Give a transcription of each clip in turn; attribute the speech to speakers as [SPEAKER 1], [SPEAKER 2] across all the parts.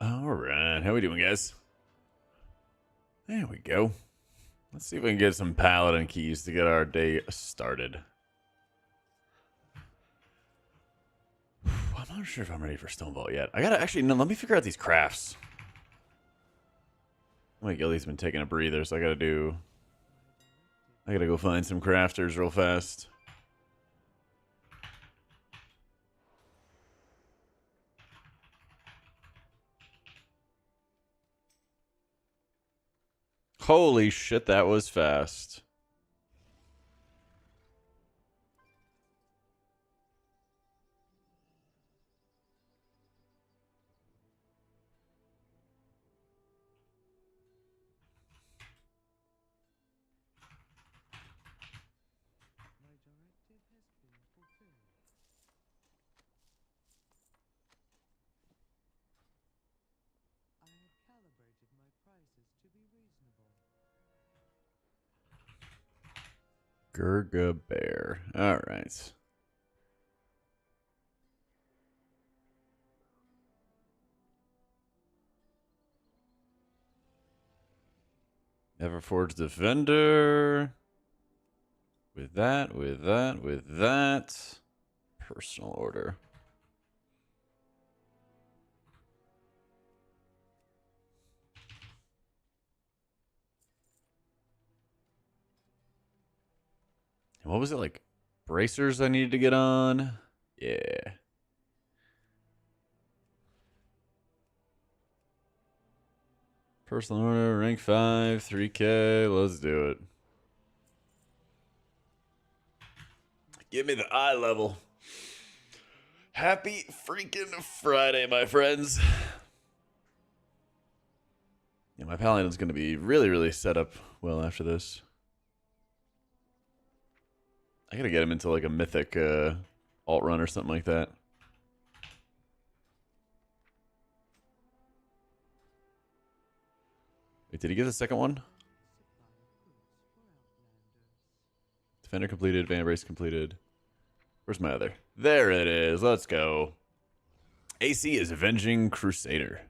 [SPEAKER 1] All right, how we doing, guys? There we go. Let's see if we can get some Paladin keys to get our day started. I'm not sure if I'm ready for Stonebolt yet. I gotta actually, no, let me figure out these crafts. My guildie's been taking a breather, so I gotta go find some crafters real fast. Holy shit, that was fast. Gurga Bear. All right. Everforged Defender. With that. Personal order. And what was it like? Bracers I needed to get on? Yeah. Personal order, rank 5, 3K. Let's do it. Give me the eye level. Happy freaking Friday, my friends. Yeah, my Paladin's going to be really, really set up well after this. I got to get him into like a Mythic alt run or something like that. Wait, did he get the second one? Defender completed, Van Brace completed. Where's my other? There it is. Let's go. AC is Avenging Crusader.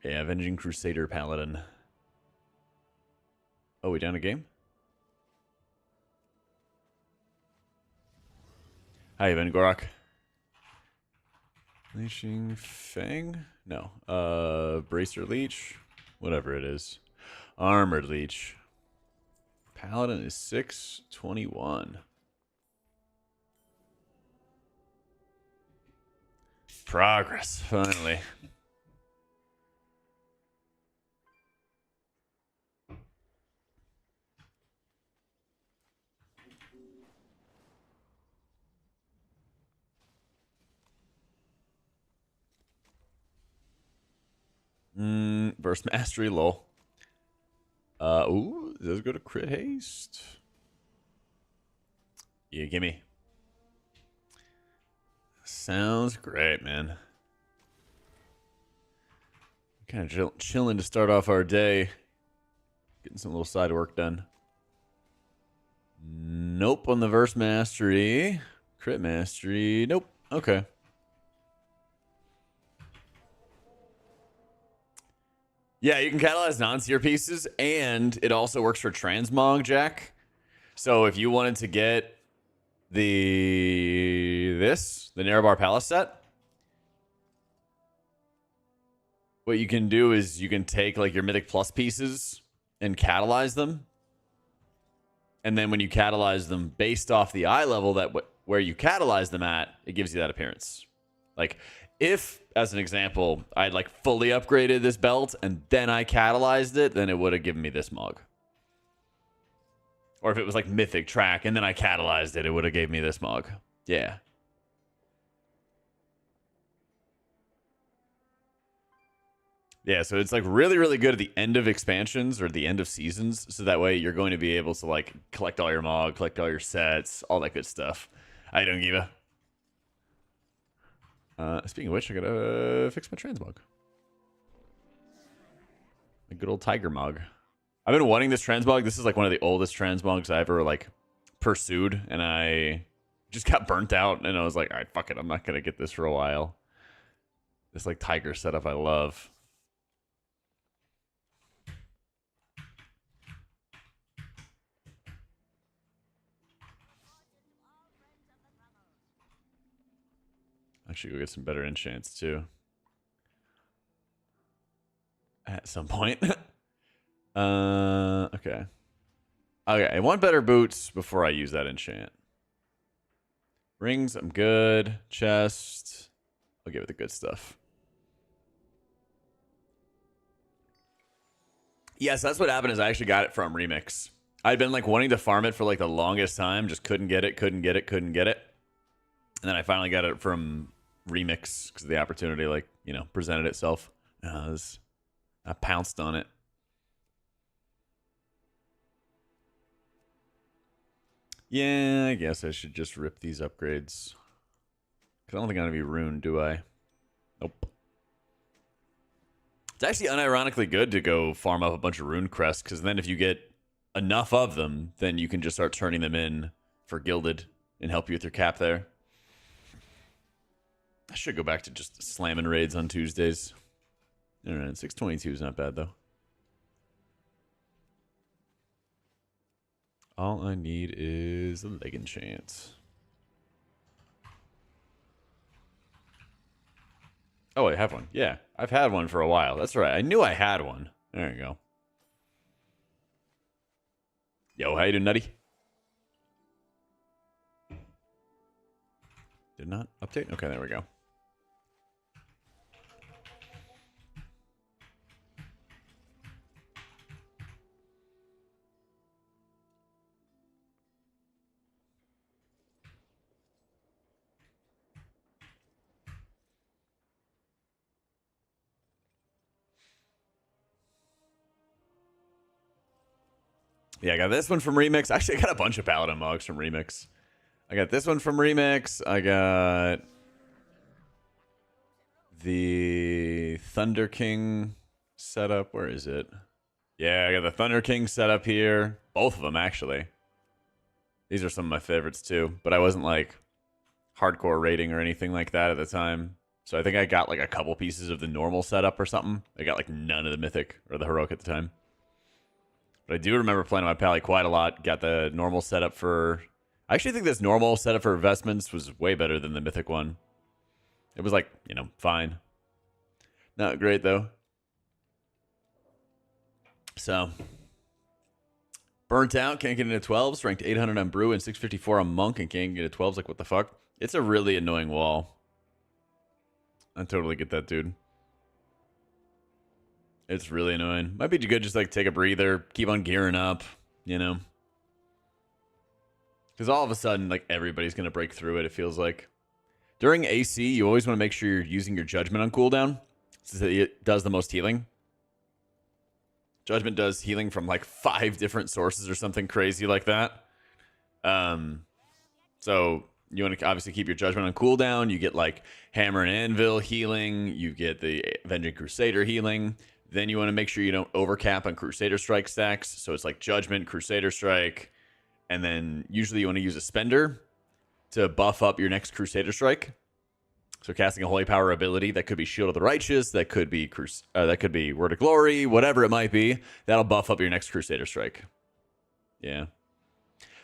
[SPEAKER 1] Yeah, Avenging Crusader Paladin. Oh, we down a game? Hi, Evan Gorok. Leeching Fang? No. Bracer Leech. Whatever it is. Armored Leech. Paladin is 621. Progress, finally. Burst Mastery, lol. Ooh, does go to crit haste. Yeah, gimme. Sounds great, man. Kind of chilling to start off our day. Getting some little side work done. Nope on the Verse Mastery. Crit Mastery. Nope. Okay. Yeah, you can catalyze non-seer pieces, and it also works for Transmog, Jak. So if you wanted to get the Narrowbar Palace set, what you can do is you can take like your Mythic Plus pieces and catalyze them. And then when you catalyze them based off the eye level where you catalyze them at, it gives you that appearance. Like if, as an example, I'd like fully upgraded this belt and then I catalyzed it, then it would have given me this mog. Or if it was like Mythic track and then I catalyzed it, it would have gave me this mog. Yeah. Yeah, so it's like really, really good at the end of expansions or the end of seasons. So that way you're going to be able to like collect all your mog, collect all your sets, all that good stuff. How you doing, Giva? Speaking of which, I gotta fix my Transmog. A good old Tiger Mog. I've been wanting this Transmog. This is like one of the oldest Transmogs I ever like pursued, and I just got burnt out, and I was like, all right, fuck it, I'm not gonna get this for a while. This like tiger setup I love. Actually, go get some better enchants too. At some point. Okay. Okay, I want better boots before I use that enchant. Rings, I'm good. Chest. I'll give it the good stuff. Yes, that's what happened is I actually got it from Remix. I'd been like wanting to farm it for like the longest time. Just couldn't get it. And then I finally got it from Remix because the opportunity like, you know, presented itself. I pounced on it. Yeah, I guess I should just rip these upgrades. Because I don't think I'm going to be ruined, do I? Nope. It's actually unironically good to go farm up a bunch of rune crests, because then if you get enough of them, then you can just start turning them in for gilded and help you with your cap there. I should go back to just slamming raids on Tuesdays. Alright, 622 is not bad, though. All I need is a leg enchant. Oh, I have one. Yeah, I've had one for a while. That's right. I knew I had one. There you go. Yo, how you doing, Nutty? Did not update? Okay, there we go. Yeah, I got this one from Remix. Actually, I got a bunch of Paladin Mogs from Remix. I got this one from Remix. I got the Thunder King setup. Where is it? Yeah, I got the Thunder King setup here. Both of them, actually. These are some of my favorites, too. But I wasn't, like, hardcore rating or anything like that at the time. So I think I got, like, a couple pieces of the normal setup or something. I got, like, none of the Mythic or the Heroic at the time. But I do remember playing on my Pally quite a lot. Got the normal setup for... I actually think this normal setup for investments was way better than the Mythic one. It was like, you know, fine. Not great, though. So... Burnt out, can't get into 12s. Ranked 800 on Brew and 654 on Monk and can't get into 12s. Like, what the fuck? It's a really annoying wall. I totally get that, dude. It's really annoying. Might be good just like take a breather, keep on gearing up, you know? Because all of a sudden, like, everybody's going to break through it, it feels like. During AC, you always want to make sure you're using your Judgment on cooldown, since it does the most healing. Judgment does healing from, like, 5 different sources or something crazy like that. So you want to obviously keep your Judgment on cooldown. You get, like, Hammer and Anvil healing. You get the Avenging Crusader healing. Then you want to make sure you don't overcap on Crusader Strike stacks. So it's like Judgment, Crusader Strike. And then usually you want to use a Spender to buff up your next Crusader Strike. So casting a Holy Power ability, that could be Shield of the Righteous, that could be Word of Glory, whatever it might be. That'll buff up your next Crusader Strike. Yeah.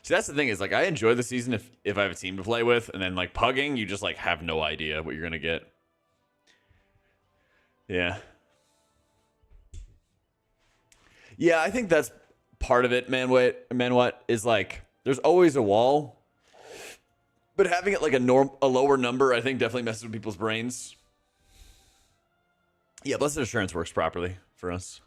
[SPEAKER 1] See, that's the thing is, like, I enjoy the season if I have a team to play with. And then, like, pugging, you just, like, have no idea what you're going to get. Yeah. Yeah, I think that's part of it, man. What is like, there's always a wall, but having it like a lower number, I think definitely messes with people's brains. Yeah, Blessed Assurance works properly for us.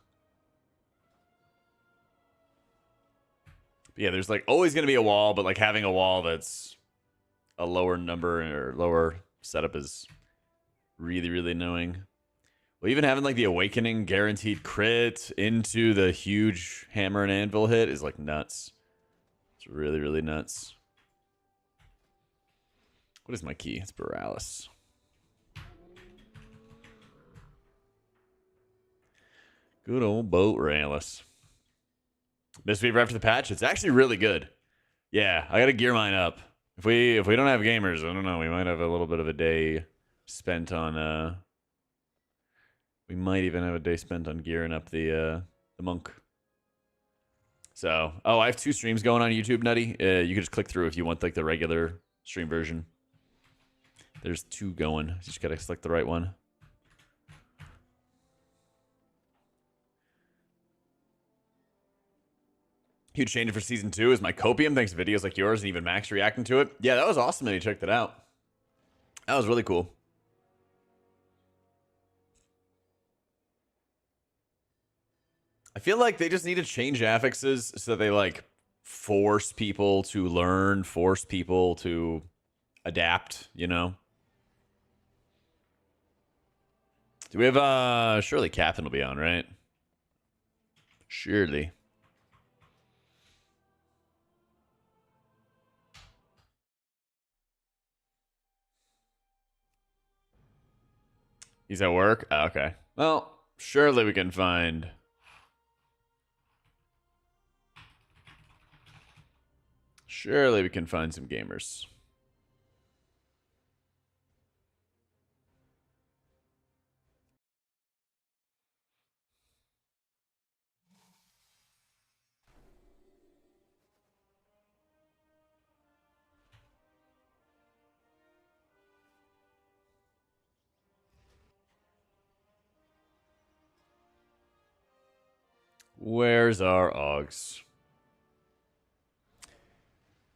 [SPEAKER 1] But yeah, there's like always going to be a wall, but like having a wall that's a lower number or lower setup is really, really annoying. Well, even having like the Awakening guaranteed crit into the huge Hammer and Anvil hit is like nuts. It's really, really nuts. What is my key? It's Borealis. Good old Borealis. Mistweaver after the patch, it's actually really good. Yeah, I gotta gear mine up. If we don't have gamers, I don't know, we might have a little bit of a day spent on We might even have a day spent on gearing up the monk. So, oh, I have 2 streams going on YouTube, Nutty. You can just click through if you want like the regular stream version. There's 2 going. You just gotta select the right one. Huge change for season 2 is my copium. Thanks to videos like yours and even Max reacting to it. Yeah, that was awesome that he checked it out. That was really cool. I feel like they just need to change affixes so they like force people to learn, force people to adapt, you know? Do we have surely Captain will be on, right? Surely. He's at work? Oh, okay. Well, surely we can find... Surely we can find some gamers. Where's our Augs?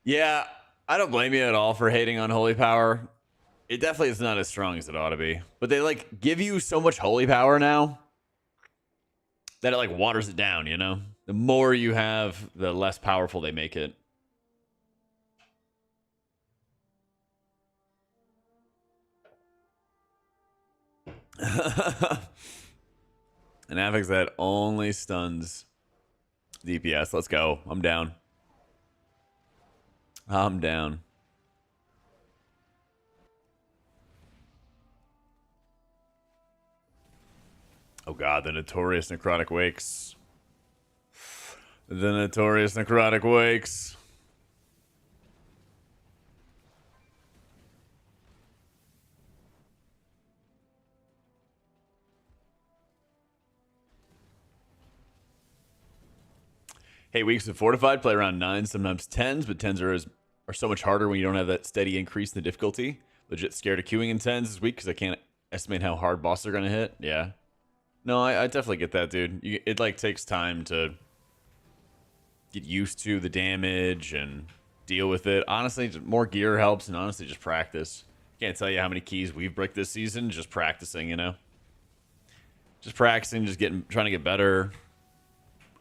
[SPEAKER 1] Yeah, I don't blame you at all for hating on Holy Power. It definitely is not as strong as it ought to be. But they, like, give you so much Holy Power now that it, like, waters it down, you know? The more you have, the less powerful they make it. An affix that only stuns DPS. Let's go. I'm down. I'm down. Oh god, the notorious necrotic wakes. The notorious necrotic wakes. Hey, weeks of fortified play around 9, sometimes 10s, but 10s are so much harder when you don't have that steady increase in the difficulty. Legit scared of queuing in 10s this week because I can't estimate how hard bosses are gonna hit. Yeah. No, I definitely get that, dude. It like takes time to get used to the damage and deal with it. Honestly, more gear helps, and honestly, just practice. Can't tell you how many keys we've bricked this season just practicing, you know? Just practicing, just trying to get better,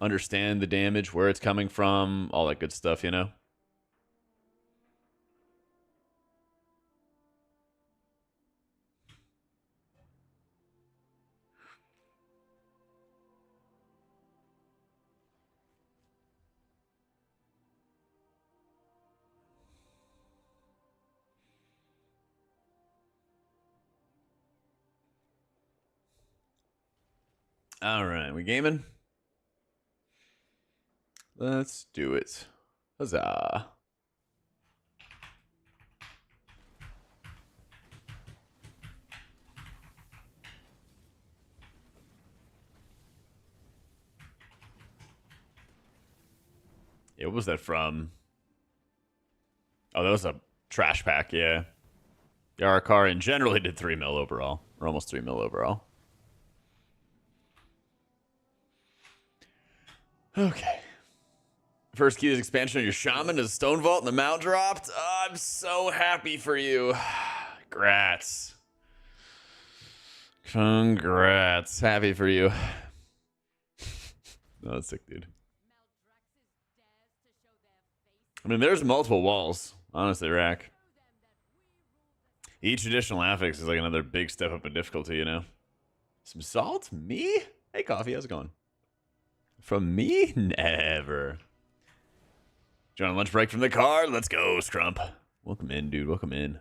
[SPEAKER 1] understand the damage, where it's coming from, all that good stuff, you know? All right, we gaming? Let's do it. Huzzah. Yeah, what was that from? Oh, that was a trash pack, yeah. The Arakarian generally did 3 mil overall, or almost 3 mil overall. Okay. First key is expansion of your shaman to the stone vault and the mount dropped. Oh, I'm so happy for you. Congrats. Congrats. Happy for you. No, that's sick, dude. I mean, there's multiple walls. Honestly, Rack. Each additional affix is like another big step up in difficulty, you know? Some salt? Me? Hey, Coffee, how's it going? From me? Never. Do you want a lunch break from the car? Let's go, Scrump. Welcome in, dude. Welcome in.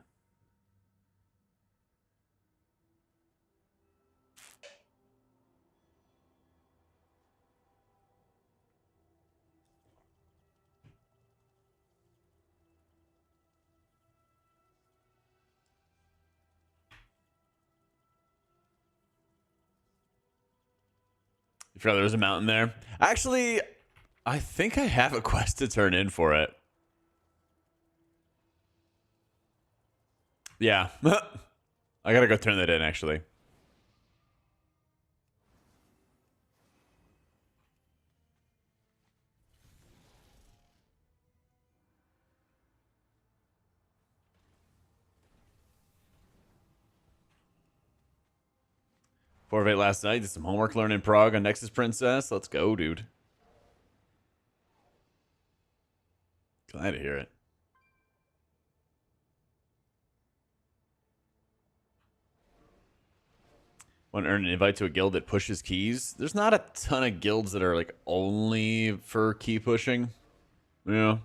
[SPEAKER 1] You forgot there was a mountain there? Actually, I think I have a quest to turn in for it. Yeah. I gotta go turn that in, actually. Four of 8 last night. Did some homework learning in Prague on Nexus Princess. Let's go, dude. Glad to hear it. Want to earn an invite to a guild that pushes keys? There's not a ton of guilds that are like only for key pushing. Yeah.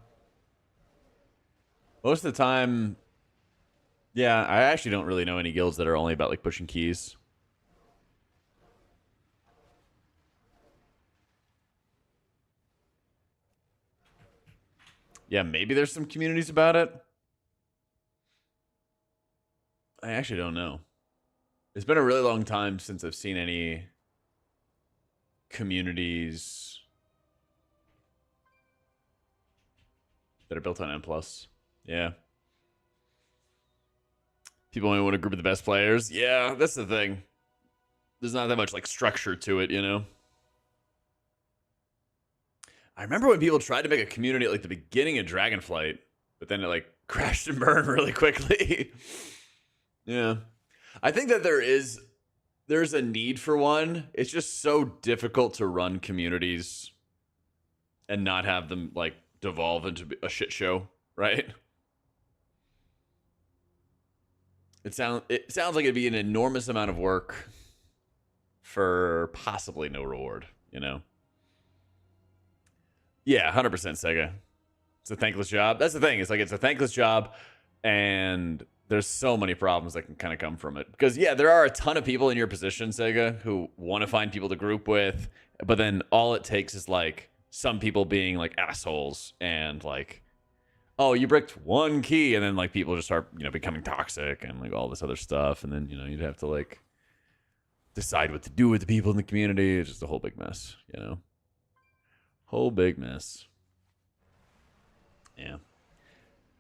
[SPEAKER 1] Most of the time, yeah, I actually don't really know any guilds that are only about like pushing keys. Yeah, maybe there's some communities about it. I actually don't know. It's been a really long time since I've seen any communities that are built on N+. Yeah. People only want to group of the best players. Yeah, that's the thing. There's not that much like structure to it, you know? I remember when people tried to make a community at like the beginning of Dragonflight, but then it like crashed and burned really quickly. Yeah. I think that there's a need for one. It's just so difficult to run communities and not have them like devolve into a shit show, right? It sounds like it'd be an enormous amount of work for possibly no reward, you know? Yeah, 100% Sega. It's a thankless job. That's the thing. It's like it's a thankless job, and there's so many problems that can kind of come from it. Because yeah, there are a ton of people in your position, Sega, who want to find people to group with, but then all it takes is like some people being like assholes and like, oh, you bricked one key, and then like people just start, you know, becoming toxic and like all this other stuff, and then, you know, you'd have to like decide what to do with the people in the community. It's just a whole big mess, you know? Whole big mess. Yeah.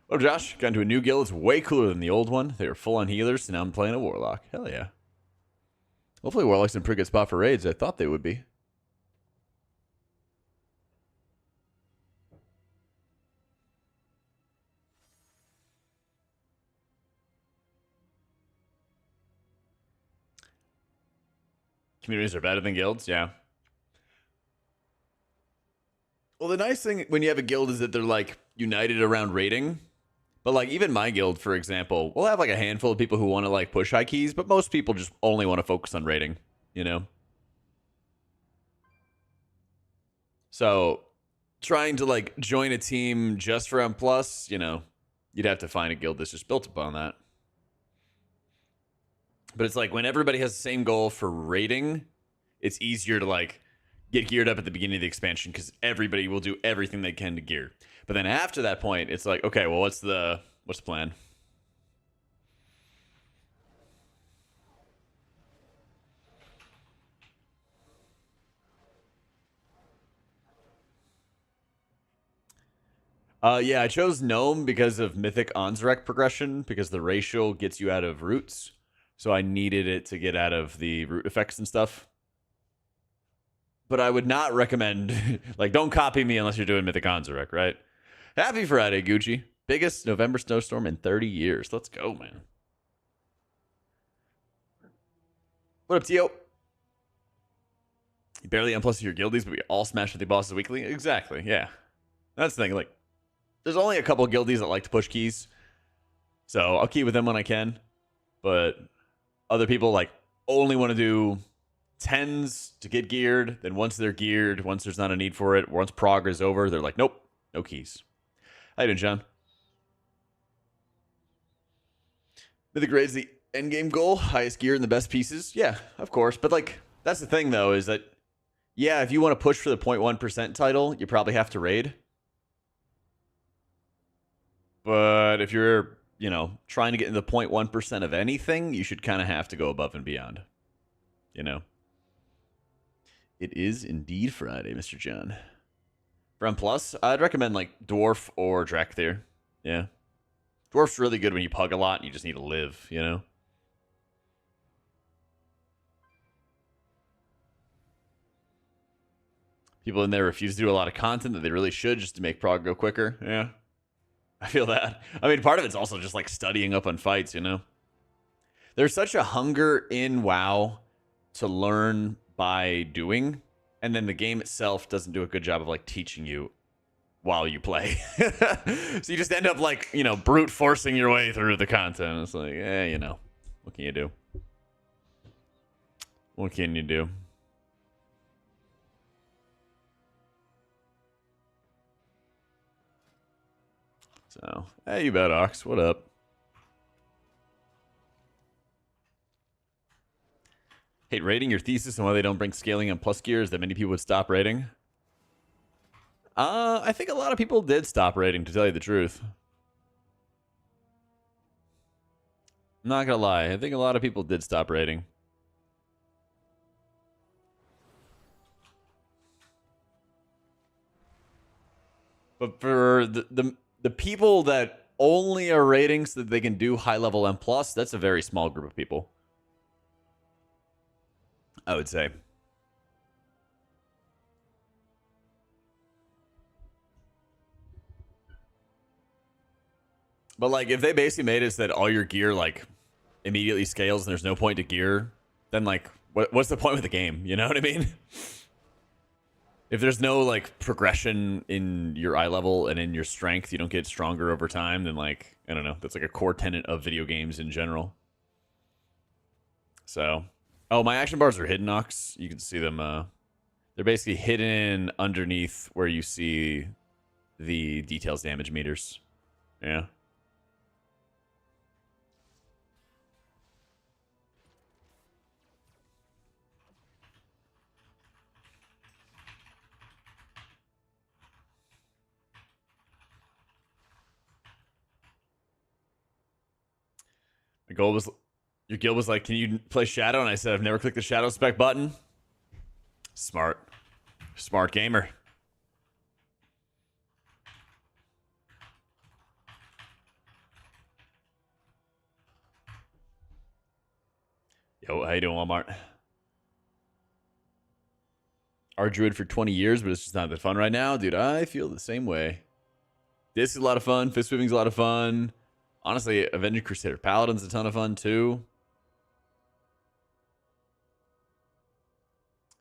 [SPEAKER 1] Well, Josh, got into a new guild. It's way cooler than the old one. They were full on healers, so now I'm playing a Warlock. Hell yeah. Hopefully Warlock's in a pretty good spot for raids. I thought they would be. Communities are better than guilds, yeah. Well, the nice thing when you have a guild is that they're like united around raiding. But like even my guild, for example, we'll have like a handful of people who want to like push high keys, but most people just only want to focus on raiding, you know? So trying to like join a team just for M+, you know, you'd have to find a guild that's just built upon that. But it's like when everybody has the same goal for raiding, it's easier to like get geared up at the beginning of the expansion because everybody will do everything they can to gear. But then after that point, it's like, okay, well, what's the plan? Yeah, I chose Gnome because of Mythic Onzrek progression, because the racial gets you out of roots. So I needed it to get out of the root effects and stuff. But I would not recommend, like, don't copy me unless you're doing Mythic Onzrek, right? Happy Friday, Gucci. Biggest November snowstorm in 30 years. Let's go, man. What up, Tio? You barely unplus your guildies, but we all smash with the bosses weekly? Exactly, yeah. That's the thing, like, there's only a couple guildies that like to push keys. So I'll key with them when I can. But other people, like, only want to do 10s to get geared. Then once they're geared, once there's not a need for it, once prog is over, they're like, nope, no keys. How you doing, John? Mythic raid's the endgame goal, highest gear and the best pieces. Yeah, of course. But like, that's the thing though, is that yeah, if you want to push for the 0.1% title, you probably have to raid. But if you're, you know, trying to get in the 0.1% of anything, you should kind of have to go above and beyond. You know? It is indeed Friday, Mr. John. For M+, I'd recommend like Dwarf or Drakthir. Yeah. Dwarf's really good when you pug a lot and you just need to live, you know? People in there refuse to do a lot of content that they really should just to make prog go quicker. Yeah. I feel that. I mean, part of it's also just like studying up on fights, you know? There's such a hunger in WoW to learn by doing, and then the game itself doesn't do a good job of like teaching you while you play. So you just end up like, you know, brute forcing your way through the content. It's like, you know, what can you do? What can you do? So, hey, you bet, Ox. What up? Hate rating your thesis on why they don't bring scaling on plus gears that many people would stop rating. I think a lot of people did stop rating, to tell you the truth. I'm not gonna lie. I think a lot of people did stop rating. But for the people that only are rating so that they can do high level M+, that's a very small group of people, I would say. But like, if they basically made it so that all your gear like immediately scales and there's no point to gear, then like, what's the point with the game? You know what I mean? If there's no like progression in your eye level and in your strength, you don't get stronger over time, then like, I don't know, that's like a core tenet of video games in general. So, oh, my action bars are hidden, Ox. You can see them. They're basically hidden underneath where you see the details damage meters. Yeah. My goal was, your guild was like, can you play Shadow? And I said, I've never clicked the Shadow spec button. Smart. Smart gamer. Yo, how you doing, Walmart? Our druid for 20 years, but it's just not that fun right now. Dude, I feel the same way. This is a lot of fun. Fist sweeping's a lot of fun. Honestly, Avenging Crusader Paladin's a ton of fun, too.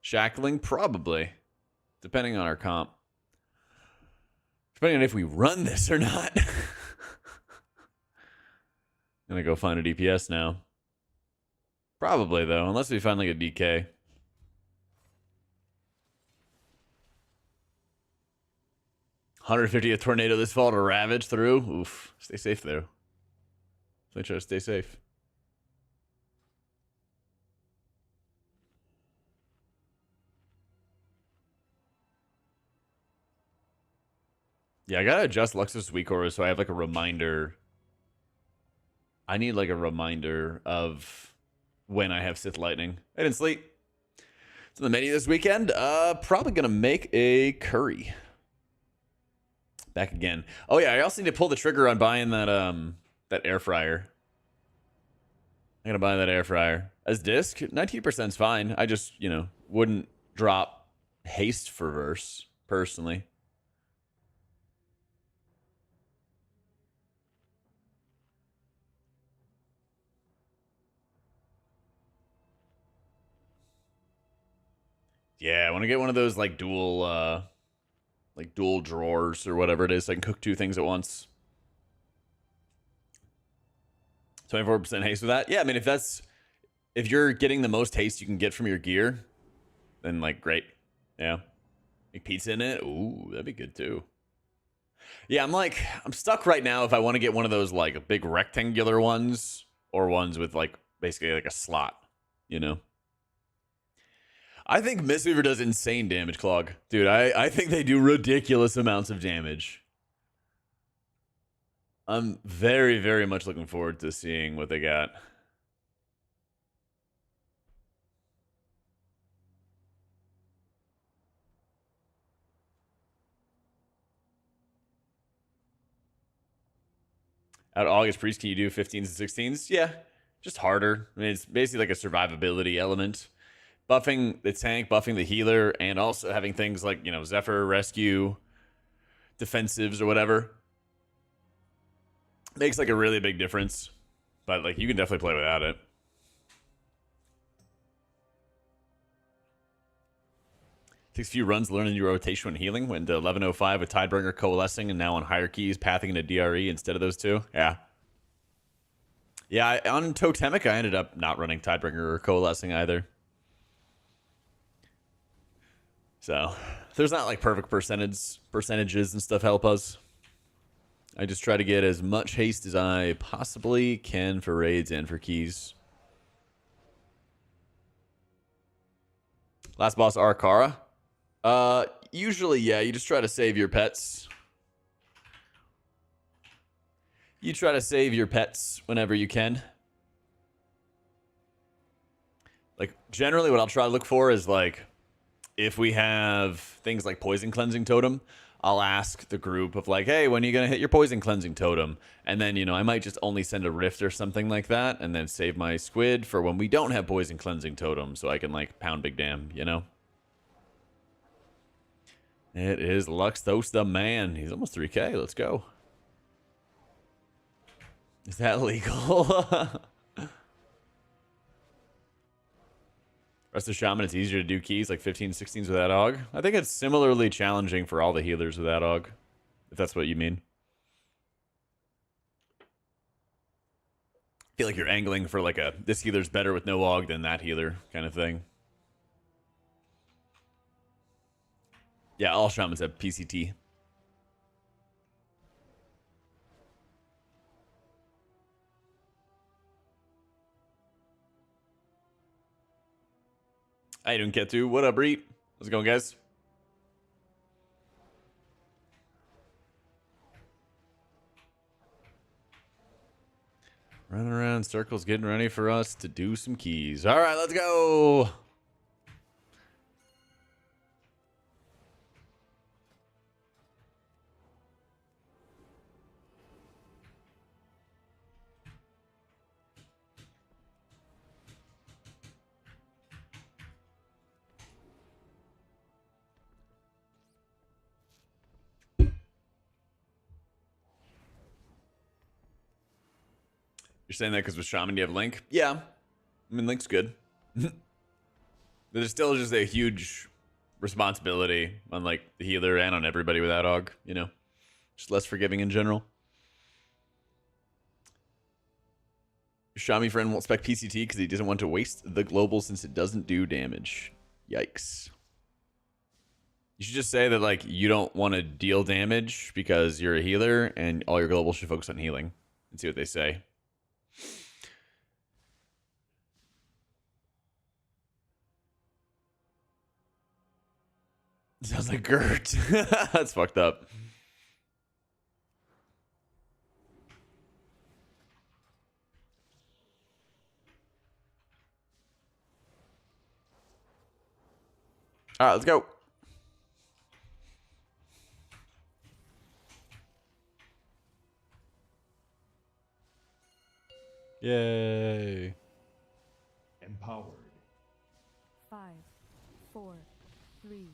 [SPEAKER 1] Shackling? Probably. Depending on our comp. Depending on if we run this or not. Gonna go find a DPS now. Probably, though. Unless we find like a DK. 150th tornado this fall to ravage through. Oof. Stay safe, though. Try to stay safe. Yeah, I gotta adjust Luxus weak aura so I have like a reminder. I need like a reminder of when I have Sith Lightning. I didn't sleep. So the menu this weekend, probably gonna make a curry. Back again. Oh yeah, I also need to pull the trigger on buying that air fryer. I'm gonna buy that air fryer. As disc, 19% is fine. I just, you know, wouldn't drop haste for verse, personally. Yeah, I want to get one of those like dual drawers or whatever it is, so I can cook two things at once. 24% haste with that. Yeah, I mean, if you're getting the most haste you can get from your gear, then like great. Yeah. Make pizza in it. Ooh, that'd be good too. Yeah, I'm stuck right now if I want to get one of those like big rectangular ones or ones with like basically like a slot, you know? I think Mistweaver does insane damage, Clog. Dude, I think they do ridiculous amounts of damage. I'm very, very much looking forward to seeing what they got. At August Priest, can you do 15s and 16s? Yeah, just harder. I mean, it's basically like a survivability element. Buffing the tank, buffing the healer, and also having things like, you know, Zephyr, Rescue, defensives, or whatever makes like a really big difference. But like, you can definitely play without it. Takes a few runs learning your rotation when healing. Went to 1105 with Tidebringer coalescing, and now on higher keys, pathing into DRE instead of those two. Yeah. Yeah, on Totemic, I ended up not running Tidebringer or coalescing either. So there's not like perfect percentages and stuff help us. I just try to get as much haste as I possibly can for raids and for keys. Last boss, Arkara. Usually, yeah, you just try to save your pets. You try to save your pets whenever you can. Like, generally what I'll try to look for is, like, if we have things like Poison Cleansing Totem, I'll ask the group of, like, hey, when are you going to hit your Poison Cleansing Totem? And then, you know, I might just only send a Rift or something like that, and then save my squid for when we don't have Poison Cleansing Totem, so I can, like, pound Big Damn, you know? It is Luxthos the man. He's almost 3K. Let's go. Is that legal? Rest of Shaman, it's easier to do keys like 15, 16s without AUG. I think it's similarly challenging for all the healers without AUG, if that's what you mean. I feel like you're angling for like a, this healer's better with no AUG than that healer kind of thing. Yeah, all Shamans have PCT. I didn't get to. What up, Reet? How's it going, guys? Running around circles, getting ready for us to do some keys. All right, let's go. You're saying that because with Shaman you have Link? Yeah. I mean, Link's good. There's still just a huge responsibility on like the healer and on everybody without AUG, you know? Just less forgiving in general. Your Shami friend won't spec PCT because he doesn't want to waste the global since it doesn't do damage. Yikes. You should just say that like you don't want to deal damage because you're a healer and all your global should focus on healing and see what they say. Sounds like Gert. That's fucked up. All right, let's go. Yay.
[SPEAKER 2] Empowered.
[SPEAKER 3] 5, 4, 3,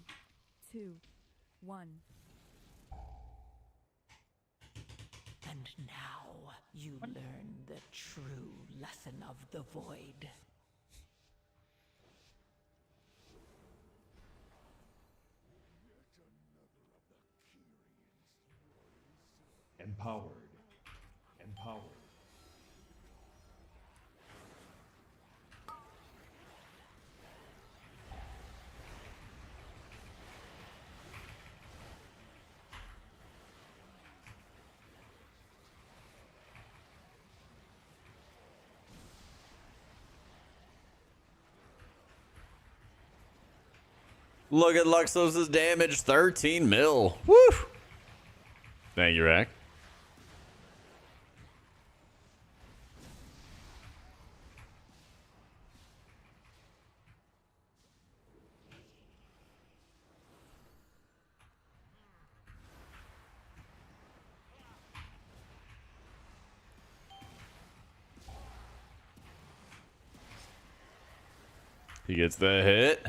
[SPEAKER 3] 2, 1.
[SPEAKER 4] And now you learn the true lesson of the void.
[SPEAKER 2] Empowered. Empowered.
[SPEAKER 1] Look at Luxos' damage, 13 mil. Woo! Thank you, Rack. He gets the hit.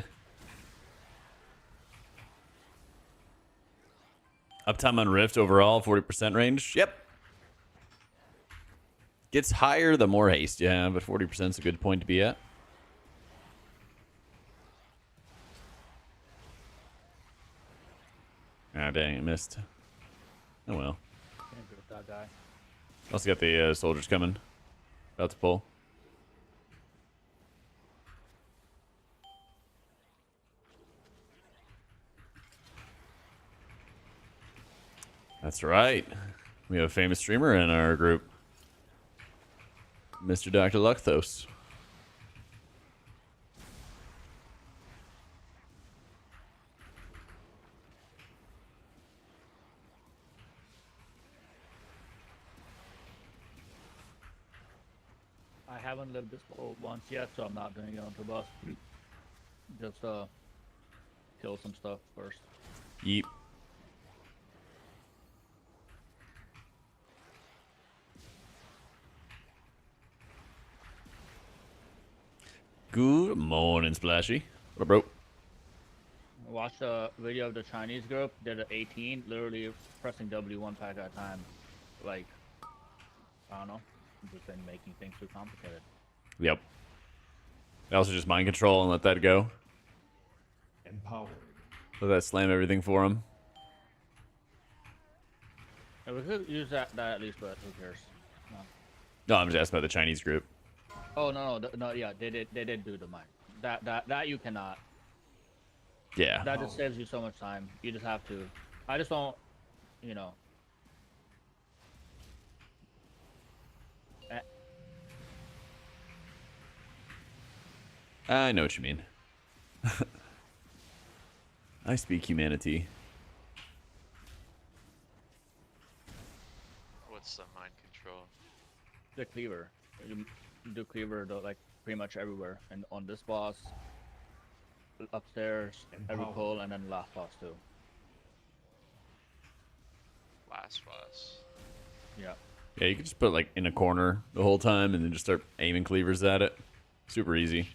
[SPEAKER 1] Uptime on Rift overall, 40% range. Yep. Gets higher the more haste you have, but 40% is a good point to be at. Ah, dang, it missed. Oh well.
[SPEAKER 5] Can't do with that guy.
[SPEAKER 1] Also got the soldiers coming. About to pull. That's right. We have a famous streamer in our group. Mr. Dr. Lucthos.
[SPEAKER 5] I haven't lived this world once yet, so I'm not doing it onto boss. Just kill some stuff first.
[SPEAKER 1] Yeep. Good morning, Splashy. What up, bro?
[SPEAKER 5] I watched a video of the Chinese group, did an 18, literally pressing W one pack at a time. Like, I don't know, just been making things too complicated.
[SPEAKER 1] Yep. They also just mind control and let that go.
[SPEAKER 2] Empowered.
[SPEAKER 1] Let that slam everything for him.
[SPEAKER 5] Yeah, we could use that at least, but who cares? No.
[SPEAKER 1] No, I'm just asking about the Chinese group.
[SPEAKER 5] Oh no, yeah, they did do the mine. That you cannot.
[SPEAKER 1] Yeah.
[SPEAKER 5] That just saves you so much time. You just have to. I just don't, you know.
[SPEAKER 1] I know what you mean. I speak humanity.
[SPEAKER 6] What's the mind control?
[SPEAKER 5] The cleaver. You do cleaver like pretty much everywhere, and on this boss, upstairs, every
[SPEAKER 2] Empower.
[SPEAKER 5] pull, and then last boss too.
[SPEAKER 6] Last boss.
[SPEAKER 5] Yeah.
[SPEAKER 1] Yeah, you can just put like in a corner the whole time and then just start aiming cleavers at it. Super easy.
[SPEAKER 6] Shit.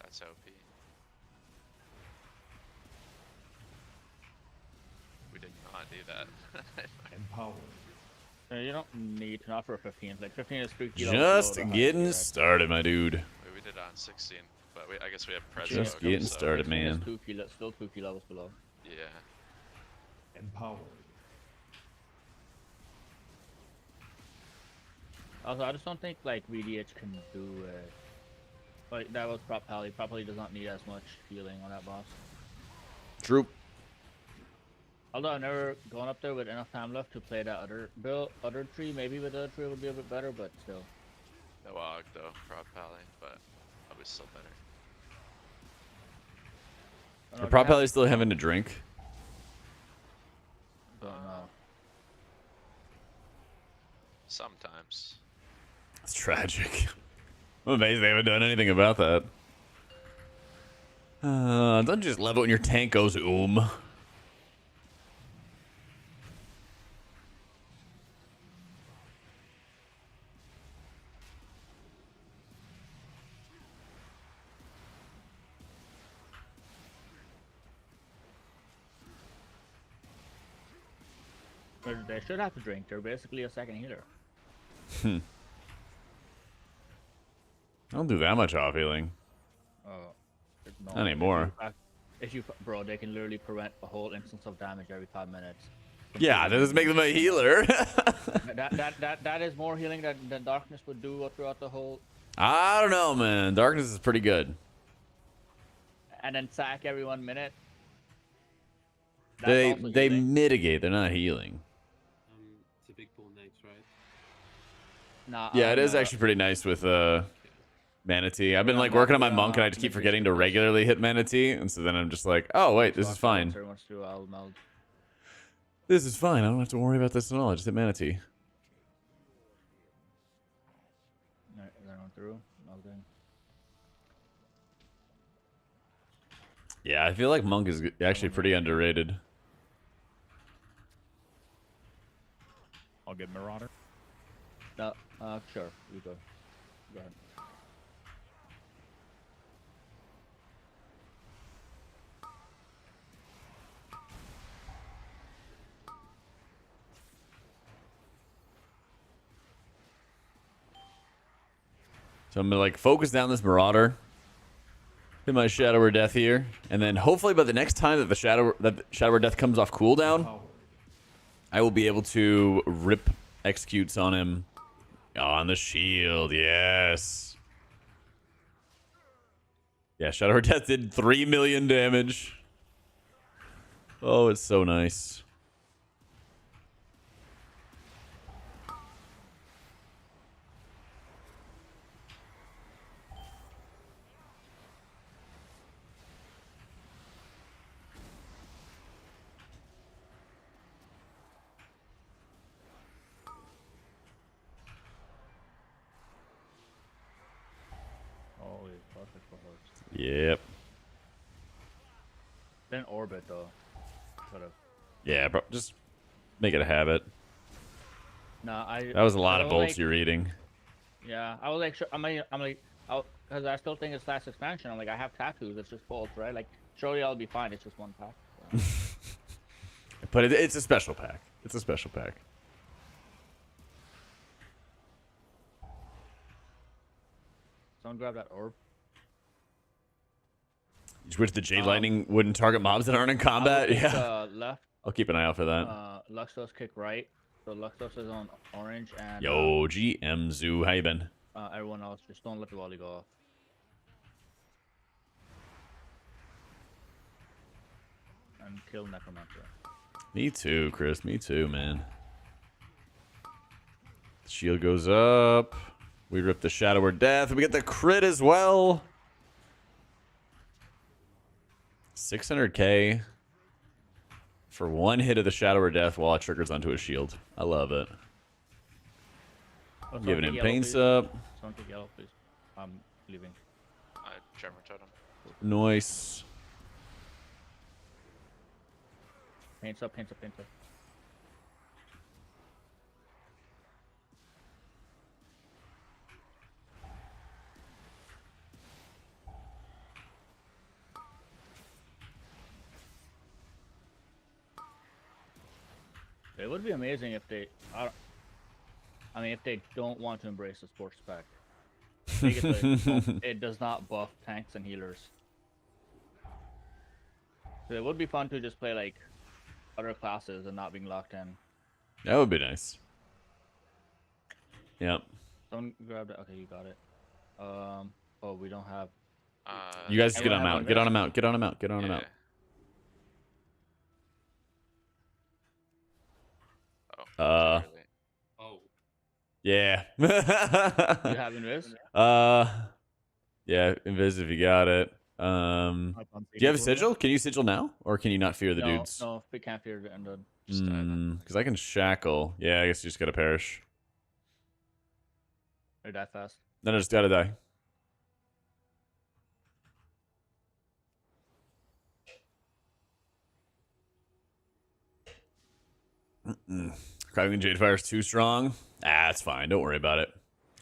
[SPEAKER 6] That's OP. We did not do that.
[SPEAKER 2] Empowered.
[SPEAKER 5] You don't need to, not for 15. Like 15 is 3 kilos
[SPEAKER 1] Just
[SPEAKER 5] below the
[SPEAKER 1] getting
[SPEAKER 5] highest,
[SPEAKER 1] started, my dude.
[SPEAKER 6] We did it on 16, but I guess we have Prezo.
[SPEAKER 1] Just getting
[SPEAKER 5] right?
[SPEAKER 1] started,
[SPEAKER 5] 16 is
[SPEAKER 1] man.
[SPEAKER 5] still 2 kilos below.
[SPEAKER 6] Yeah.
[SPEAKER 2] Empowered.
[SPEAKER 5] Also, I just don't think like VDH can do it. Like that was Prop Pally. Probably does not need as much healing on that boss.
[SPEAKER 1] Troop.
[SPEAKER 5] Although I've never gone up there with enough time left to play that other tree. Maybe with the other tree would be a bit better, but still.
[SPEAKER 6] No AUG though, Prop Pally, but probably still better.
[SPEAKER 5] I don't
[SPEAKER 1] They're
[SPEAKER 5] know,
[SPEAKER 1] probably still having to drink.
[SPEAKER 5] Don't know.
[SPEAKER 6] Sometimes.
[SPEAKER 1] It's tragic. I'm amazed they haven't done anything about that. Don't just love it when your tank goes
[SPEAKER 5] They should have to drink. They're basically a second healer.
[SPEAKER 1] I don't do that much off healing.
[SPEAKER 5] No,
[SPEAKER 1] Not anymore.
[SPEAKER 5] Bro, they can literally prevent a whole instance of damage every 5 minutes.
[SPEAKER 1] Yeah, that doesn't make them a healer.
[SPEAKER 5] that is more healing than darkness would do throughout the whole.
[SPEAKER 1] I don't know, man. Darkness is pretty good.
[SPEAKER 5] And then sack every 1 minute. That's
[SPEAKER 1] They
[SPEAKER 5] also
[SPEAKER 1] they
[SPEAKER 5] healing.
[SPEAKER 1] mitigate. They're not healing.
[SPEAKER 7] It's a big pool next, right?
[SPEAKER 5] Nah,
[SPEAKER 1] Yeah, it is actually pretty nice with Manatee. I've been like working on my monk, and I just keep forgetting to regularly hit Manatee, and so then I'm just like, oh wait, this is fine. This is fine. I don't have to worry about this at all. I just hit Manatee.
[SPEAKER 5] They're going through. Nothing.
[SPEAKER 1] Yeah, I feel like monk is actually pretty underrated.
[SPEAKER 2] I'll get Marauder.
[SPEAKER 5] No, sure, you go. Go ahead.
[SPEAKER 1] So I'm gonna like focus down this Marauder. Hit my Shadow or Death here, and then hopefully by the next time that the Shadow or Death comes off cooldown,
[SPEAKER 2] Power.
[SPEAKER 1] I will be able to rip executes on him. On the shield, yes. Yeah, Shadow or Death did 3 million damage. Oh, it's so nice.
[SPEAKER 5] Oh, it's perfect for her.
[SPEAKER 1] Yep.
[SPEAKER 5] Then orbit though. Could've.
[SPEAKER 1] Yeah, bro. Just make it a habit.
[SPEAKER 5] Nah, I.
[SPEAKER 1] That was a lot
[SPEAKER 5] I
[SPEAKER 1] of
[SPEAKER 5] was
[SPEAKER 1] bolts
[SPEAKER 5] like,
[SPEAKER 1] you're eating.
[SPEAKER 5] Yeah, I was like, I'm like, because I still think it's last expansion. I'm like, I have tattoos. It's just bolts, right? Like, surely I'll be fine. It's just one pack. So.
[SPEAKER 1] But it's a special pack. It's a special pack.
[SPEAKER 5] Someone grab that orb.
[SPEAKER 1] You just wish the Jade Lightning wouldn't target mobs that aren't in combat. Yeah.
[SPEAKER 5] Left.
[SPEAKER 1] I'll keep an eye out for that.
[SPEAKER 5] Luxos kick right. So Luxos is on orange and.
[SPEAKER 1] Yo, GM Zoo, how you been?
[SPEAKER 5] Everyone else, just don't let the volley go off. And kill Necromancer.
[SPEAKER 1] Me too, Chris. Me too, man. The shield goes up. We rip the Shadow or Death. We get the crit as well. 600k for one hit of the Shadow or Death while it triggers onto a shield. I love it.
[SPEAKER 5] Oh,
[SPEAKER 1] Giving him
[SPEAKER 5] yellow,
[SPEAKER 1] paints
[SPEAKER 5] please.
[SPEAKER 1] up.
[SPEAKER 5] Someone take yellow, please. I'm leaving.
[SPEAKER 6] Tremor totem.
[SPEAKER 1] Nice.
[SPEAKER 5] Paints up, paints up, paints up. It would be amazing if they, I mean, if they don't want to embrace the sports pack. Make it, like, it does not buff tanks and healers. So it would be fun to just play like other classes and not being locked in.
[SPEAKER 1] That would be nice. Yep.
[SPEAKER 5] Someone grab it. Okay, you got it. Oh, we don't have.
[SPEAKER 1] You guys get on him
[SPEAKER 5] Anyone have
[SPEAKER 1] out.
[SPEAKER 5] one
[SPEAKER 1] Get on
[SPEAKER 5] this?
[SPEAKER 1] him out. Get on him out. Get on him out.
[SPEAKER 6] Oh.
[SPEAKER 7] Oh,
[SPEAKER 1] Yeah.
[SPEAKER 5] You have invis?
[SPEAKER 1] Yeah, invis if you got it. Do you have a sigil? Can you sigil now? Or can you not fear the
[SPEAKER 5] no,
[SPEAKER 1] dudes?
[SPEAKER 5] No, we can't fear the undead.
[SPEAKER 1] Because I can shackle. Yeah, I guess you just gotta perish.
[SPEAKER 5] Or die fast.
[SPEAKER 1] Then I just gotta die. Craving Jade Fire is too strong. Ah, it's fine. Don't worry about it.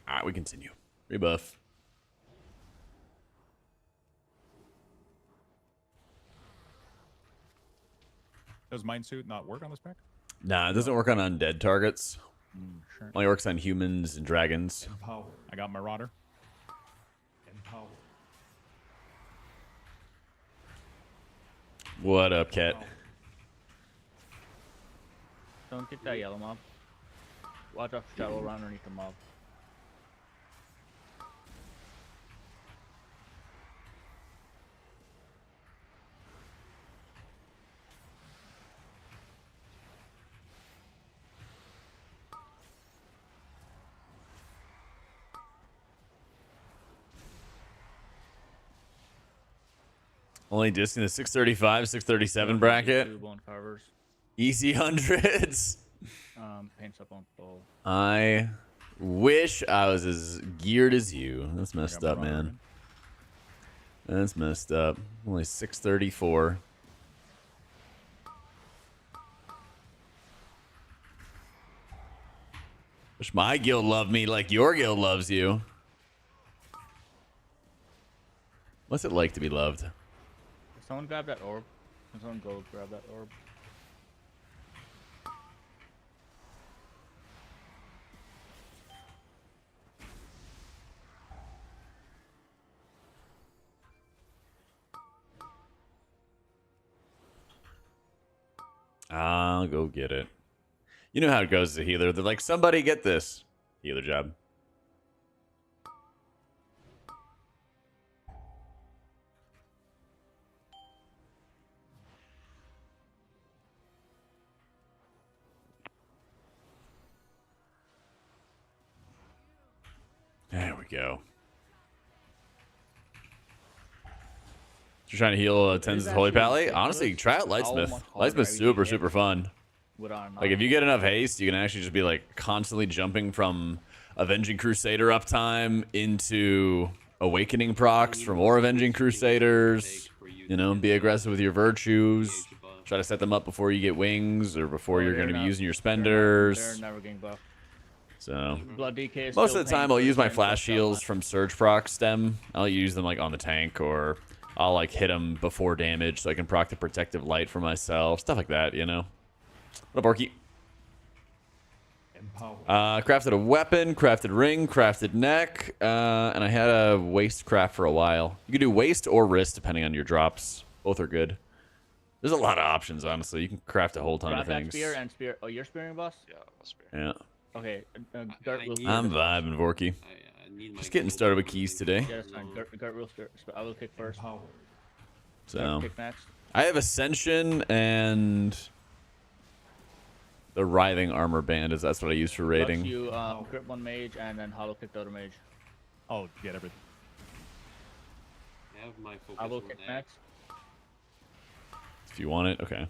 [SPEAKER 1] Alright, we continue. Rebuff.
[SPEAKER 2] Does Mind Suit not work on this pack?
[SPEAKER 1] Nah, it doesn't work on undead targets.
[SPEAKER 2] Sure.
[SPEAKER 1] Only works on humans and dragons.
[SPEAKER 2] Empower. I got Marauder. Empower.
[SPEAKER 1] What up, Cat?
[SPEAKER 5] Don't get that yellow mob. Watch out for shadow around underneath the mob.
[SPEAKER 1] Only disc in the 635, 637 bracket.
[SPEAKER 5] Two bone carvers.
[SPEAKER 1] Easy hundreds.
[SPEAKER 5] Paints up on full.
[SPEAKER 1] I wish I was as geared as you. That's
[SPEAKER 2] I
[SPEAKER 1] messed
[SPEAKER 2] got
[SPEAKER 1] up,
[SPEAKER 2] Marauder
[SPEAKER 1] man. That's messed up. Only 634. Wish my guild loved me like your guild loves you. What's it like to be loved?
[SPEAKER 5] Someone grab that orb. Someone go grab that orb.
[SPEAKER 1] I'll go get it. You know how it goes as a healer. They're like, somebody get this. Healer job. There we go. You're trying to heal Tens' Holy Pally? Honestly, try out Lightsmith. Lightsmith's super, super fun. Like, if you get enough haste, you can actually just be, like, constantly jumping from Avenging Crusader uptime into Awakening procs for more Avenging Crusaders. You know, be aggressive with your virtues. Try to set them up before you get wings or before you're going to be using your spenders.
[SPEAKER 5] They're never getting buffed.
[SPEAKER 1] So,
[SPEAKER 5] Blood DK is
[SPEAKER 1] most
[SPEAKER 5] still
[SPEAKER 1] of the time,
[SPEAKER 5] paying
[SPEAKER 1] I'll
[SPEAKER 5] for
[SPEAKER 1] use my
[SPEAKER 5] the
[SPEAKER 1] flash
[SPEAKER 5] same
[SPEAKER 1] shields
[SPEAKER 5] stuff.
[SPEAKER 1] from Surge proc stem. I'll use them, like, on the tank, or I'll, like, hit them before damage so I can proc the Protective Light for myself. Stuff like that, you know? What up, Orky?
[SPEAKER 2] Empower.
[SPEAKER 1] Crafted a weapon, crafted ring, crafted neck, and I had a waist craft for a while. You can do waist or wrist depending on your drops. Both are good. There's a lot of options, honestly. You can craft a whole ton of
[SPEAKER 5] Grab that
[SPEAKER 1] things.
[SPEAKER 5] spear and spear. Oh, you're spearing, boss?
[SPEAKER 6] Yeah, I'll spear.
[SPEAKER 1] Yeah.
[SPEAKER 5] Okay.
[SPEAKER 7] I
[SPEAKER 5] Gert will
[SPEAKER 7] need-
[SPEAKER 1] I'm vibing, Vorky.
[SPEAKER 7] I need my
[SPEAKER 1] Just getting
[SPEAKER 7] gold
[SPEAKER 1] started with
[SPEAKER 7] for
[SPEAKER 1] keys
[SPEAKER 7] my-
[SPEAKER 1] today.
[SPEAKER 5] Yeah, that's fine. Gert will spear. I will kick first.
[SPEAKER 2] Empower.
[SPEAKER 1] So,
[SPEAKER 5] Gert kick next.
[SPEAKER 1] I have Ascension and the Writhing Armor Band, that's what I use for
[SPEAKER 5] Lux,
[SPEAKER 1] raiding.
[SPEAKER 5] you grip one mage and then hollow kick the other mage.
[SPEAKER 2] Oh, get everything.
[SPEAKER 7] I have my focus
[SPEAKER 5] I will
[SPEAKER 7] on
[SPEAKER 5] kick
[SPEAKER 7] that.
[SPEAKER 5] next.
[SPEAKER 1] If you want it, okay.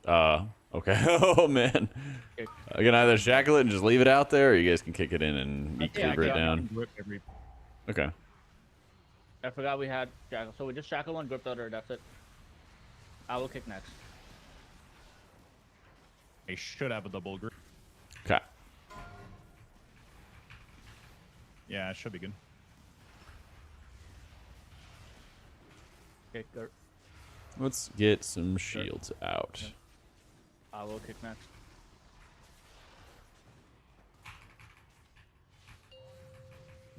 [SPEAKER 1] Okay. Oh, man.
[SPEAKER 5] Kick.
[SPEAKER 1] I can either shackle it and just leave it out there, or you guys can kick it in and meat
[SPEAKER 5] Yeah,
[SPEAKER 1] cleaver it
[SPEAKER 5] I
[SPEAKER 1] down.
[SPEAKER 2] Grip every.
[SPEAKER 1] Okay.
[SPEAKER 5] I forgot we had shackle. So we just shackle one, grip the other. That's it. I will kick next.
[SPEAKER 2] I should have a double grip.
[SPEAKER 1] Okay.
[SPEAKER 2] Yeah, it should be good.
[SPEAKER 5] Kick Gert.
[SPEAKER 1] Let's get some shields out.
[SPEAKER 5] I will kick next.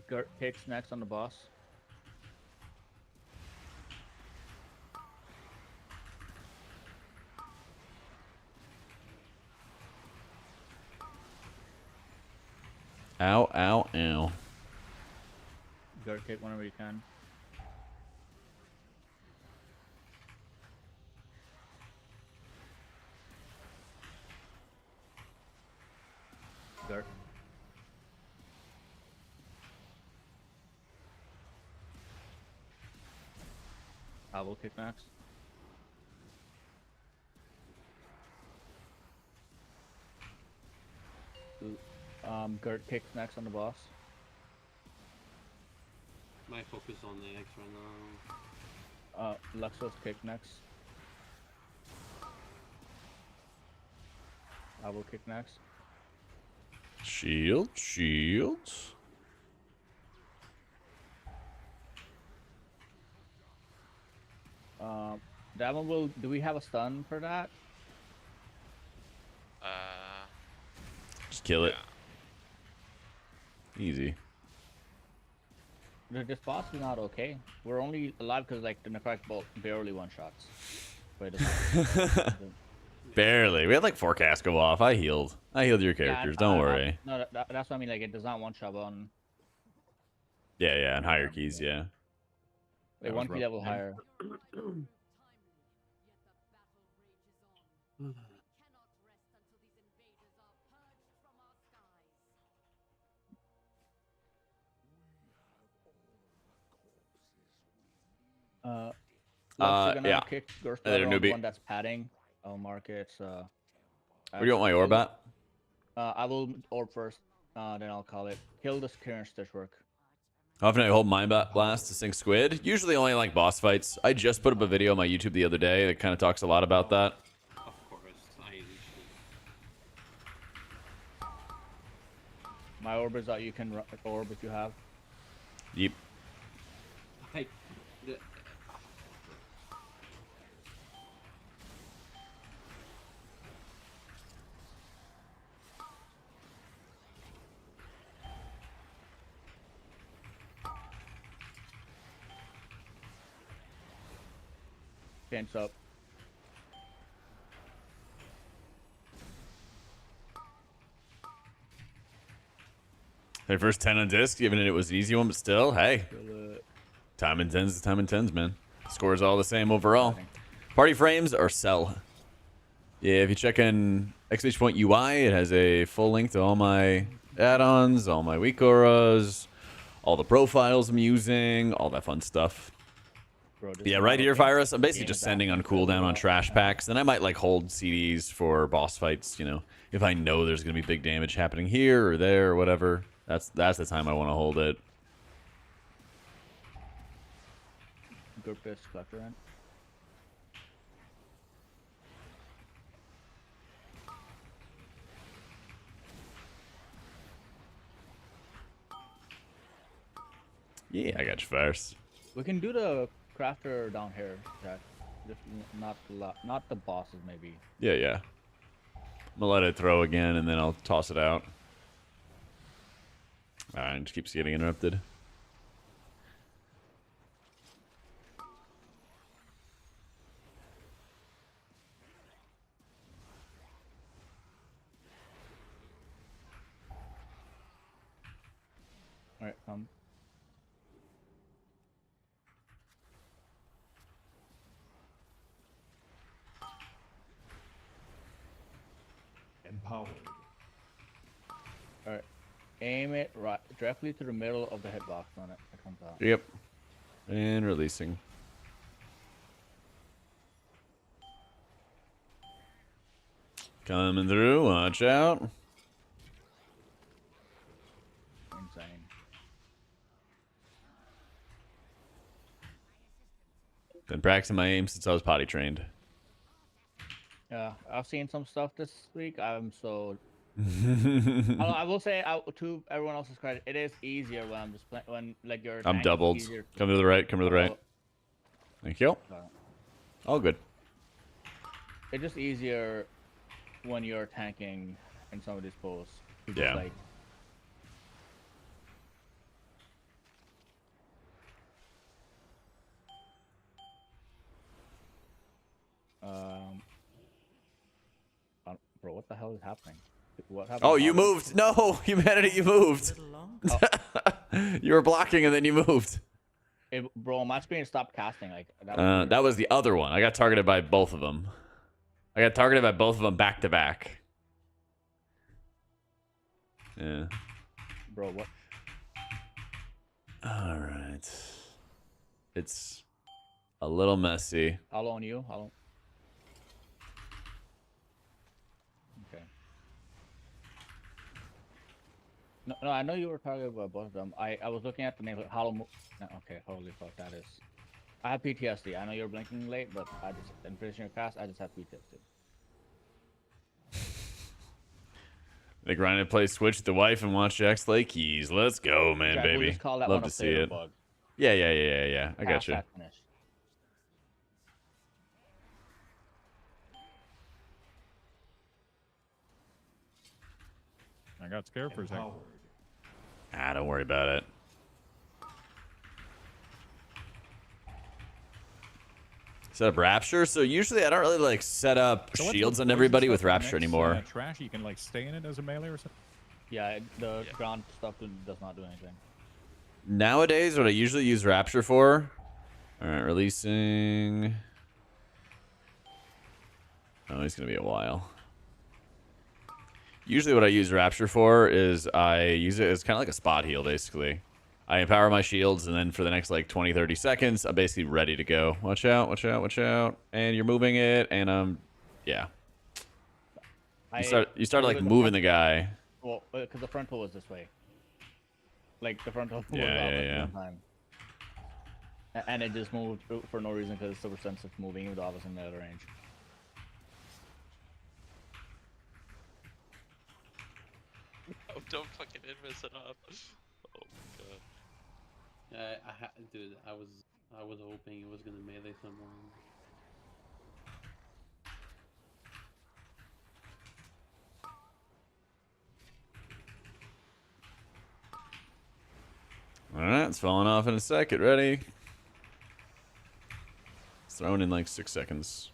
[SPEAKER 5] Gert kicks next on the boss.
[SPEAKER 1] Ow, ow, ow.
[SPEAKER 5] Gert kick whenever you can. Gert. I will kick next. Gert kicks next on the boss.
[SPEAKER 7] My focus on the X right now.
[SPEAKER 5] Luxos kick next. I will kick next.
[SPEAKER 1] Shield, shields.
[SPEAKER 5] That one will. Do we have a stun for that?
[SPEAKER 6] Uh,
[SPEAKER 1] Just kill it.
[SPEAKER 6] yeah.
[SPEAKER 1] Easy.
[SPEAKER 5] This boss is not okay. We're only alive because like the necrotic bolt barely one shots. But it doesn't.
[SPEAKER 1] Barely. We had like 4 casts go off. I healed your characters. Don't worry.
[SPEAKER 5] No, that's what I mean. Like it does not one shot on.
[SPEAKER 1] Yeah, yeah, and hierarchies, yeah.
[SPEAKER 5] Like
[SPEAKER 2] That was
[SPEAKER 5] 1 P
[SPEAKER 2] rough.
[SPEAKER 5] level higher.
[SPEAKER 1] Yeah.
[SPEAKER 5] Kick Ghost
[SPEAKER 1] Hey there,
[SPEAKER 5] Rider on the
[SPEAKER 1] newbie.
[SPEAKER 5] one that's padding. I'll mark it.
[SPEAKER 1] Where do you want my orb at?
[SPEAKER 5] I will orb first. Then I'll call it. Kill this current stitch work.
[SPEAKER 1] How often I hold Mind Blast to sink squid? Usually only like boss fights. I just put up a video on my YouTube the other day that kind of talks a lot about that.
[SPEAKER 7] Of course, I usually.
[SPEAKER 5] My orb is that you can orb if you have.
[SPEAKER 1] Yep.
[SPEAKER 7] I, the,
[SPEAKER 5] Fence up.
[SPEAKER 1] Their first 10 on disc, even if it was an easy one, but still, hey. Time and 10s is time and 10s, man. Scores all the same overall. Party frames are sell. Yeah, if you check in XH Point UI, it has a full link to all my add-ons, all my weak auras, all the profiles I'm using, all that fun stuff.
[SPEAKER 5] Bro,
[SPEAKER 1] Yeah, right here, Virus. I'm basically just sending on cooldown on trash packs. Then I might like hold CDs for boss fights, you know, if I know there's gonna be big damage happening here or there or whatever. That's the time I want to hold it.
[SPEAKER 5] Group this collector in.
[SPEAKER 1] Yeah, I got you, Virus.
[SPEAKER 5] We can do the crafter down here, Jack. Just not the bosses, maybe.
[SPEAKER 1] Yeah, yeah. I'm gonna let it throw again, and then I'll toss it out. Alright, just keeps getting interrupted.
[SPEAKER 5] All right,
[SPEAKER 2] Empowered.
[SPEAKER 5] All right. Aim it right directly to the middle of the hitbox on it. It comes out.
[SPEAKER 1] Yep. And releasing. Coming through. Watch out.
[SPEAKER 5] Insane.
[SPEAKER 1] Been practicing my aim since I was potty trained.
[SPEAKER 5] Yeah, I've seen some stuff this week. I'm so. I will say to everyone else's credit, it is easier when I'm just when like you're.
[SPEAKER 1] I'm doubled. Come to the right. Come to the right. Thank you. All good.
[SPEAKER 5] It's just easier when you're tanking in some of these pulls.
[SPEAKER 1] Yeah.
[SPEAKER 5] Like, bro, what the hell is happening? What happened?
[SPEAKER 1] Oh, you moved. No, humanity, you moved. You were blocking and then you moved.
[SPEAKER 5] Bro, my screen stopped casting. Like
[SPEAKER 1] that was the other one. I got targeted by both of them. I got targeted by both of them back to back. Yeah.
[SPEAKER 5] Bro, what?
[SPEAKER 1] All right. It's a little messy.
[SPEAKER 5] I'll own you. Okay. No, I know you were targeted by both of them. I was looking at the name of Hollow. No, okay, holy fuck, that is. I have PTSD. I know you're blinking late, but I just in finishing your cast, I just have PTSD.
[SPEAKER 1] They grind and play Switch with the wife and watch Jack slay keys. Let's go, man,
[SPEAKER 5] Jack, we'll
[SPEAKER 1] baby.
[SPEAKER 5] just call that
[SPEAKER 1] Love
[SPEAKER 5] one
[SPEAKER 1] to
[SPEAKER 5] a
[SPEAKER 1] see
[SPEAKER 5] fatal
[SPEAKER 1] it.
[SPEAKER 5] bug.
[SPEAKER 1] Yeah. I got
[SPEAKER 5] Past
[SPEAKER 1] you.
[SPEAKER 5] that finish.
[SPEAKER 2] I got scared for a second.
[SPEAKER 1] Ah, don't worry about it. Set up Rapture. So usually I don't really like set up
[SPEAKER 2] So what's
[SPEAKER 1] shields
[SPEAKER 2] the
[SPEAKER 1] on
[SPEAKER 2] poison
[SPEAKER 1] everybody with
[SPEAKER 2] stuff that
[SPEAKER 1] Rapture
[SPEAKER 2] makes,
[SPEAKER 1] anymore.
[SPEAKER 2] Trash, you can like stay in it as a melee or something.
[SPEAKER 5] Yeah, the ground stuff does not do anything.
[SPEAKER 1] Nowadays, what I usually use Rapture for. All right, releasing. Oh, it's gonna be a while. Usually what I use Rapture for is I use it as kind of like a spot heal, basically. I empower my shields, and then for the next like 20-30 seconds, I'm basically ready to go. Watch out, watch out, watch out. And you're moving it, and yeah. You start like moving the guy.
[SPEAKER 5] Well, because the frontal was this way. Like the frontal was
[SPEAKER 1] Yeah.
[SPEAKER 5] time. And it just moved for no reason because it's super sensitive moving, even though I was in the other range.
[SPEAKER 6] Oh, don't fucking invis it up. Oh my god.
[SPEAKER 7] Dude, I was hoping it was gonna melee someone.
[SPEAKER 1] Alright, it's falling off in a second. Ready? It's thrown in like 6 seconds.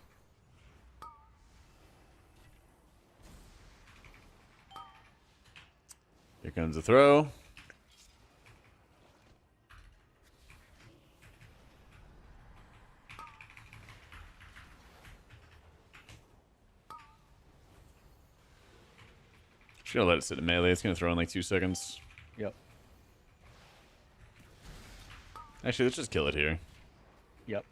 [SPEAKER 1] Here comes the throw. Just gonna let it sit in melee. It's gonna throw in like 2 seconds.
[SPEAKER 5] Yep.
[SPEAKER 1] Actually, let's just kill it here.
[SPEAKER 5] Yep.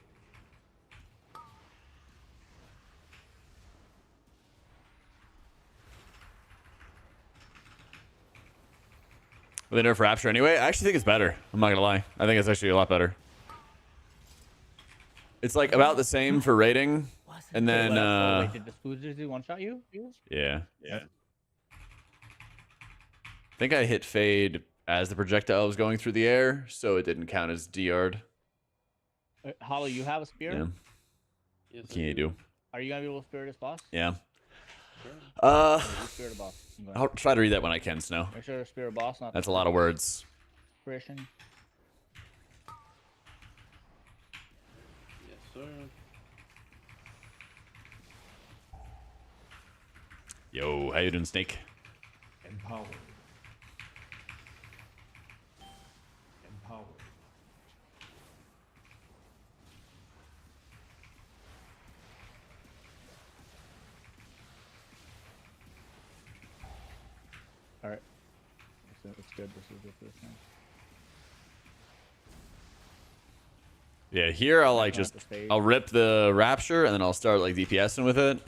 [SPEAKER 1] Will they nerf Rapture anyway? I actually think it's better. I'm not gonna lie. I think it's actually a lot better. It's like about the same for rating, and then
[SPEAKER 5] wait, did the Spoozers do one shot you?
[SPEAKER 1] yeah. I think I hit Fade as the projectile was going through the air, so it didn't count as DR'd.
[SPEAKER 5] Holly, you have a spear?
[SPEAKER 1] Yeah.
[SPEAKER 7] Yes,
[SPEAKER 1] What can you do?
[SPEAKER 5] Are you gonna be able to spear this boss?
[SPEAKER 1] Yeah.
[SPEAKER 7] Sure.
[SPEAKER 5] Okay, you spear the boss.
[SPEAKER 1] I'll try to read that when I can, Snow.
[SPEAKER 5] Make sure to spear a boss, not
[SPEAKER 1] That's a lot of words.
[SPEAKER 5] Christian.
[SPEAKER 7] Yes, sir.
[SPEAKER 1] Yo, how you doing, Snake?
[SPEAKER 2] Empowered. Empowered.
[SPEAKER 5] All right. It's good. This is good for this thing.
[SPEAKER 1] Yeah, here I'll like
[SPEAKER 5] Not
[SPEAKER 1] just
[SPEAKER 5] the stage.
[SPEAKER 1] I'll rip the Rapture and then I'll start like DPSing with it.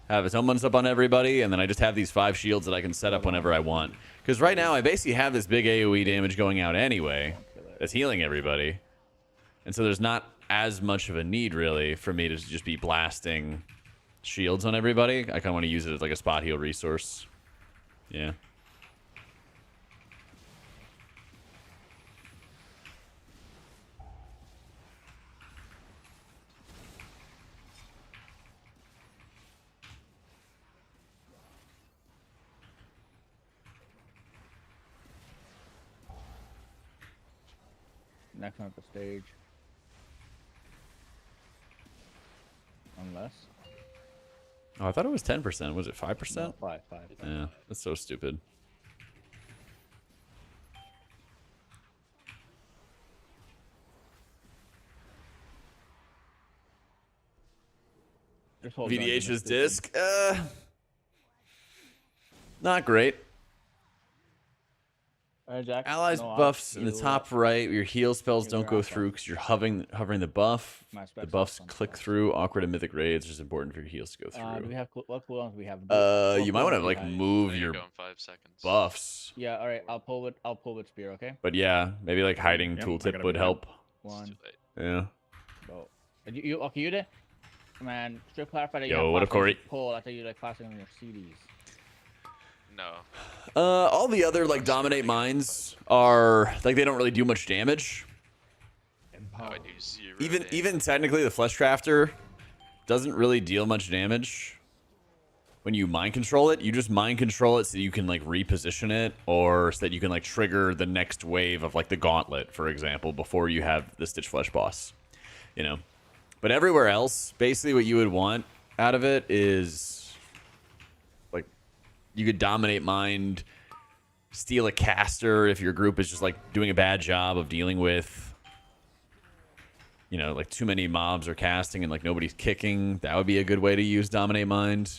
[SPEAKER 1] Have its own up on everybody, and then I just have these 5 shields that I can set up whenever I want. Because right now I basically have this big AoE damage going out anyway that's healing everybody. And so there's not as much of a need really for me to just be blasting shields on everybody. I kind of want to use it as like a spot heal resource. Yeah.
[SPEAKER 5] Next one at the stage. Unless.
[SPEAKER 1] Oh, I thought it was 10%. Was it 5%?
[SPEAKER 5] No, 5.
[SPEAKER 1] Yeah, that's so stupid.
[SPEAKER 5] Just hold on to
[SPEAKER 1] VDH's
[SPEAKER 5] this
[SPEAKER 1] disc? Not great.
[SPEAKER 5] Jack,
[SPEAKER 1] Allies
[SPEAKER 5] no, I'll
[SPEAKER 1] buffs in the
[SPEAKER 5] heal
[SPEAKER 1] top
[SPEAKER 5] up.
[SPEAKER 1] right. Your heal spells
[SPEAKER 5] Heal
[SPEAKER 1] don't
[SPEAKER 5] your
[SPEAKER 1] go
[SPEAKER 5] ass
[SPEAKER 1] through
[SPEAKER 5] off.
[SPEAKER 1] because you're hovering the buff.
[SPEAKER 5] My
[SPEAKER 1] The
[SPEAKER 5] specs
[SPEAKER 1] buffs
[SPEAKER 5] off on
[SPEAKER 1] click
[SPEAKER 5] specs.
[SPEAKER 1] through. Awkward and mythic raids is important for your heals to go
[SPEAKER 5] Do
[SPEAKER 1] through.
[SPEAKER 5] we have what cooldowns do we have?
[SPEAKER 1] You might want to like
[SPEAKER 6] I
[SPEAKER 1] move
[SPEAKER 6] think
[SPEAKER 1] your
[SPEAKER 6] go in 5 seconds.
[SPEAKER 1] buffs.
[SPEAKER 5] Yeah, all right. I'll pull with spear. Okay.
[SPEAKER 1] But yeah, maybe like hiding
[SPEAKER 2] Yep, I
[SPEAKER 1] tooltip
[SPEAKER 2] gotta
[SPEAKER 1] would
[SPEAKER 2] be
[SPEAKER 1] help.
[SPEAKER 6] It's
[SPEAKER 5] One.
[SPEAKER 6] too late.
[SPEAKER 1] Yeah.
[SPEAKER 5] Go. You okay? You did. Man, just clarify that you
[SPEAKER 1] Yo,
[SPEAKER 5] have
[SPEAKER 1] what
[SPEAKER 5] 5
[SPEAKER 1] up, Corey?
[SPEAKER 5] seconds to pull. I thought you like 5 seconds on your CDs.
[SPEAKER 6] No.
[SPEAKER 1] All the other like dominate mines are like they don't really do much damage.
[SPEAKER 6] I
[SPEAKER 2] Empowered.
[SPEAKER 6] do 0
[SPEAKER 1] Even
[SPEAKER 6] damage.
[SPEAKER 1] technically the Flesh Crafter doesn't really deal much damage when you mind control it. You just mind control it so you can like reposition it, or so that you can like trigger the next wave of like the Gauntlet, for example, before you have the Stitch Flesh boss. You know, but everywhere else, basically what you would want out of it is like you could dominate mind, steal a caster if your group is just like doing a bad job of dealing with, you know, like too many mobs are casting and like nobody's kicking. That would be a good way to use dominate mind.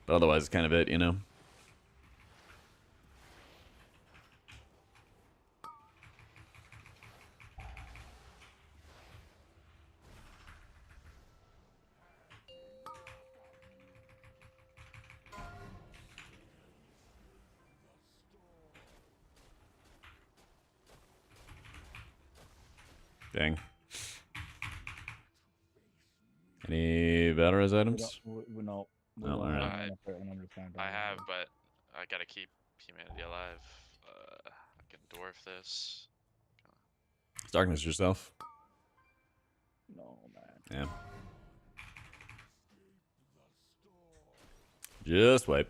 [SPEAKER 1] But otherwise, it's kind of it, you know. Dang. Any battle res items?
[SPEAKER 5] We no.
[SPEAKER 1] Oh, all right.
[SPEAKER 6] I have, but I gotta keep humanity alive. I can dwarf this.
[SPEAKER 1] Darkness yourself.
[SPEAKER 5] No, man.
[SPEAKER 1] Yeah. Just wait.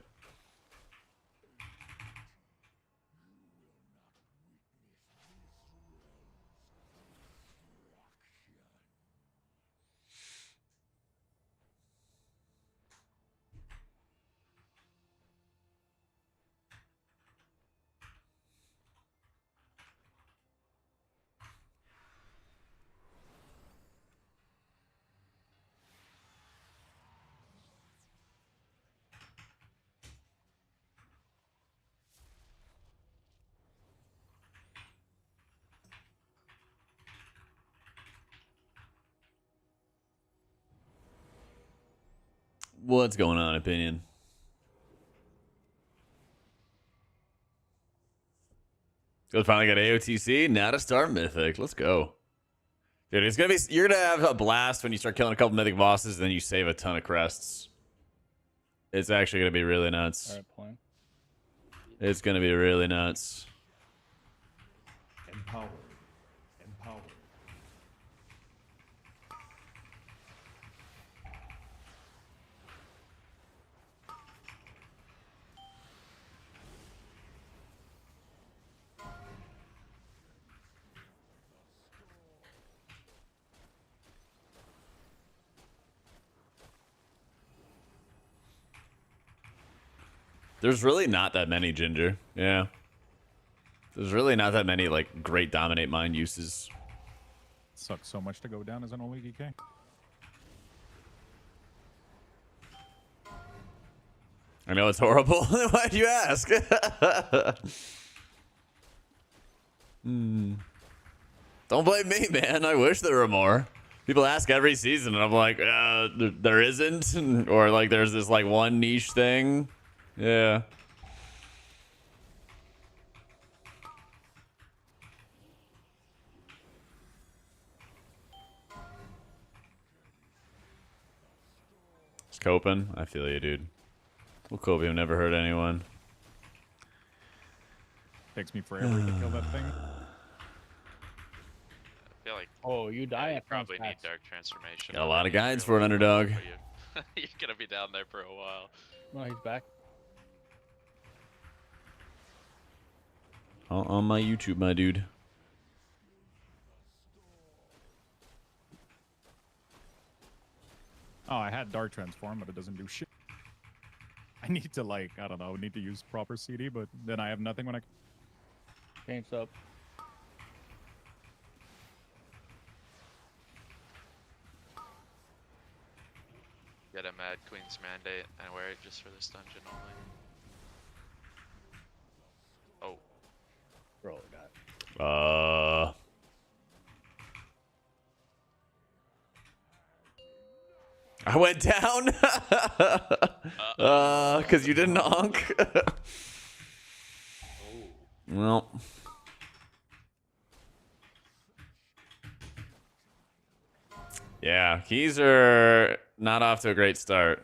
[SPEAKER 1] What's going on, Opinion? So finally got AOTC. Now to start Mythic. Let's go. Dude, it's gonna be, you're gonna have a blast when you start killing a couple Mythic bosses, and then you save a ton of crests. It's actually gonna be really nuts.
[SPEAKER 5] Alright, point.
[SPEAKER 1] It's gonna be really nuts.
[SPEAKER 2] Empowered. Empowered.
[SPEAKER 1] There's really not that many, Ginger. Yeah. There's really not that many, like, great Dominate Mind uses.
[SPEAKER 2] Sucks so much to go down as an only DK.
[SPEAKER 1] I know it's horrible. Why'd you ask? Don't blame me, man. I wish there were more. People ask every season, and I'm like, there isn't. Or, like, there's this, like, one niche thing. Yeah. Just coping. I feel you, dude. Well, Kobe, I've never hurt anyone.
[SPEAKER 2] Takes me forever to kill that thing.
[SPEAKER 6] I feel like
[SPEAKER 5] Oh, you die
[SPEAKER 6] you
[SPEAKER 5] at
[SPEAKER 6] probably need
[SPEAKER 5] Transmog.
[SPEAKER 6] Dark Transformation.
[SPEAKER 1] Got a lot of
[SPEAKER 6] already
[SPEAKER 1] guides
[SPEAKER 6] to
[SPEAKER 1] for an underdog.
[SPEAKER 6] you. You're gonna be down there for a while.
[SPEAKER 5] No, he's back.
[SPEAKER 1] On my YouTube, my dude.
[SPEAKER 2] Oh, I had Dark Transform, but it doesn't do shit. I need to, like, I don't know, need to use proper CD, but then I have nothing when I...
[SPEAKER 5] Paints up.
[SPEAKER 6] Get a Mad Queen's Mandate and wear it just for this dungeon only. Oh,
[SPEAKER 5] Bro, God.
[SPEAKER 1] I went down. Cause you didn't honk. Well. Yeah, keys are not off to a great start.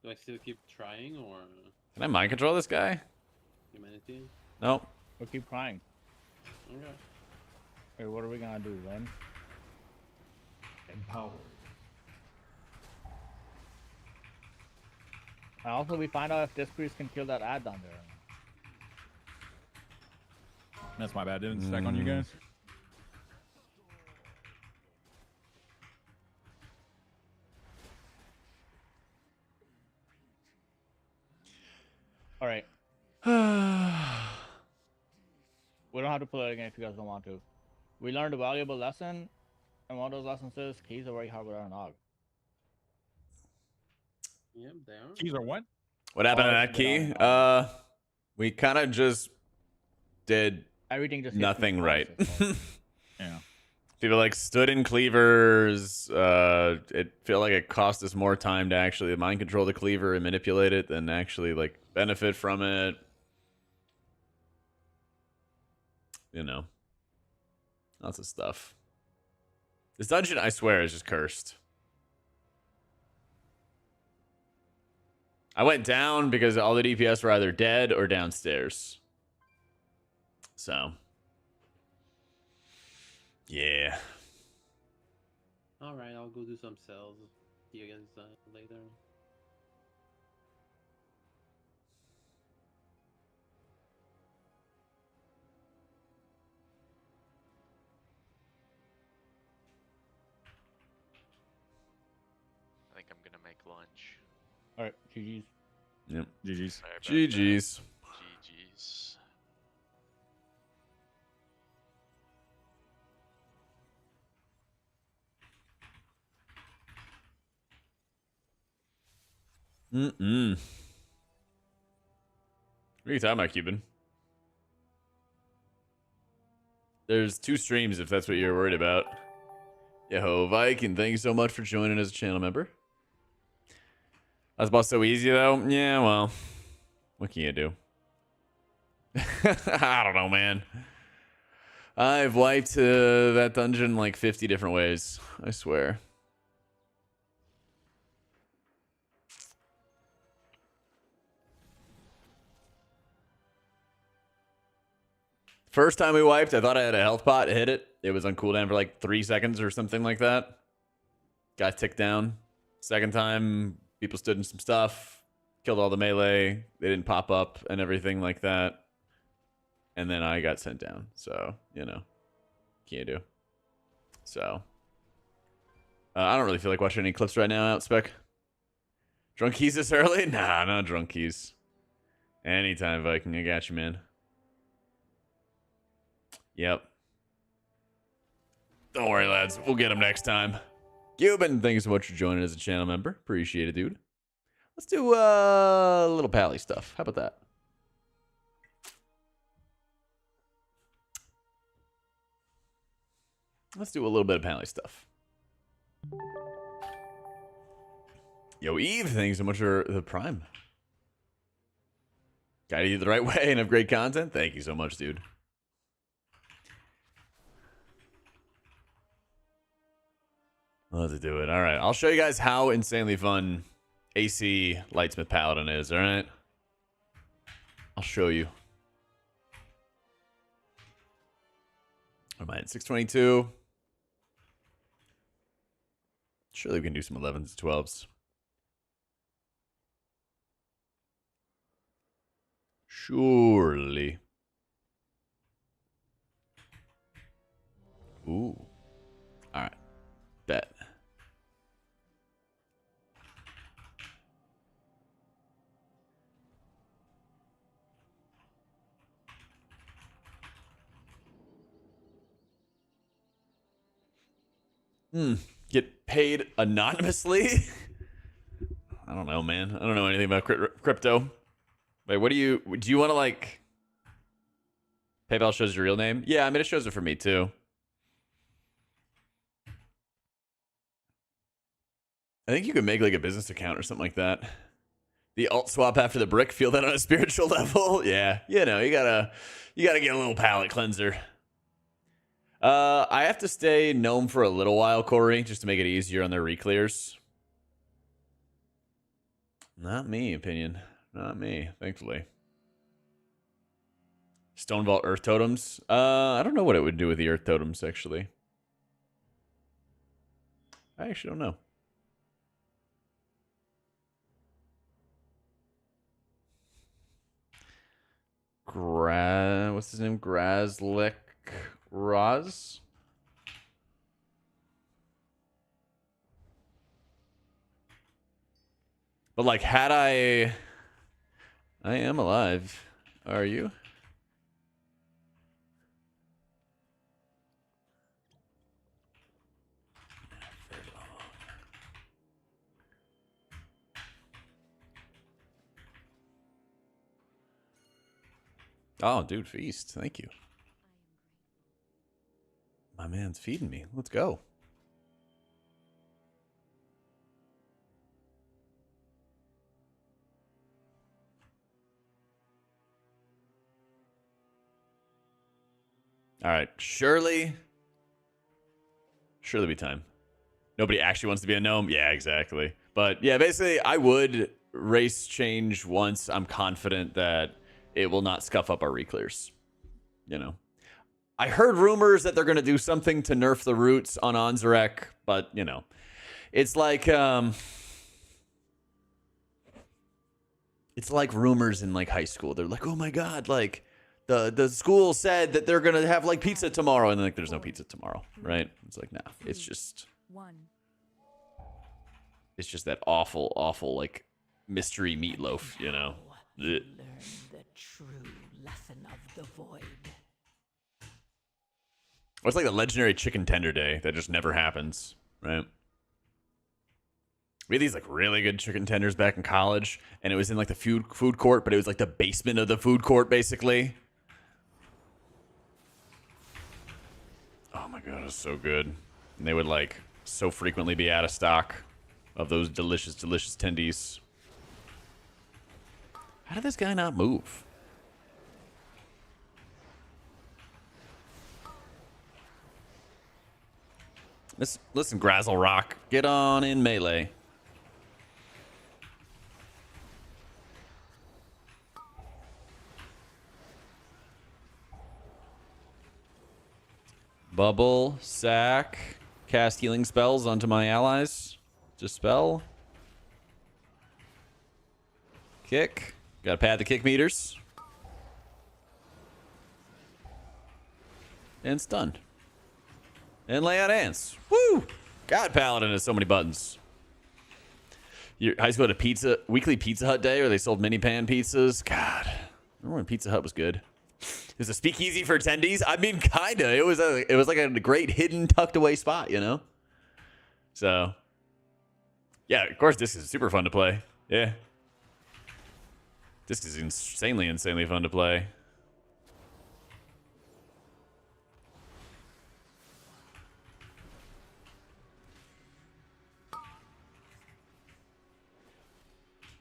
[SPEAKER 7] Do I still keep trying or
[SPEAKER 1] Can I mind control this guy?
[SPEAKER 7] humanity?
[SPEAKER 1] Nope.
[SPEAKER 5] We'll keep crying.
[SPEAKER 7] Okay.
[SPEAKER 5] Wait, what are we gonna do, then?
[SPEAKER 2] Empowered.
[SPEAKER 5] And also, we find out if this priest can kill that ad down there.
[SPEAKER 2] That's my bad. Didn't stack on you guys.
[SPEAKER 5] All right. We don't have to play it again if you guys don't want to. We learned a valuable lesson, and one of those lessons is keys are very hard without an AUG.
[SPEAKER 7] Yep, they are.
[SPEAKER 2] Keys are what?
[SPEAKER 1] What happened to
[SPEAKER 5] Oh,
[SPEAKER 1] that key?
[SPEAKER 5] without
[SPEAKER 1] We kind of just did
[SPEAKER 5] Everything just
[SPEAKER 1] nothing right.
[SPEAKER 2] Yeah.
[SPEAKER 1] People like stood in cleavers. It felt like it cost us more time to actually mind control the cleaver and manipulate it than actually like benefit from it. You know, lots of stuff. This dungeon, I swear, is just cursed. I went down because all the DPS were either dead or downstairs. So, yeah.
[SPEAKER 7] Alright, I'll go do some cells. See you guys later.
[SPEAKER 6] I think I'm gonna make lunch.
[SPEAKER 5] All right, GG's.
[SPEAKER 1] Yep.
[SPEAKER 2] GG's.
[SPEAKER 6] Sorry about
[SPEAKER 1] GG's.
[SPEAKER 6] that. GG's.
[SPEAKER 1] What are you talking about, Cuban? There's 2 streams if that's what you're worried about. Yo, Viking, thank you so much for joining as a channel member. That's about so easy though. Yeah, well, what can you do? I don't know, man. I've wiped that dungeon like 50 different ways. I swear. First time we wiped, I thought I had a health pot. Hit it. It was on cooldown for like 3 seconds or something like that. Got ticked down. Second time, people stood in some stuff. Killed all the melee. They didn't pop up and everything like that. And then I got sent down. So, you know. Can't do. So. I don't really feel like watching any clips right now, Outspec. Drunk keys this early? Nah, not drunk keys. Anytime, Viking. I got you, man. Yep. Don't worry, lads. We'll get him next time. Cuban, thank you so much for joining as a channel member. Appreciate it, dude. Let's do a little pally stuff. How about that? Let's do a little bit of pally stuff. Yo, Eve, thank you so much for the Prime. Guided you the right way and have great content. Thank you so much, dude. Let's do it. All right. I'll show you guys how insanely fun AC Lightsmith Paladin is. All right. I'll show you. Am I at 622? Surely we can do some 11s to 12s. Surely. Ooh. All right. Bet. Get paid anonymously? I don't know, man. I don't know anything about crypto. Wait, what do you want to like... PayPal shows your real name? Yeah, I mean, it shows it for me too. I think you can make like a business account or something like that. The alt swap after the brick, feel that on a spiritual level? Yeah, you know, you gotta get a little palate cleanser. I have to stay gnome for a little while, Corey, just to make it easier on their reclears. Not me, opinion. Not me, thankfully. Stone Vault Earth Totems. I don't know what it would do with the Earth Totems, actually. I actually don't know. What's his name? Grazlik Raz? But like, had I am alive. Are you? Oh, dude, feast. Thank you. My man's feeding me. Let's go. All right. Surely be time. Nobody actually wants to be a gnome. Yeah, exactly. But yeah, basically, I would race change once I'm confident that it will not scuff up our reclears. You know, I heard rumors that they're going to do something to nerf the roots on Anzarek, but you know, it's like rumors in like high school. They're like, oh my god, like the school said that they're going to have like pizza tomorrow, and like there's no pizza tomorrow, right? It's like, nah, it's just that awful like mystery meatloaf, you know.
[SPEAKER 4] Learn the true lesson of the void.
[SPEAKER 1] Well, it's like the legendary chicken tender day that just never happens, right? We had these like really good chicken tenders back in college, and it was in like the food court, but it was like the basement of the food court, basically. Oh my god, it was so good. And they would like so frequently be out of stock of those delicious tendies. How did this guy not move? Listen, Grazzle Rock. Get on in melee. Bubble, sack, cast healing spells onto my allies. Dispel. Kick. Gotta pad the kick meters. And stun. And lay out hands. Woo! God, Paladin has so many buttons. Your high school had a weekly Pizza Hut day where they sold mini pan pizzas. God, remember when Pizza Hut was good? It was a speakeasy for attendees. I mean, kinda. It was like a great hidden, tucked away spot, you know. So, yeah, of course, this is super fun to play. Yeah, this is insanely fun to play.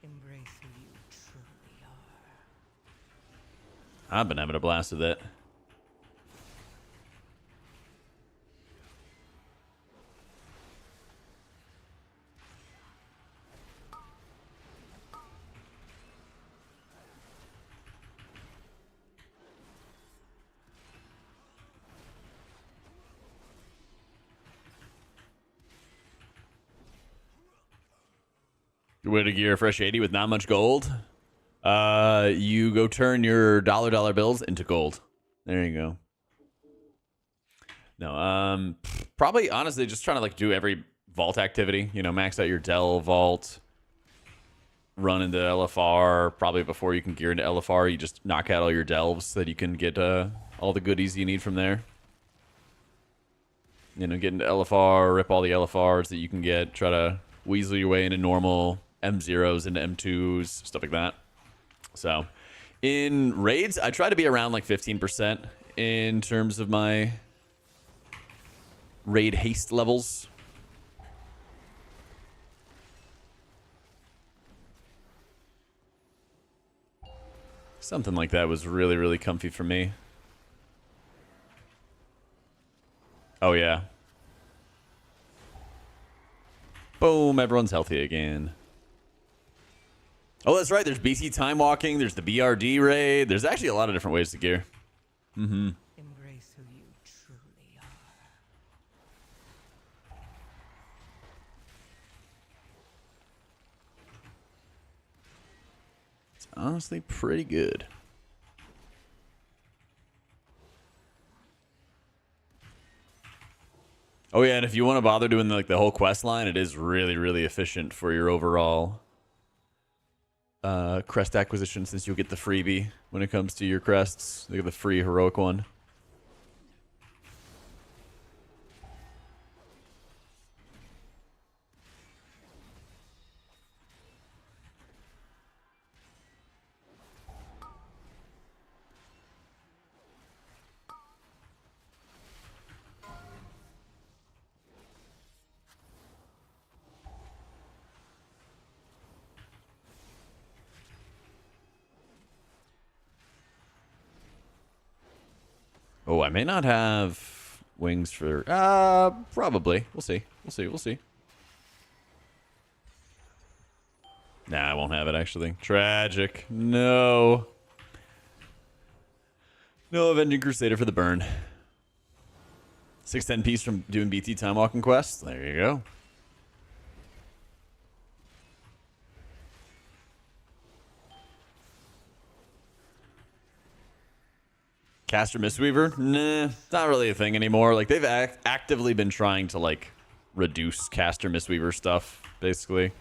[SPEAKER 4] Embrace who you truly are.
[SPEAKER 1] I've been having a blast with it. Good way to gear a fresh 80 with not much gold. You go turn your dollar bills into gold. There you go. No, probably honestly just trying to like do every vault activity. You know, max out your Del vault, run into LFR. Probably before you can gear into LFR, you just knock out all your delves so that you can get all the goodies you need from there. You know, get into LFR, rip all the LFRs that you can get. Try to weasel your way into normal M0s into M2s, stuff like that. So, in raids, I try to be around like 15% in terms of my raid haste levels. Something like that was really, really comfy for me. Oh, yeah. Boom, everyone's healthy again. Oh, that's right. There's BT time walking. There's the BRD raid. There's actually a lot of different ways to gear. Mm-hmm.
[SPEAKER 4] Embrace who you truly are.
[SPEAKER 1] It's honestly pretty good. Oh yeah, and if you want to bother doing like the whole quest line, it is really, really efficient for your overall crest acquisition, since you'll get the freebie when it comes to your crests. Look at the free heroic one. Oh, I may not have wings for... probably. We'll see. We'll see. Nah, I won't have it, actually. Tragic. No. No Avenging Crusader for the burn. 610 piece from doing BT time walking quests. There you go. Caster Mistweaver? Nah, not really a thing anymore. Like, they've actively been trying to, like, reduce Caster Mistweaver stuff, basically.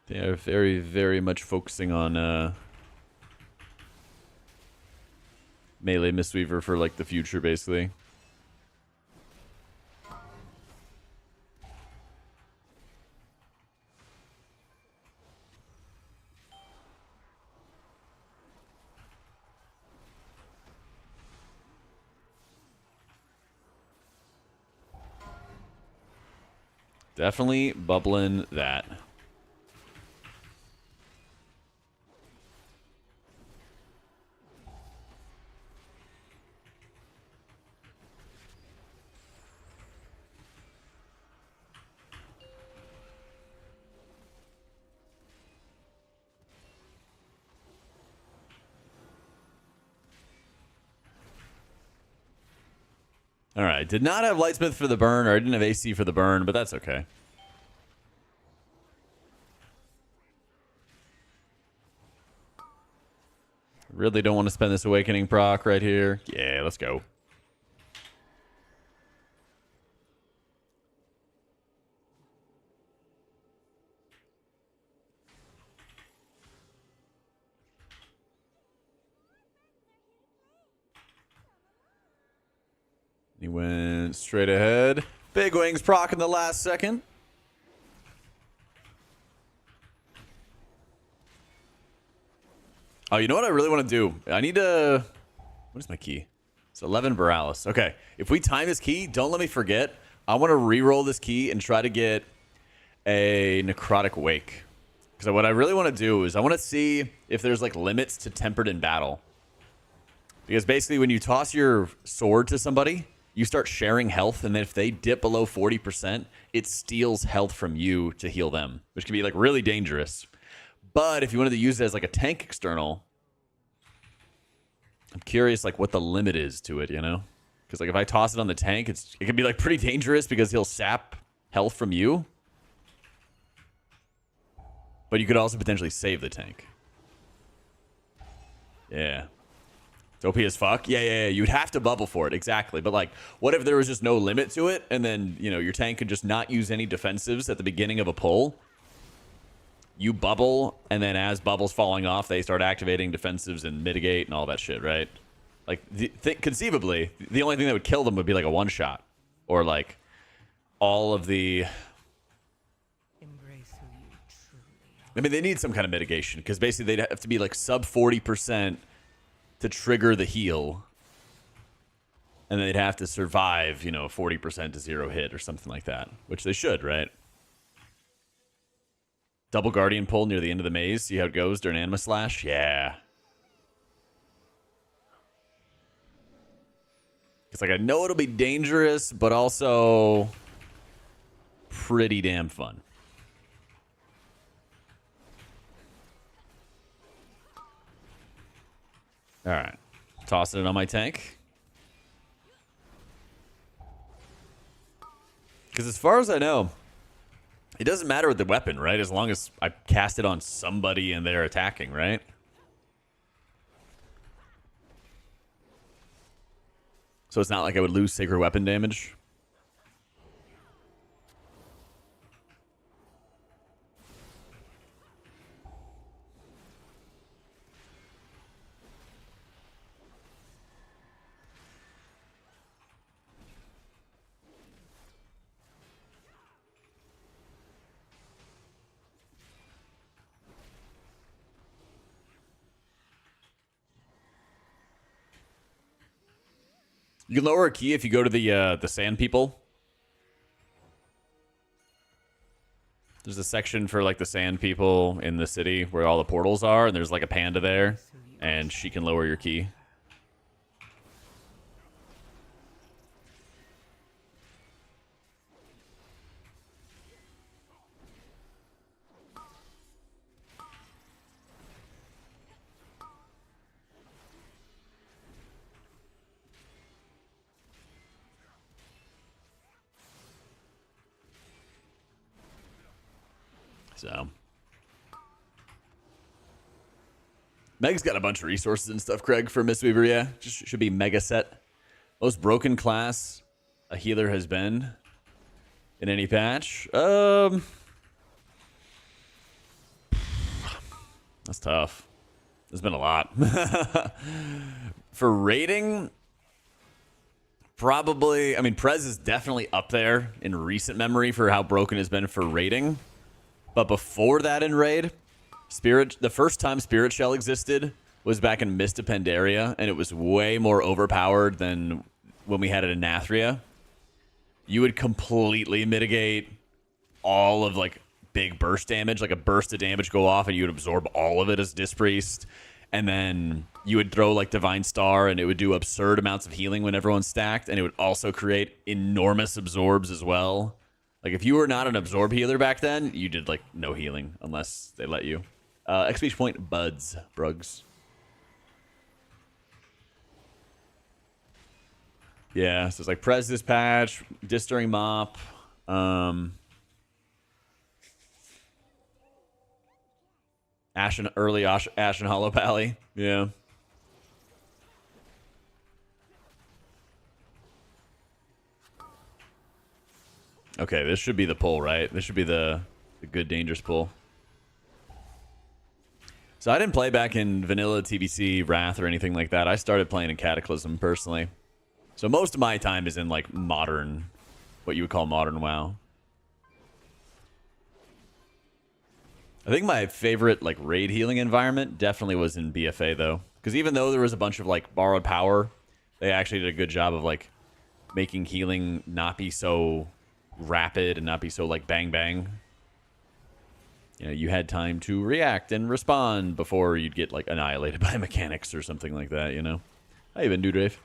[SPEAKER 1] They are very, very much focusing on melee Mistweaver for, like, the future, basically. Definitely bubbling that. All right, did not have Lightsmith for the burn, or I didn't have AC for the burn, but that's okay. Really don't want to spend this Awakening proc right here. Yeah, let's go. He went straight ahead. Big Wings proc in the last second. Oh, you know what I really want to do? I need to... What is my key? It's 11 Borealis. Okay, if we time this key, don't let me forget. I want to re-roll this key and try to get a Necrotic Wake. Because what I really want to do is I want to see if there's like limits to Tempered in battle. Because basically when you toss your sword to somebody, you start sharing health, and then if they dip below 40%, it steals health from you to heal them, which can be like really dangerous. But if you wanted to use it as like a tank external, I'm curious like what the limit is to it, you know? Because like if I toss it on the tank, it can be like pretty dangerous because he'll sap health from you. But you could also potentially save the tank. Yeah. It's OP as fuck. Yeah. You'd have to bubble for it, exactly. But like, what if there was just no limit to it, and then, you know, your tank could just not use any defensives at the beginning of a pull? You bubble, and then as bubbles falling off, they start activating defensives and mitigate and all that shit, right? Like, conceivably, the only thing that would kill them would be like a one-shot. Or like, all of the...
[SPEAKER 4] Embrace who you truly are.
[SPEAKER 1] I mean, they need some kind of mitigation, because basically they'd have to be like sub 40% to trigger the heal. And then they'd have to survive, you know, 40% to 0 hit or something like that. Which they should, right? Double Guardian pull near the end of the maze. See how it goes during Anima Slash? Yeah. It's like, I know it'll be dangerous, but also pretty damn fun. All right. Tossing it on my tank. Because as far as I know, it doesn't matter with the weapon, right? As long as I cast it on somebody and they're attacking, right? So it's not like I would lose Sacred Weapon damage. You can lower a key if you go to the Sand People. There's a section for like the Sand People in the city where all the portals are, and there's like a panda there, and she can lower your key. So Meg's got a bunch of resources and stuff, Craig, for Mistweaver, yeah. Just should be mega set. Most broken class a healer has been in any patch. That's tough. There's been a lot. For rating, probably, I mean, Prez is definitely up there in recent memory for how broken it's been for rating. But before that in raid, the first time Spirit Shell existed was back in Mist of Pandaria, and it was way more overpowered than when we had it in Nathria. You would completely mitigate all of like big burst damage, like a burst of damage go off and you would absorb all of it as Disc Priest. And then you would throw like Divine Star and it would do absurd amounts of healing when everyone's stacked. And it would also create enormous absorbs as well. Like if you were not an absorb healer back then, you did like no healing unless they let you. XP point buds, Brugs. Yeah, so it's like Prez Dispatch, Dis during Mop. Early Ashen Hollow Pally. Yeah. Okay, this should be the pull, right? This should be the good dangerous pull. So I didn't play back in vanilla TBC Wrath or anything like that. I started playing in Cataclysm personally. So most of my time is in like modern, what you would call modern WoW. I think my favorite like raid healing environment definitely was in BFA though. Because even though there was a bunch of like borrowed power, they actually did a good job of like making healing not be so rapid and not be so like bang bang. You know, you had time to react and respond before you'd get like annihilated by mechanics or something like that, you know? How you been, dude, Dave?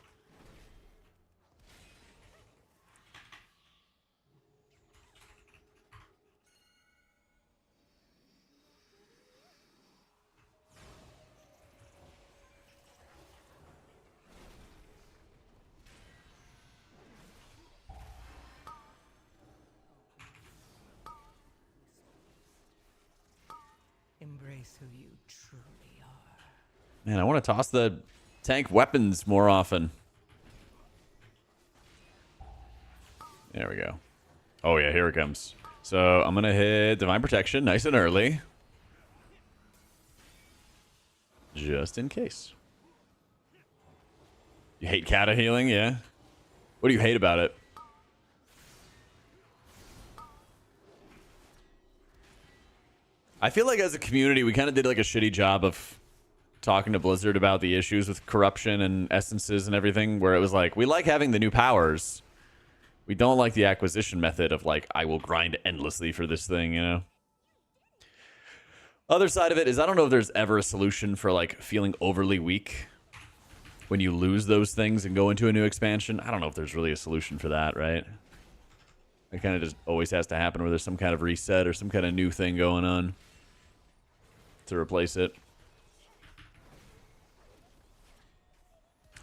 [SPEAKER 4] Embrace who you truly are.
[SPEAKER 1] Man, I want to toss the tank weapons more often. There we go. Oh yeah, here it comes. So I'm gonna hit Divine Protection nice and early. Just in case. You hate Kata healing, yeah? What do you hate about it? I feel like as a community, we kind of did like a shitty job of talking to Blizzard about the issues with corruption and essences and everything, where it was like, we like having the new powers. We don't like the acquisition method of like, I will grind endlessly for this thing, you know? Other side of it is I don't know if there's ever a solution for like feeling overly weak when you lose those things and go into a new expansion. I don't know if there's really a solution for that, right? It kind of just always has to happen where there's some kind of reset or some kind of new thing going on to replace it.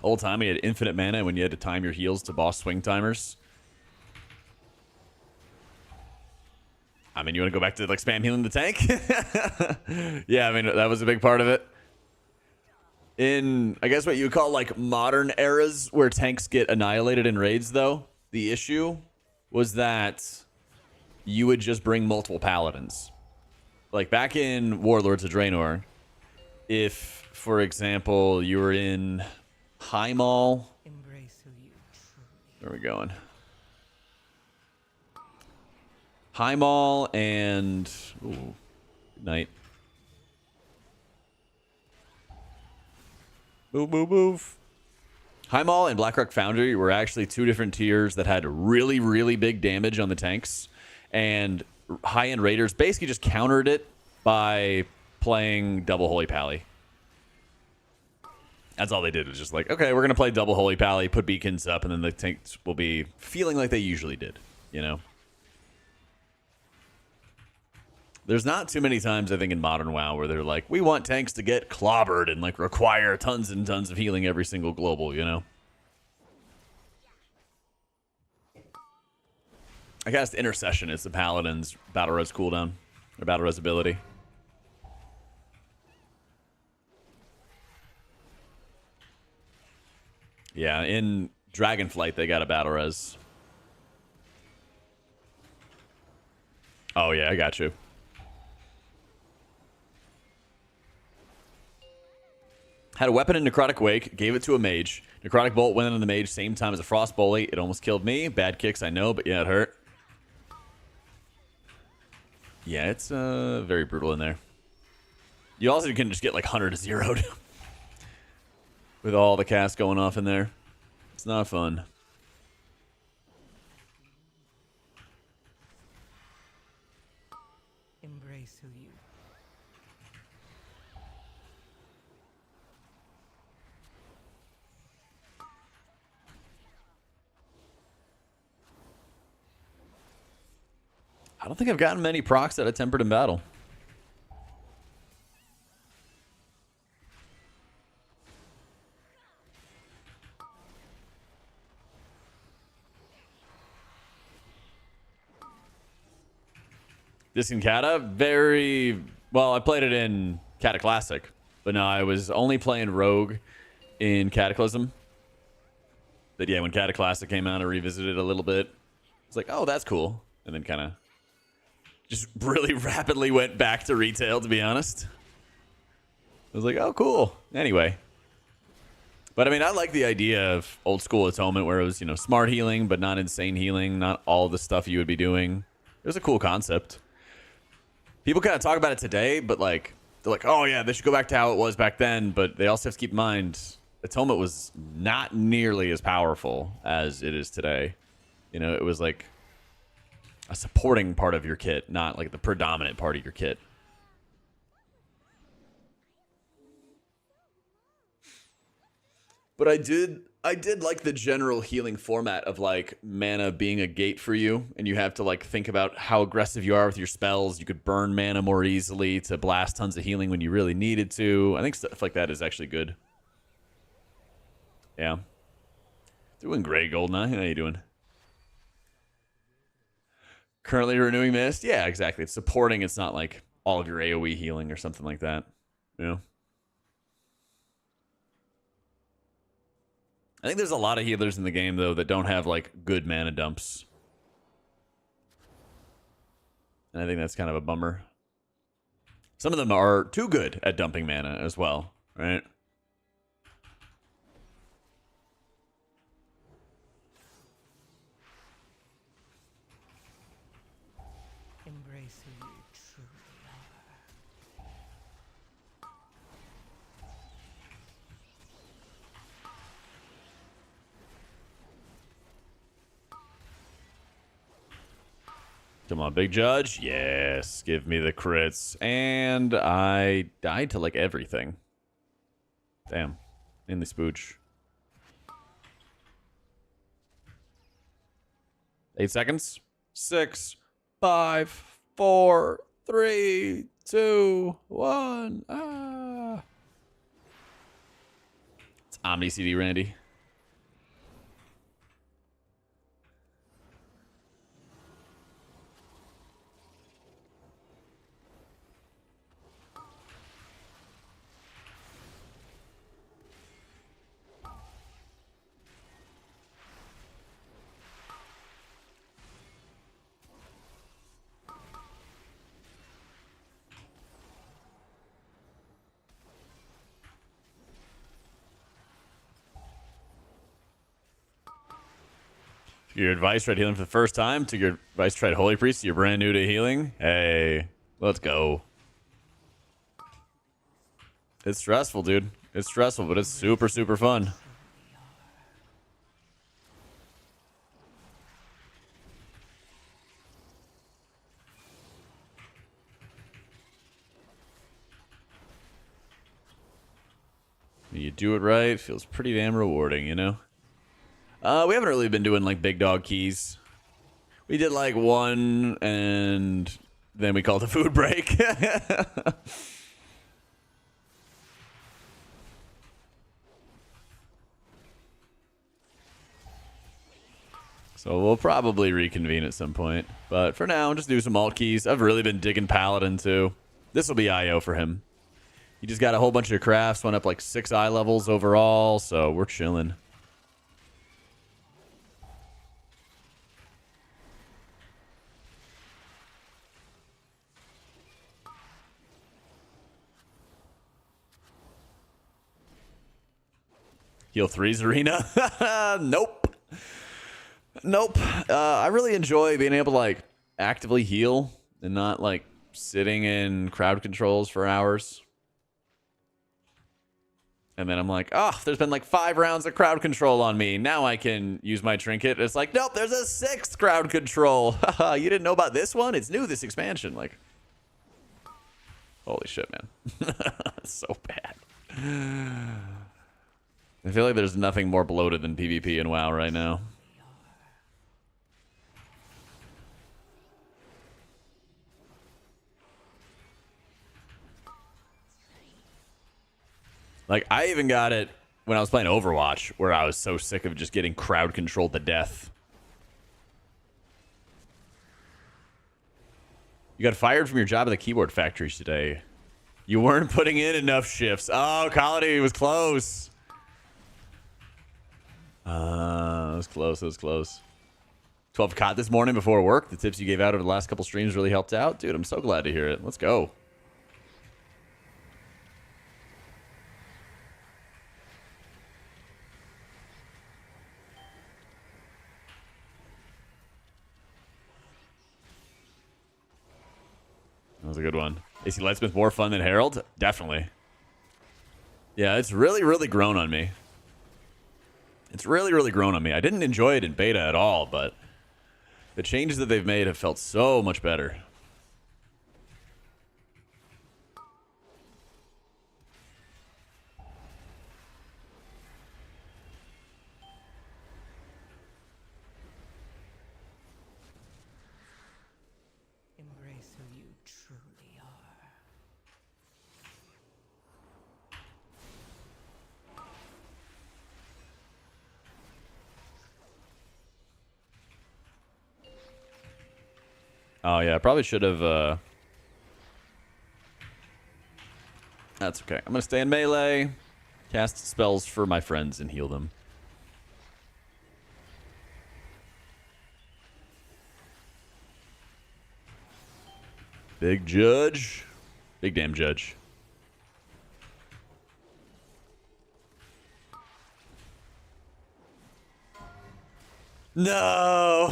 [SPEAKER 1] Whole time you had infinite mana when you had to time your heals to boss swing timers. I mean, you want to go back to like spam healing the tank? Yeah, I mean, that was a big part of it. In, I guess what you would call like modern eras where tanks get annihilated in raids though, the issue was that you would just bring multiple paladins. Like back in Warlords of Draenor, if, for example, you were in High Mall.
[SPEAKER 4] Embrace who you truly
[SPEAKER 1] Where are we going? High Mall and... Ooh, good night. Move, move, move. High Mall and Blackrock Foundry were actually two different tiers that had really, really big damage on the tanks. And high-end raiders basically just countered it by playing double Holy Pally. That's all they did, was just like, okay, we're going to play double Holy Pally, put beacons up, and then the tanks will be feeling like they usually did, you know? There's not too many times, I think, in modern WoW where they're like, we want tanks to get clobbered and like require tons and tons of healing every single global, you know? I cast Intercession as the Paladin's Battle Res cooldown, or Battle Res ability. Yeah, in Dragonflight, they got a Battle Res. Oh, yeah, I got you. Had a weapon in Necrotic Wake, gave it to a mage. Necrotic Bolt went into the mage same time as a Frost Bully. It almost killed me. Bad kicks, I know, but yeah, it hurt. Yeah, it's very brutal in there. You also can just get like 100 to 0'd with all the casts going off in there. It's not fun.
[SPEAKER 4] Embrace who you.
[SPEAKER 1] I don't think I've gotten many procs out of Tempered in battle. This in Kata, very well. I played it in Kata Classic, but no, I was only playing Rogue in Cataclysm. But yeah, when Kata Classic came out, I revisited it a little bit. It's like, oh, that's cool, and then kind of just really rapidly went back to retail. To be honest, I was like, oh, cool. Anyway, but I mean, I like the idea of old school atonement, where it was, you know, smart healing, but not insane healing, not all the stuff you would be doing. It was a cool concept. People kind of talk about it today, but like they're like, oh yeah, they should go back to how it was back then. But they also have to keep in mind, atonement was not nearly as powerful as it is today. You know, it was like a supporting part of your kit, not like the predominant part of your kit. But I did like the general healing format of like mana being a gate for you, and you have to like think about how aggressive you are with your spells. You could burn mana more easily to blast tons of healing when you really needed to. I think stuff like that is actually good. Yeah. Doing great, Goldeneye. How you doing? Currently renewing Mist? Yeah, exactly. It's supporting. It's not like all of your AoE healing or something like that. Yeah. I think there's a lot of healers in the game, though, that don't have, like, good mana dumps. And I think that's kind of a bummer. Some of them are too good at dumping mana as well, right?
[SPEAKER 4] Embrace who you truly are.
[SPEAKER 1] Come on, Big Judge. Yes, give me the crits. And I died to, like, everything. Damn. In the spooch. 8 seconds. 6, 5, 4, 3, 2, 1. Ah. It's Omni CD, Randy. Your advice tried healing for the first time. Took your advice tried Holy Priest. You're brand new to healing. Hey, let's go. It's stressful, dude. It's stressful, but it's super, super fun. When you do it right, feels pretty damn rewarding, you know? We haven't really been doing, like, big dog keys. We did, like, one, and then we called a food break. So we'll probably reconvene at some point. But for now, just do some alt keys. I've really been digging Paladin, too. This will be IO for him. He just got a whole bunch of crafts, went up, like, 6 eye levels overall, so we're chilling. Heal 3's arena? Nope. Nope. I really enjoy being able to, like, actively heal and not, like, sitting in crowd controls for hours. And then I'm like, oh, there's been, like, 5 rounds of crowd control on me. Now I can use my trinket. It's like, nope, there's a 6th crowd control. You didn't know about this one? It's new, this expansion. Like, Holy shit, man. So bad. I feel like there's nothing more bloated than PvP in WoW right now. Like, I even got it when I was playing Overwatch, where I was so sick of just getting crowd controlled to death. You got fired from your job at the keyboard factory today. You weren't putting in enough shifts. Oh, Colony was close. It was close. It was close. 12 caught this morning before work. The tips you gave out over the last couple streams really helped out. Dude, I'm so glad to hear it. Let's go. That was a good one. AC Lightsmith more fun than Herald? Definitely. Yeah, it's really, really grown on me. It's really, really grown on me. I didn't enjoy it in beta at all, but the changes that they've made have felt so much better.
[SPEAKER 4] Embrace who you truly are.
[SPEAKER 1] Oh, yeah, I probably should have... That's okay. I'm going to stay in melee, cast spells for my friends, and heal them. Big judge. Big damn judge. No!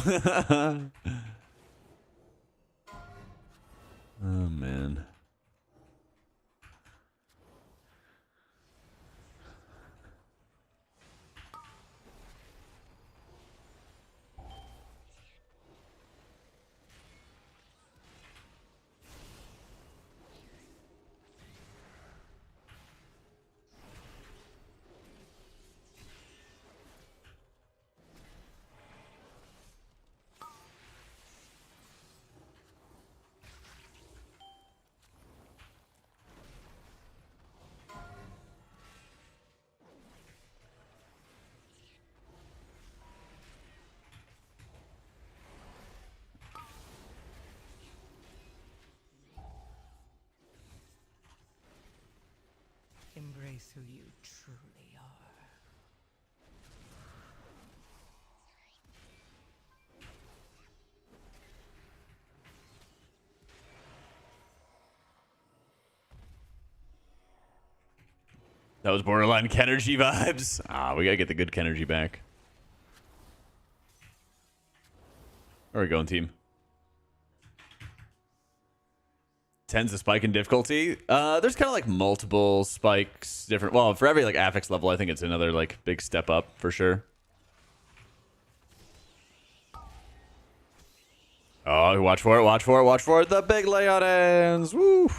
[SPEAKER 1] Oh, man.
[SPEAKER 4] Embrace who you truly are.
[SPEAKER 1] That was borderline Kenergy vibes. Ah, we gotta get the good Kenergy back. Where are we going, team? 10's the spike in difficulty. There's kind of like multiple spikes, different. Well, for every like affix level, I think it's another like big step up for sure. Oh, watch for it! Watch for it! Watch for it! The big layout ends. Woo!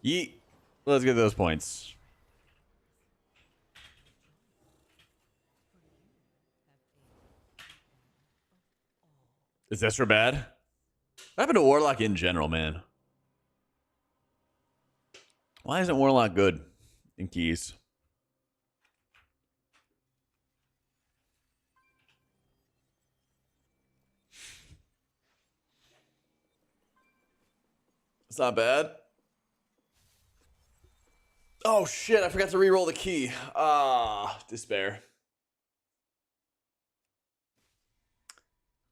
[SPEAKER 1] Yeet. Let's get those points. Is Ezra bad? What happened to Warlock in general, man? Why isn't Warlock good in keys? It's not bad. Oh shit, I forgot to re-roll the key. Ah, despair.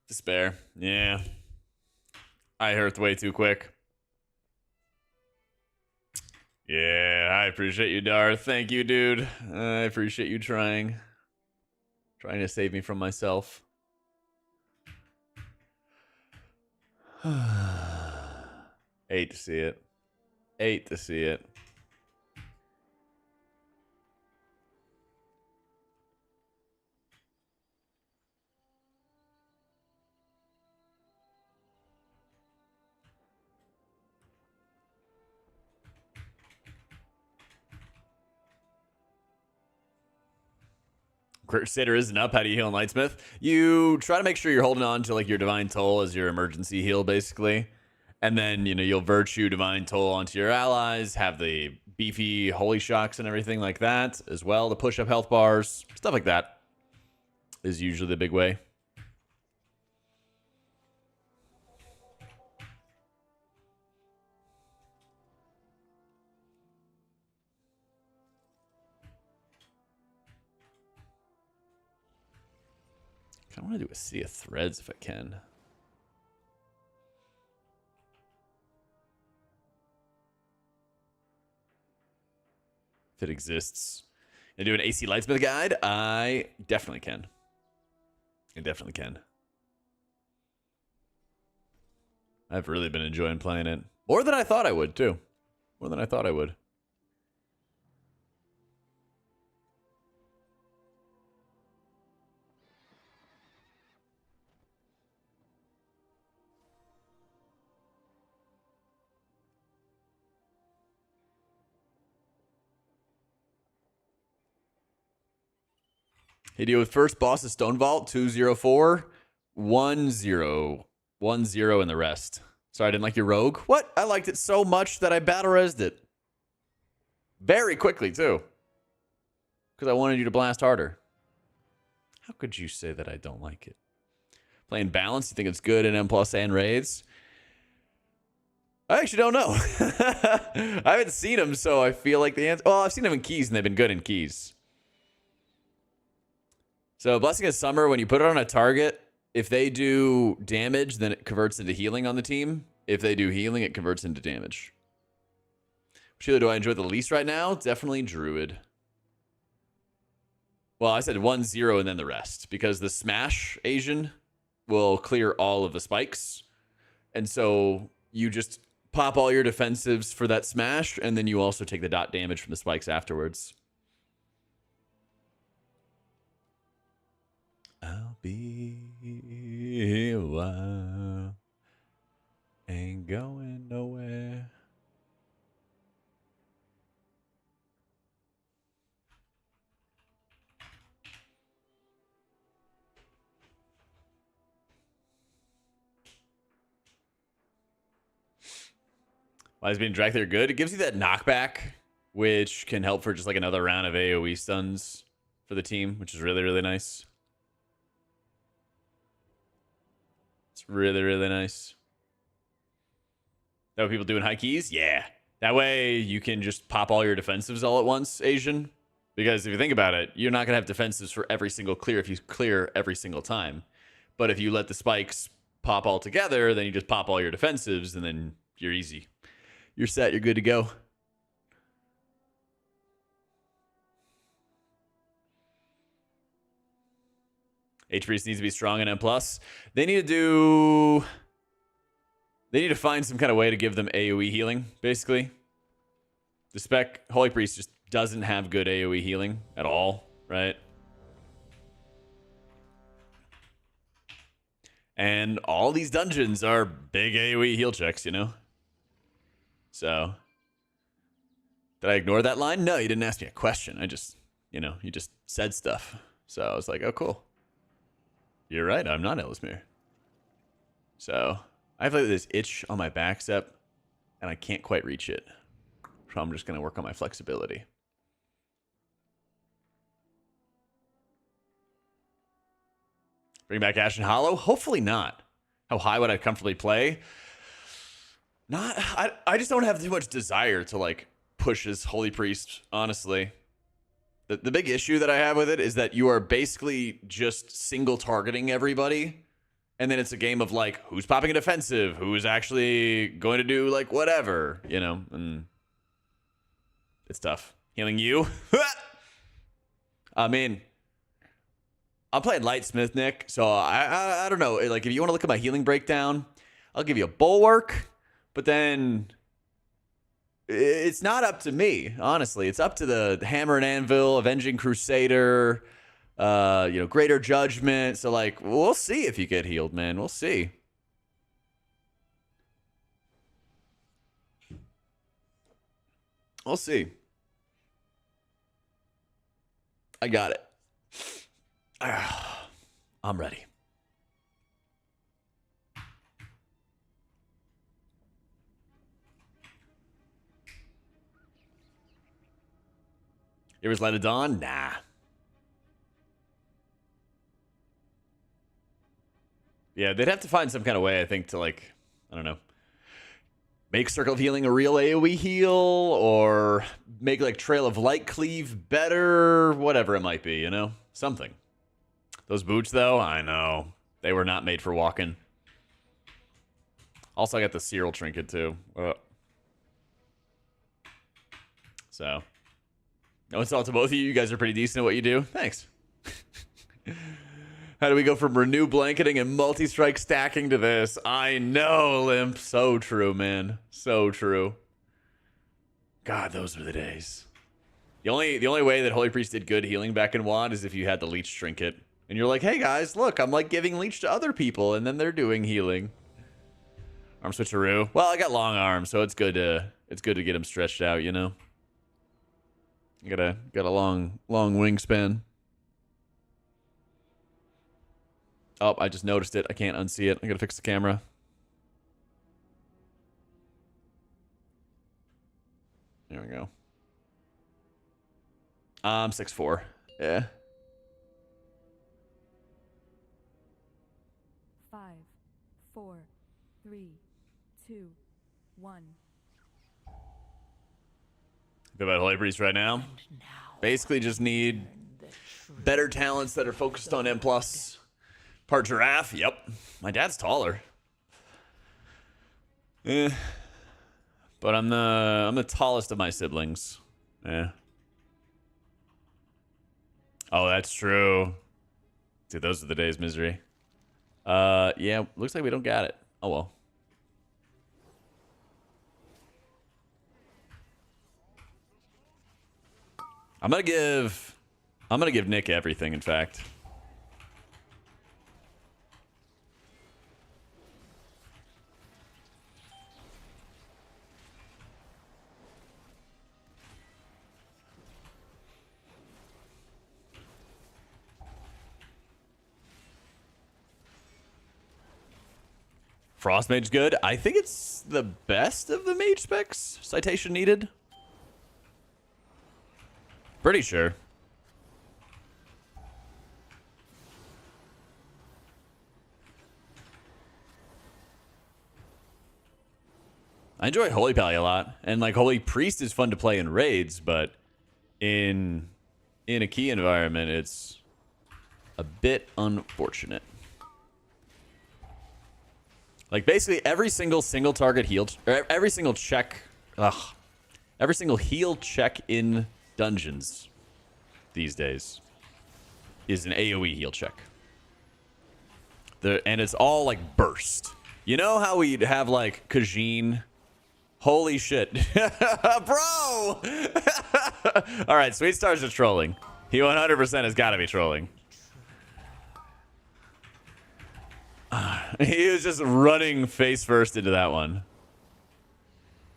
[SPEAKER 1] Despair. Yeah. I hurt way too quick. Yeah, I appreciate you, Darth. Thank you, dude. I appreciate you trying to save me from myself. Hate to see it. Hate to see it. Crusader isn't up. How do you heal in Lightsmith? You try to make sure you're holding on to like your Divine Toll as your emergency heal, basically. And then, you'll Virtue Divine Toll onto your allies, have the beefy Holy Shocks and everything like that as well to push up health bars. Stuff like that is usually the big way. I want to do a Sea of Threads if I can. If it exists. And do an AC Lightsmith guide? I definitely can. I definitely can. I've really been enjoying playing it. More than I thought I would, too. More than I thought I would. He deal with first boss of Stone Vault, 204, 10, 10 in the rest. Sorry, I didn't like your rogue. What? I liked it so much that I battle resed it. Very quickly, too. Because I wanted you to blast harder. How could you say that I don't like it? Playing balance, you think it's good in M+ and raids? I actually don't know. I haven't seen them, so I feel like the answer... Well, I've seen them in keys, and they've been good in keys. So Blessing of Summer, when you put it on a target, if they do damage, then it converts into healing on the team. If they do healing, it converts into damage. Which healer do I enjoy the least right now? Definitely Druid. Well, I said 1-0 and then the rest. Because the Smash Asian will clear all of the spikes. And so you just pop all your defensives for that Smash, and then you also take the dot damage from the spikes afterwards. I'll be a while. Ain't going nowhere. Why is being dragged there good? It gives you that knockback, which can help for just like another round of AoE stuns for the team, which is really, really nice. It's really, really nice. That what people do in high keys? Yeah. That way you can just pop all your defensives all at once, Asian. Because if you think about it, you're not going to have defensives for every single clear if you clear every single time. But if you let the spikes pop all together, then you just pop all your defensives and then you're easy. You're set. You're good to go. H-Priest needs to be strong in M+. They need to find some kind of way to give them AoE healing, basically. The spec Holy Priest just doesn't have good AoE healing at all, right? And all these dungeons are big AoE heal checks, you know? So, did I ignore that line? No, you didn't ask me a question. I just, you just said stuff. So I was like, oh, cool. You're right, I'm not Ellesmere. So, I have like this itch on my bicep, and I can't quite reach it. So I'm just going to work on my flexibility. Bring back Ashen Hollow? Hopefully not. How high would I comfortably play? I just don't have too much desire to like push as Holy Priest, honestly. The big issue that I have with it is that you are basically just single targeting everybody. And then it's a game of like, who's popping a defensive? Who's actually going to do like whatever, And It's tough. Healing you? I mean, I'm playing Lightsmith, Nick, so I don't know. Like, if you want to look at my healing breakdown, I'll give you a Bulwark, but then it's not up to me, honestly. It's up to the Hammer and Anvil, Avenging Crusader, Greater Judgment. So, like, we'll see if you get healed, man. We'll see. We'll see. I got it. I'm ready. You ever Light of Dawn? Nah. Yeah, they'd have to find some kind of way, I think, to, like, I don't know, make Circle of Healing a real AoE heal, or make, like, Trail of Light Cleave better, whatever it might be, you know? Something. Those boots, though, I know. They were not made for walking. Also, I got the Cyril trinket, too. So, no insult to both of you. You guys are pretty decent at what you do. Thanks. How do we go from Renew blanketing and multi-strike stacking to this? I know, Limp. So true, man. So true. God, those were the days. The only way that Holy Priest did good healing back in WoD is if you had the Leech trinket. And you're like, hey guys, look, I'm like giving Leech to other people, and then they're doing healing. Arm switcheroo. Well, I got long arms, so it's good to get them stretched out, you know? You got a long wingspan. Oh, I just noticed it. I can't unsee it. I gotta fix the camera. There we go. I'm 6'4". Yeah.
[SPEAKER 3] 5, 4, 3, 2, 1.
[SPEAKER 1] Think about Holy Priest right now. Basically just need better talents that are focused on M+. Part giraffe, yep. My dad's taller. But I'm the tallest of my siblings. Yeah. Oh, that's true. Dude, those are the days, misery. Yeah, looks like we don't got it. Oh well. I'm gonna give Nick everything, in fact. Frost Mage good. I think it's the best of the mage specs. Citation needed. Pretty sure. I enjoy Holy Pally a lot. And like Holy Priest is fun to play in raids, but in a key environment, it's a bit unfortunate. Like basically every single target heal, or every single check, every single heal check in dungeons these days is an AoE heal check. And it's all like burst. You know how we'd have like Khajiit? Holy shit. Bro! Alright, Sweet Stars are trolling. He 100% has got to be trolling. He was just running face first into that one.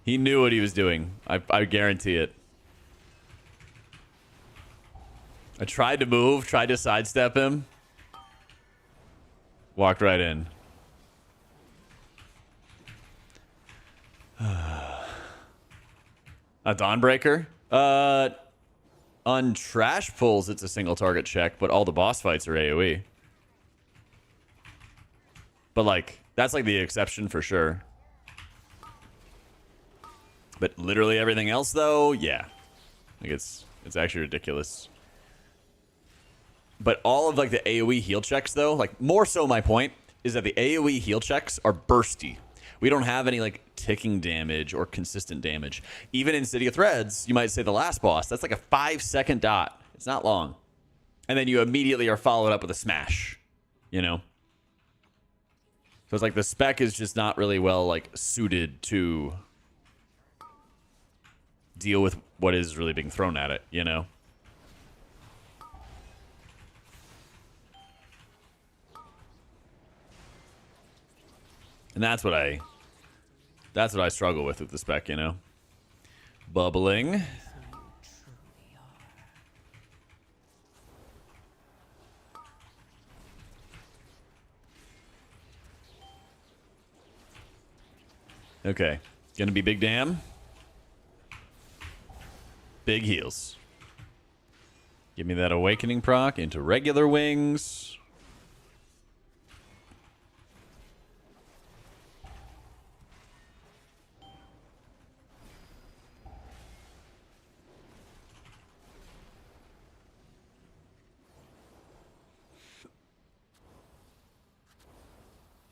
[SPEAKER 1] He knew what he was doing. I guarantee it. I tried to move, tried to sidestep him. Walked right in. A Dawnbreaker? On trash pulls, it's a single target check, but all the boss fights are AoE. But like, that's like the exception for sure. But literally everything else though, yeah. Like it's actually ridiculous. But all of like the AoE heal checks though, like more so my point is that the AoE heal checks are bursty. We don't have any like ticking damage or consistent damage. Even in City of Threads, you might say the last boss, that's like a 5-second dot. It's not long. And then you immediately are followed up with a smash, you know? So it's like the spec is just not really well like suited to deal with what is really being thrown at it, you know? And that's what I struggle with the spec, you know? Bubbling. Okay. Gonna be big dam. Big heals. Give me that awakening proc into regular wings.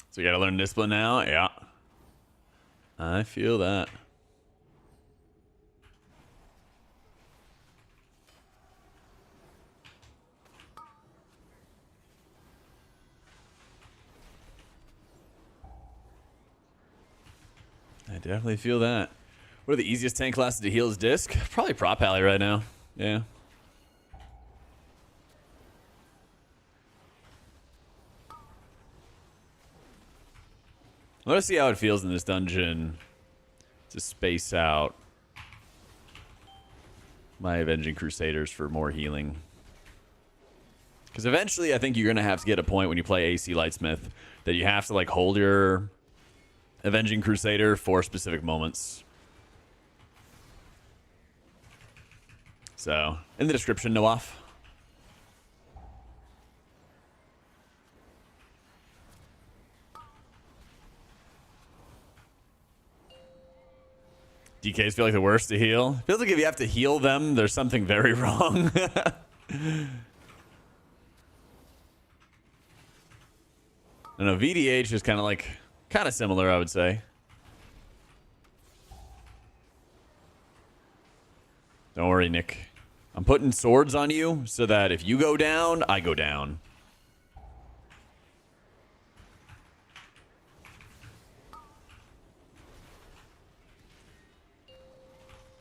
[SPEAKER 1] So you gotta learn discipline now? Yeah. I feel that. I definitely feel that. What are the easiest tank classes to heal as disc? Probably Prop Alley right now. Yeah. I want to see how it feels in this dungeon to space out my Avenging Crusaders for more healing. Because eventually I think you're going to have to get a point when you play AC Lightsmith that you have to like hold your Avenging Crusader for specific moments. So, in the description, Noaf. DKs feel like the worst to heal. Feels like if you have to heal them, there's something very wrong. I don't know, VDH is kind of similar, I would say. Don't worry, Nick. I'm putting swords on you so that if you go down, I go down.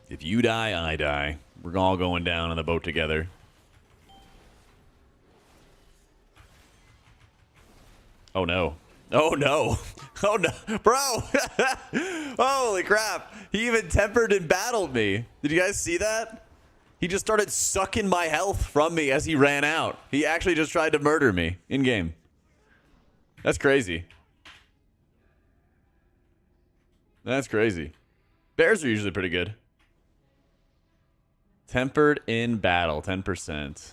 [SPEAKER 1] If you die, I die. We're all going down on the boat together. Oh no. Oh no. Oh no. Bro! Holy crap. He even tempered and battled me. Did you guys see that? He just started sucking my health from me as he ran out. He actually just tried to murder me in game. That's crazy. That's crazy. Bears are usually pretty good. Tempered in battle, 10%.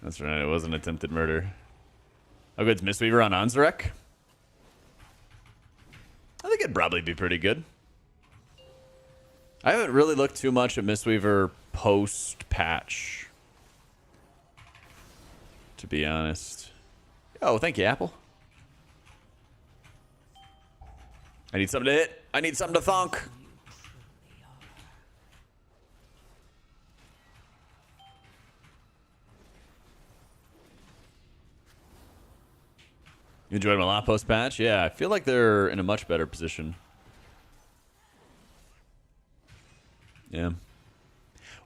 [SPEAKER 1] That's right, it was an attempted murder. How good's Mistweaver on Anzarek? I think it'd probably be pretty good. I haven't really looked too much at Mistweaver post-patch, to be honest. Oh, thank you, Apple. I need something to hit. I need something to thunk. You enjoyed my last post patch? Yeah, I feel like they're in a much better position. Yeah.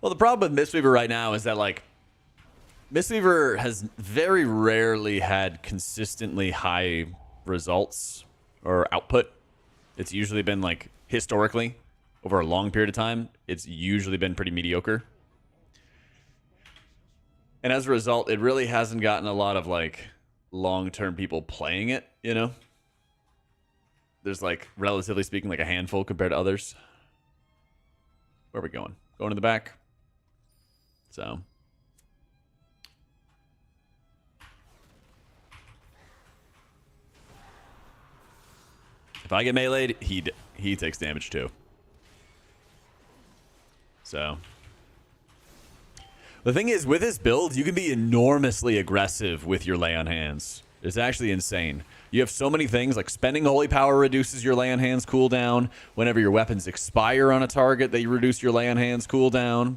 [SPEAKER 1] Well, the problem with Mistweaver right now is that, like, Mistweaver has very rarely had consistently high results or output. It's usually been, like, historically, over a long period of time, it's usually been pretty mediocre. And as a result, it really hasn't gotten a lot of, like, long-term people playing it, you know? There's, like, relatively speaking, like a handful compared to others. Where are we going? Going to the back. So. If I get meleeed, he takes damage too. So. The thing is, with this build, you can be enormously aggressive with your lay on hands. It's actually insane. You have so many things, like spending Holy Power reduces your lay on hands cooldown. Whenever your weapons expire on a target, they reduce your lay on hands cooldown.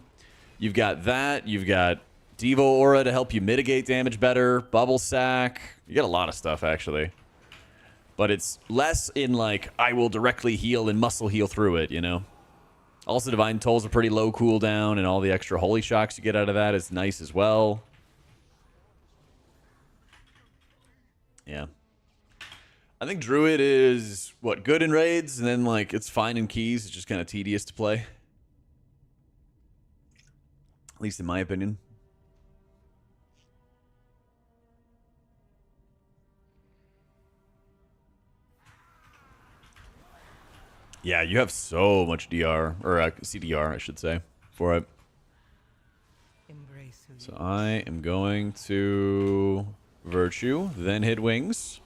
[SPEAKER 1] You've got that. You've got Devo Aura to help you mitigate damage better. Bubble Sack. You get a lot of stuff, actually. But it's less in, like, I will directly heal and muscle heal through it, you know? Also, Divine Toll's a pretty low cooldown, and all the extra Holy Shocks you get out of that is nice as well. Yeah. I think Druid is, what, good in raids, and then, like, it's fine in keys. It's just kind of tedious to play. At least in my opinion. Yeah, you have so much DR, or CDR, I should say, for it. So I am going to Virtue, then hit Wings.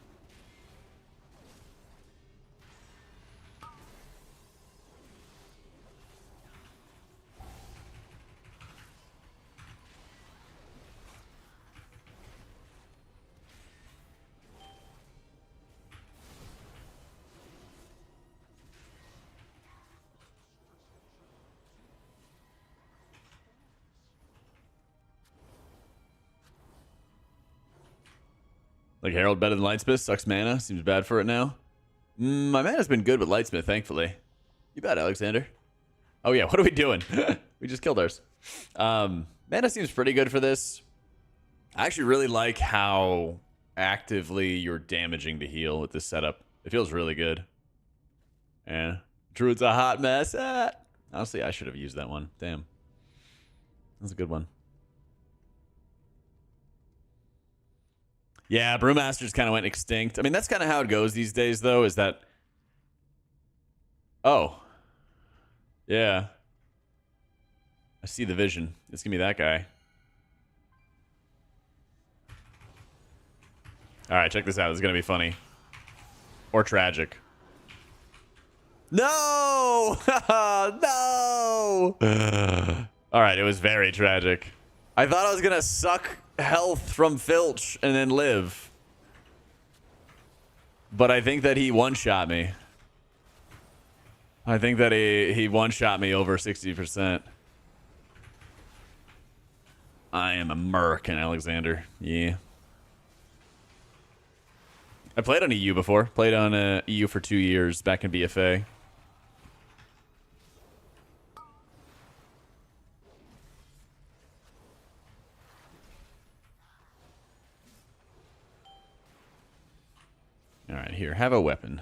[SPEAKER 1] Like Herald better than Lightsmith? Sucks mana. Seems bad for it now. My mana's been good with Lightsmith, thankfully. You bet, Alexander. Oh yeah, what are we doing? We just killed ours. Mana seems pretty good for this. I actually really like how actively you're damaging to heal with this setup. It feels really good. Yeah. Druid's a hot mess. Honestly, I should have used that one. Damn. That's a good one. Yeah, Brewmasters kind of went extinct. I mean, that's kind of how it goes these days, though, is that... Oh. Yeah. I see the vision. It's going to be that guy. All right, check this out. This is going to be funny. Or tragic. No! No! All right, it was very tragic. I thought I was going to suck health from Filch and then live. But I think that he one-shot me. I think that he one-shot me over 60%. I am a merc in Alexander. Yeah. I played on EU before. Played on EU for 2 years back in BFA. All right, here, have a weapon.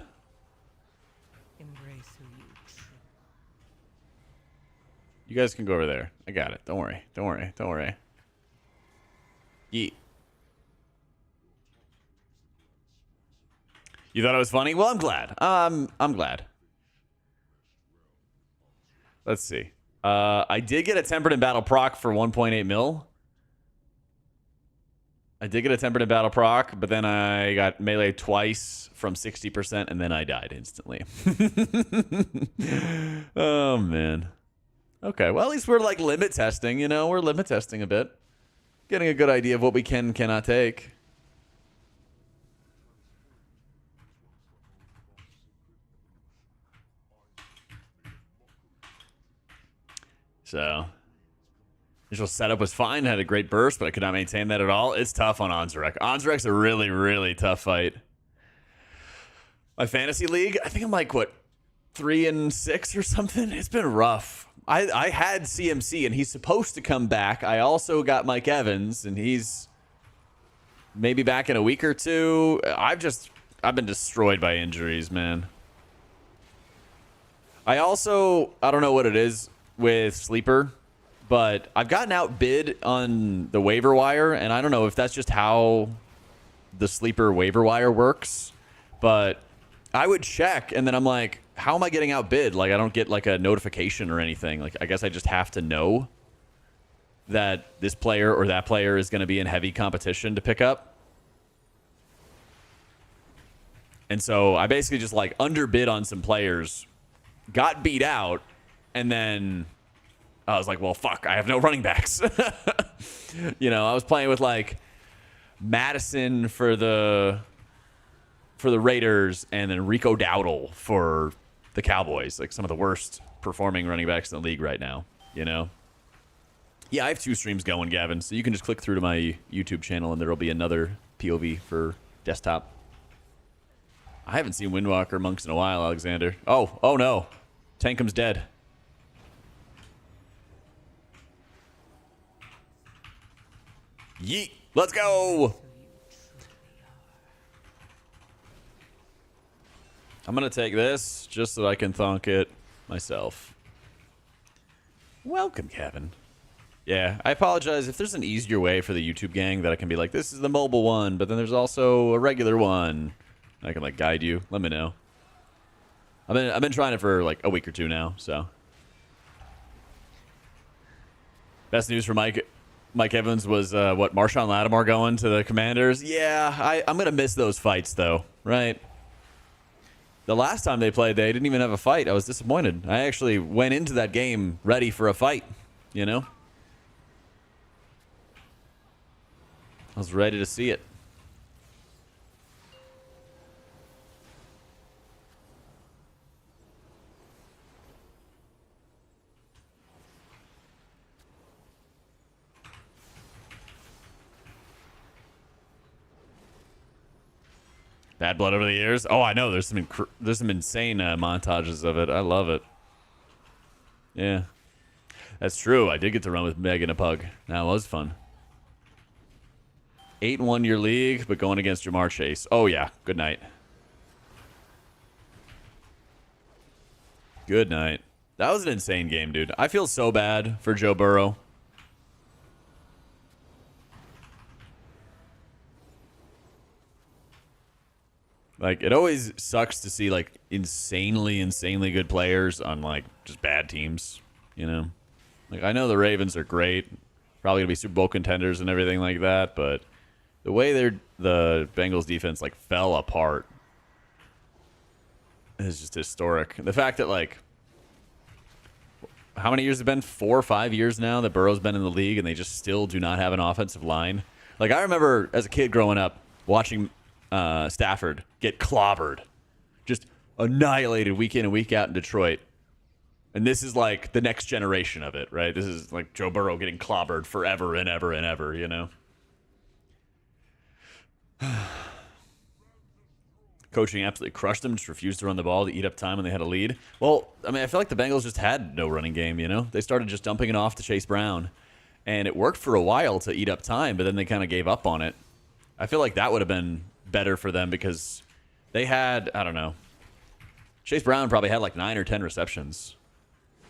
[SPEAKER 1] You guys can go over there. I got it. Don't worry. Don't worry. Don't worry. Yeet. You thought it was funny? Well, I'm glad. I'm glad. Let's see. I did get a Tempered in Battle proc for 1.8 mil. I did get a Tempered in Battle proc, but then I got melee twice from 60%, and then I died instantly. Oh, man. Okay, well, at least we're, like, limit testing, you know? We're limit testing a bit. Getting a good idea of what we can and cannot take. So, initial setup was fine. Had a great burst, but I could not maintain that at all. It's tough on Onzarek. Onzarek's a really, really tough fight. My fantasy league, I think I'm like, what, 3-6 or something? It's been rough. I had CMC, and he's supposed to come back. I also got Mike Evans, and he's maybe back in a week or two. I've been destroyed by injuries, man. I don't know what it is with Sleeper, but I've gotten outbid on the waiver wire, and I don't know if that's just how the Sleeper waiver wire works, but I would check, and then I'm like, how am I getting outbid? Like, I don't get like a notification or anything. Like, I guess I just have to know that this player or that player is going to be in heavy competition to pick up. And so I basically just like underbid on some players, got beat out, and then I was like, well, fuck, I have no running backs. You know, I was playing with like Madison for the Raiders, and then Rico Dowdle for the Cowboys. Like some of the worst performing running backs in the league right now, you know? Yeah, I have 2 streams going, Gavin, so you can just click through to my YouTube channel and there will be another POV for desktop. I haven't seen Windwalker Monks in a while, Alexander. Oh no. Tankum's dead. Yeet. Let's go. I'm going to take this just so that I can thonk it myself. Welcome, Kevin. Yeah, I apologize if there's an easier way for the YouTube gang that I can be like, this is the mobile one, but then there's also a regular one. I can like guide you. Let me know. I've been trying it for like a week or 2 now, so. Best news for Mike Evans was what, Marshawn Lattimore going to the Commanders? Yeah, I'm gonna miss those fights though, right? The last time they played, they didn't even have a fight. I was disappointed. I actually went into that game ready for a fight, you know? I was ready to see it. Bad Blood over the years. Oh, I know. There's some insane montages of it. I love it. Yeah, that's true. I did get to run with Meg and a pug. That was fun. 8-1 your league, but going against Jamar Chase. Oh yeah. Good night. Good night. That was an insane game, dude. I feel so bad for Joe Burrow. Like, it always sucks to see, like, insanely good players on, like, just bad teams, you know? Like, I know the Ravens are great. Probably going to be Super Bowl contenders and everything like that, but the way the Bengals defense, like, fell apart is just historic. The fact that, like, how many years have it been? 4 or 5 years now that Burrow's been in the league, and they just still do not have an offensive line. Like, I remember as a kid growing up watching Stafford get clobbered, just annihilated week in and week out in Detroit. And this is like the next generation of it, right? This is like Joe Burrow getting clobbered forever and ever and ever, you know? Coaching absolutely crushed them, just refused to run the ball to eat up time when they had a lead. Well, I mean, I feel like the Bengals just had no running game, you know? They started just dumping it off to Chase Brown, and it worked for a while to eat up time, but then they kind of gave up on it. I feel like that would have been better for them because they had, I don't know, Chase Brown probably had like 9 or 10 receptions.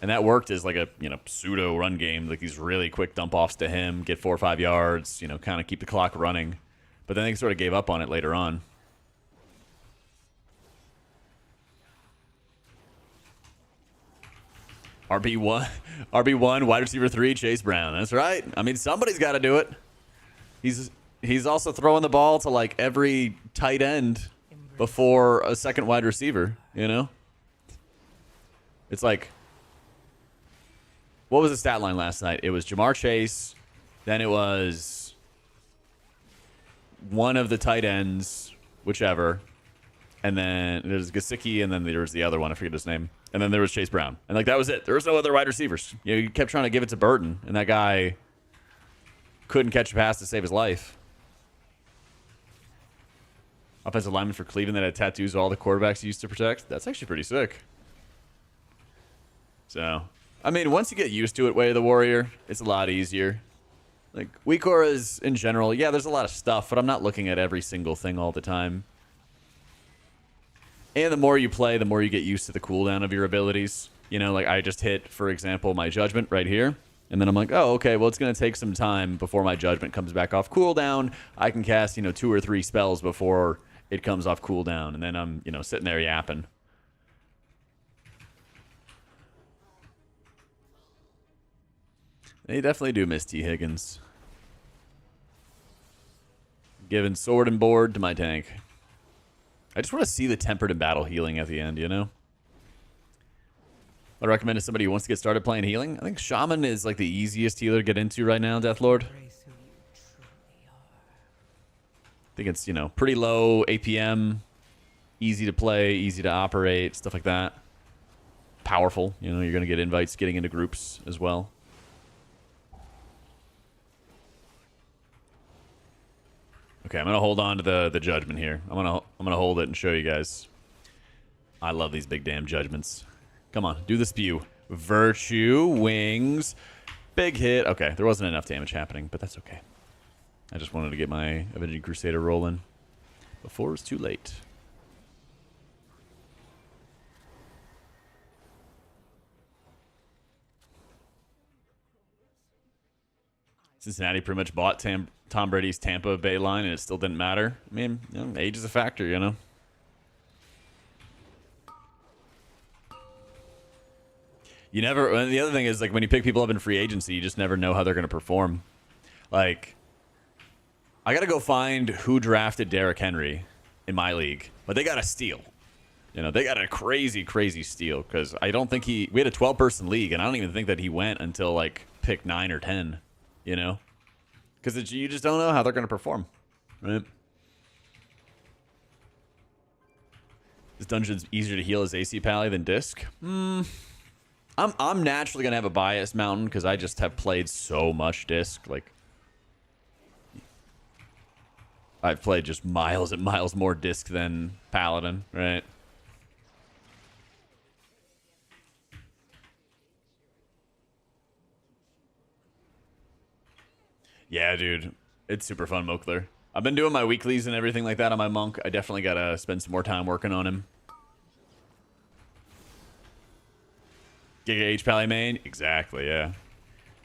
[SPEAKER 1] And that worked as like a, you know, pseudo run game, like these really quick dump offs to him, get 4 or 5 yards, you know, kind of keep the clock running. But then they sort of gave up on it later on. RB1, wide receiver 3, Chase Brown. That's right. I mean, somebody's got to do it. He's also throwing the ball to like every tight end before a second wide receiver, you know? It's like, what was the stat line last night? It was Jamar Chase, then it was one of the tight ends, whichever, and then there's Gesicki, and then there was the other one, I forget his name, and then there was Chase Brown. And like that was it. There was no other wide receivers. You know, you kept trying to give it to Burton, and that guy couldn't catch a pass to save his life. Offensive lineman for Cleveland that had tattoos of all the quarterbacks he used to protect. That's actually pretty sick. So, I mean, once you get used to it, Way of the Warrior, it's a lot easier. Like, weak auras in general, yeah, there's a lot of stuff, but I'm not looking at every single thing all the time. And the more you play, the more you get used to the cooldown of your abilities. You know, like I just hit, for example, my Judgment right here. And then I'm like, oh, okay, well, it's going to take some time before my Judgment comes back off cooldown. I can cast, you know, 2 or 3 spells before it comes off cooldown. And then I'm, you know, sitting there yapping. They definitely do miss T. Higgins. Giving sword and board to my tank. I just want to see the tempered and battle healing at the end, you know? I recommend to somebody who wants to get started playing healing. I think Shaman is like the easiest healer to get into right now, Deathlord. think it's, you know, pretty low APM, easy to play, easy to operate, stuff like that. Powerful, you know, you're going to get invites getting into groups as well. Okay, I'm going to hold on to the judgment here. I'm going to hold it and show you guys. I love these big damn judgments. Come on, do the spew. Virtue, wings, big hit. Okay, there wasn't enough damage happening, but that's okay. I just wanted to get my Avenging Crusader rolling before it's too late. Cincinnati pretty much bought Tom Brady's Tampa Bay line, and it still didn't matter. I mean, you know, age is a factor, you know. You never. And the other thing is, like, when you pick people up in free agency, you just never know how they're going to perform. Like, I got to go find who drafted Derrick Henry in my league, but they got a steal. You know, they got a crazy, crazy steal because I don't think we had a 12-person league, and I don't even think that he went until like pick 9 or 10. You know, because you just don't know how they're going to perform, right? This dungeon's easier to heal as AC Pally than Disc. I'm naturally going to have a bias, Mountain, because I just have played so much Disc. Like, I've played just miles and miles more Disc than Paladin, right? Yeah, dude. It's super fun, Mokler. I've been doing my weeklies and everything like that on my Monk. I definitely got to spend some more time working on him. Giga H Pally main? Exactly, yeah.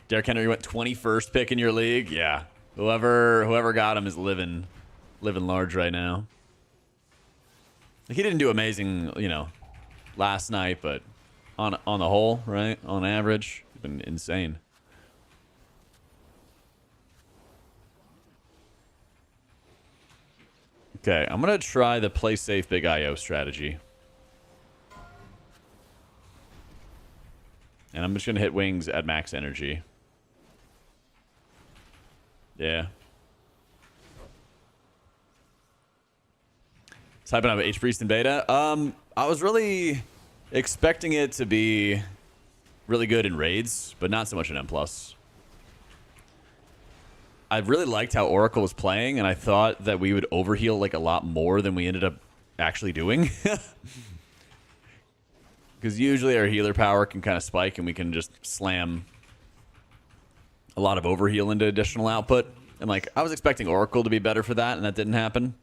[SPEAKER 1] Derrick Henry went 21st pick in your league? Yeah. Whoever got him is living large right now. Like, he didn't do amazing, you know, last night, but on the whole, right? On average, it's been insane. Okay, I'm going to try the play safe big IO strategy. And I'm just going to hit wings at max energy. Yeah. Typing up H-Priest in beta. I was really expecting it to be really good in raids, but not so much in M+. I really liked how Oracle was playing, and I thought that we would overheal like a lot more than we ended up actually doing. Because usually our healer power can kind of spike, and we can just slam a lot of overheal into additional output. And like, I was expecting Oracle to be better for that, and that didn't happen.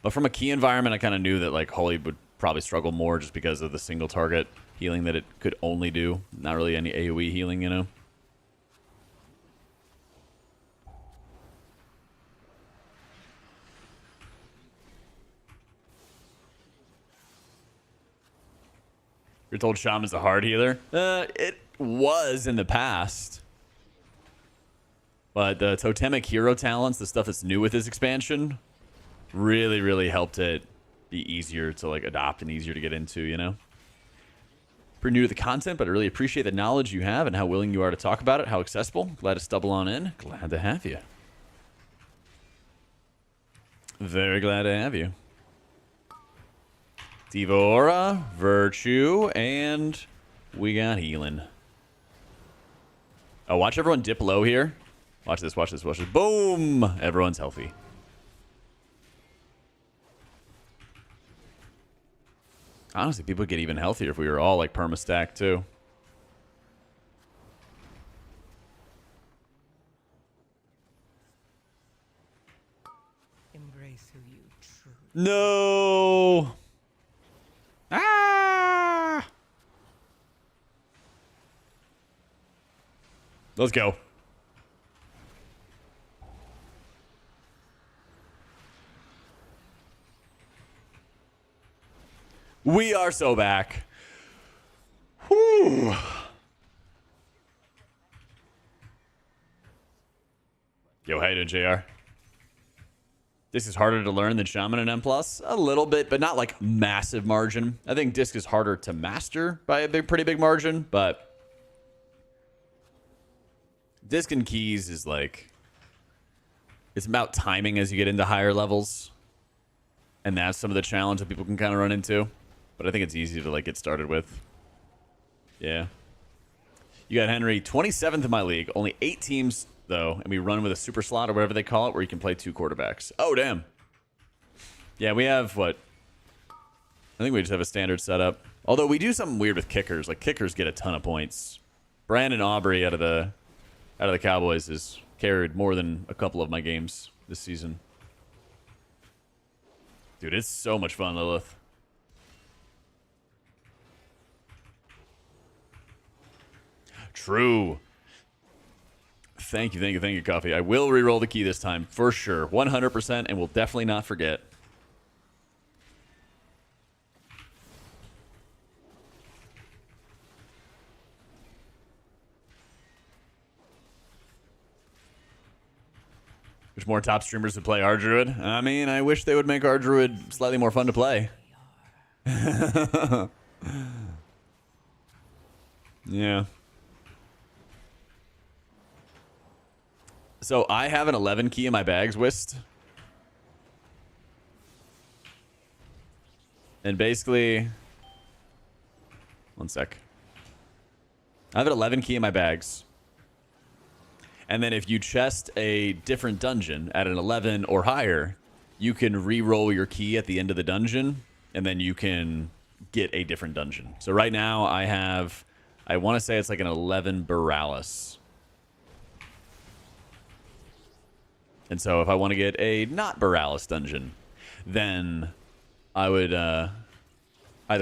[SPEAKER 1] But from a key environment, I kind of knew that like Holy would probably struggle more just because of the single target healing that it could only do. Not really any AoE healing, you know. You're told Shaman's a hard healer? It was in the past. But the totemic hero talents, the stuff that's new with this expansion, really, really helped it be easier to like adopt and easier to get into, you know? Pretty new to the content, but I really appreciate the knowledge you have and how willing you are to talk about it, how accessible. Glad to stumble on in. Glad to have you. Very glad to have you. Devora, Virtue, and we got healing. Oh, watch everyone dip low here. Watch this, watch this, watch this. Boom! Everyone's healthy. Honestly, people get even healthier if we were all like perma-stacked too.
[SPEAKER 4] Embrace who you truly.
[SPEAKER 1] No! Ah! Let's go. We are so back. Whew. Yo, how you doing, JR? This is harder to learn than Shaman and M+. A little bit, but not like massive margin. I think Disc is harder to master by a pretty big margin, but Disc and Keys is like It's about timing as you get into higher levels. And that's some of the challenge that people can kind of run into. But I think it's easy to like get started with. Yeah. You got Henry, 27th in my league. Only 8 teams, though. And we run with a super slot or whatever they call it, where you can play 2 quarterbacks. Oh, damn. Yeah, we have, what? I think we just have a standard setup. Although we do something weird with kickers. Like, kickers get a ton of points. Brandon Aubrey out of the Cowboys has carried more than a couple of my games this season. Dude, it's so much fun, Lilith. True. Thank you, Coffee. I will re-roll the key this time, for sure. 100%, and will definitely not forget. Which more top streamers would play Ardruid? I mean, I wish they would make Ardruid slightly more fun to play. Yeah. So I have an 11 key in my bags, Wist. And basically... One sec. I have an 11 key in my bags. And then if you chest a different dungeon at an 11 or higher, you can re-roll your key at the end of the dungeon, and then you can get a different dungeon. So right now I have, I want to say it's like an 11 Borealis. And so if I want to get a not Borealis dungeon, then I would either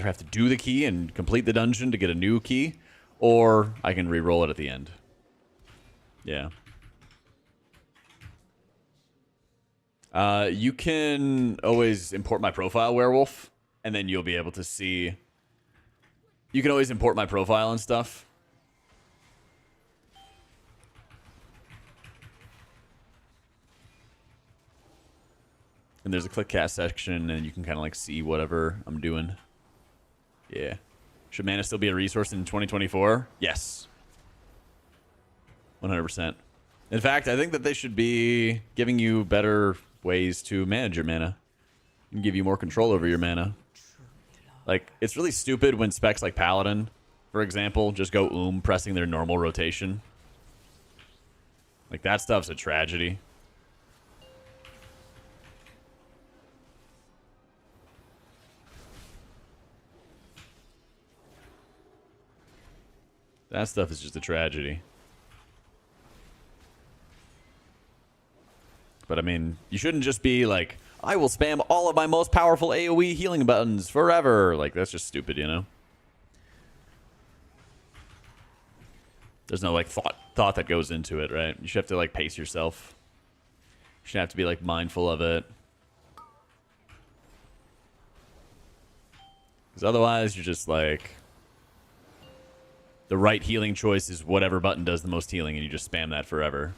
[SPEAKER 1] have to do the key and complete the dungeon to get a new key, or I can re-roll it at the end. Yeah. You can always import my profile, Werewolf, and then you'll be able to see... You can always import my profile and stuff. And there's a click cast section, and you can kind of like see whatever I'm doing. Yeah. Should mana still be a resource in 2024? Yes. 100%. In fact, I think that they should be giving you better ways to manage your mana and give you more control over your mana. Like, it's really stupid when specs like Paladin, for example, just go pressing their normal rotation. Like, that stuff's a tragedy. That stuff is just a tragedy. But I mean, you shouldn't just be like, I will spam all of my most powerful AoE healing buttons forever. Like, that's just stupid, you know? There's no like thought that goes into it, right? You should have to like pace yourself. You should have to be like mindful of it. Because otherwise you're just like, the right healing choice is whatever button does the most healing, and you just spam that forever.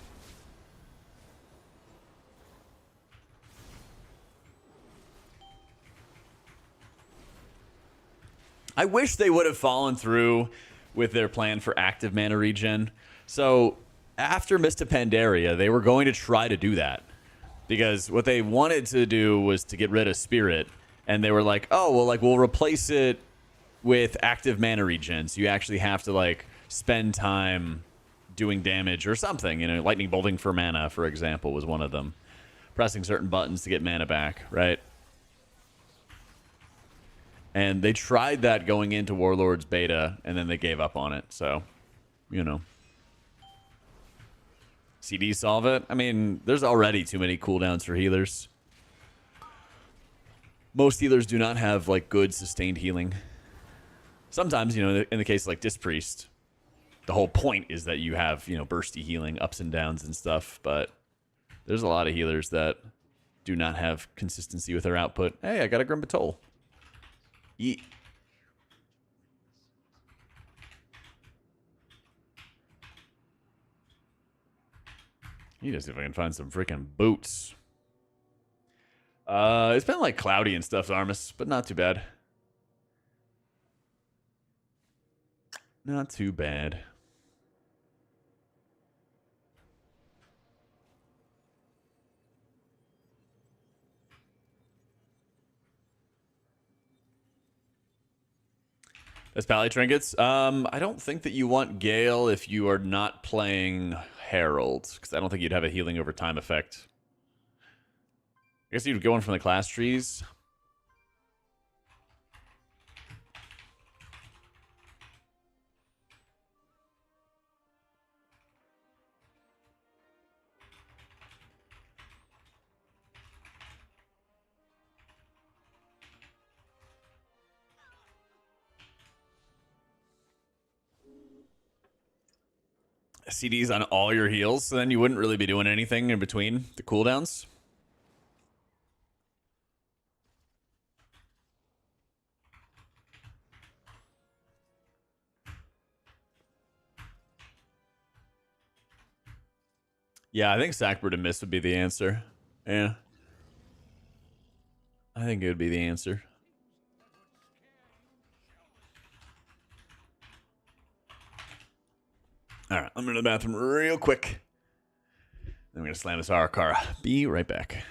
[SPEAKER 1] I wish they would have fallen through with their plan for active mana regen. So after Mist of Pandaria, they were going to try to do that. Because what they wanted to do was to get rid of Spirit. And they were like, oh, well, like, we'll replace it with active mana regen. So you actually have to, like, spend time doing damage or something. You know, lightning bolting for mana, for example, was one of them. Pressing certain buttons to get mana back, right? And they tried that going into Warlords beta, and then they gave up on it. So, you know. CD solve it? I mean, there's already too many cooldowns for healers. Most healers do not have, like, good sustained healing. Sometimes, you know, in the case of, like, Disc Priest, the whole point is that you have, you know, bursty healing, ups and downs and stuff. But there's a lot of healers that do not have consistency with their output. Hey, I got a Grim Batol. Yeet. Need to see if I can find some freaking boots. It's been like cloudy and stuff, Armus, but not too bad. Not too bad. As Pally trinkets? I don't think that you want Gale if you are not playing Herald, because I don't think you'd have a healing over time effect. I guess you'd go in from the class trees. CDs on all your heals, so then you wouldn't really be doing anything in between the cooldowns. Yeah, I think Sackbird and Miss would be the answer. Yeah. I think it would be the answer. All right, I'm going to the bathroom real quick. Then we're going to slam this Arakara. Be right back.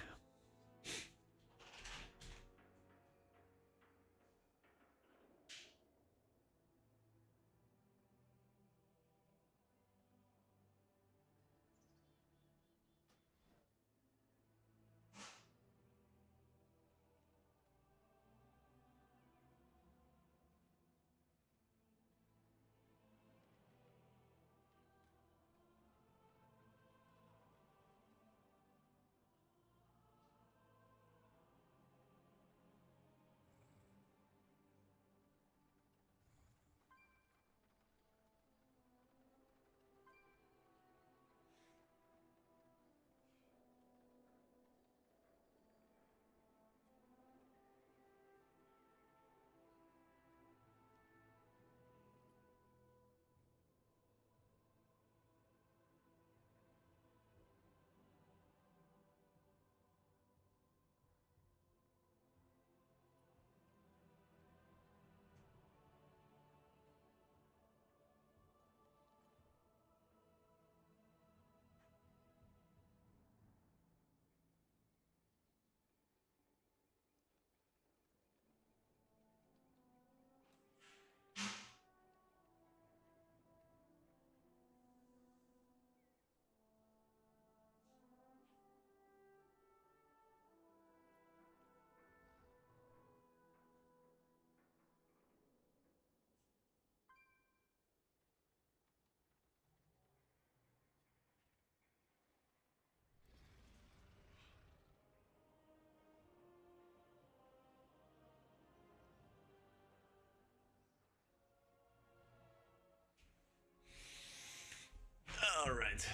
[SPEAKER 1] All right.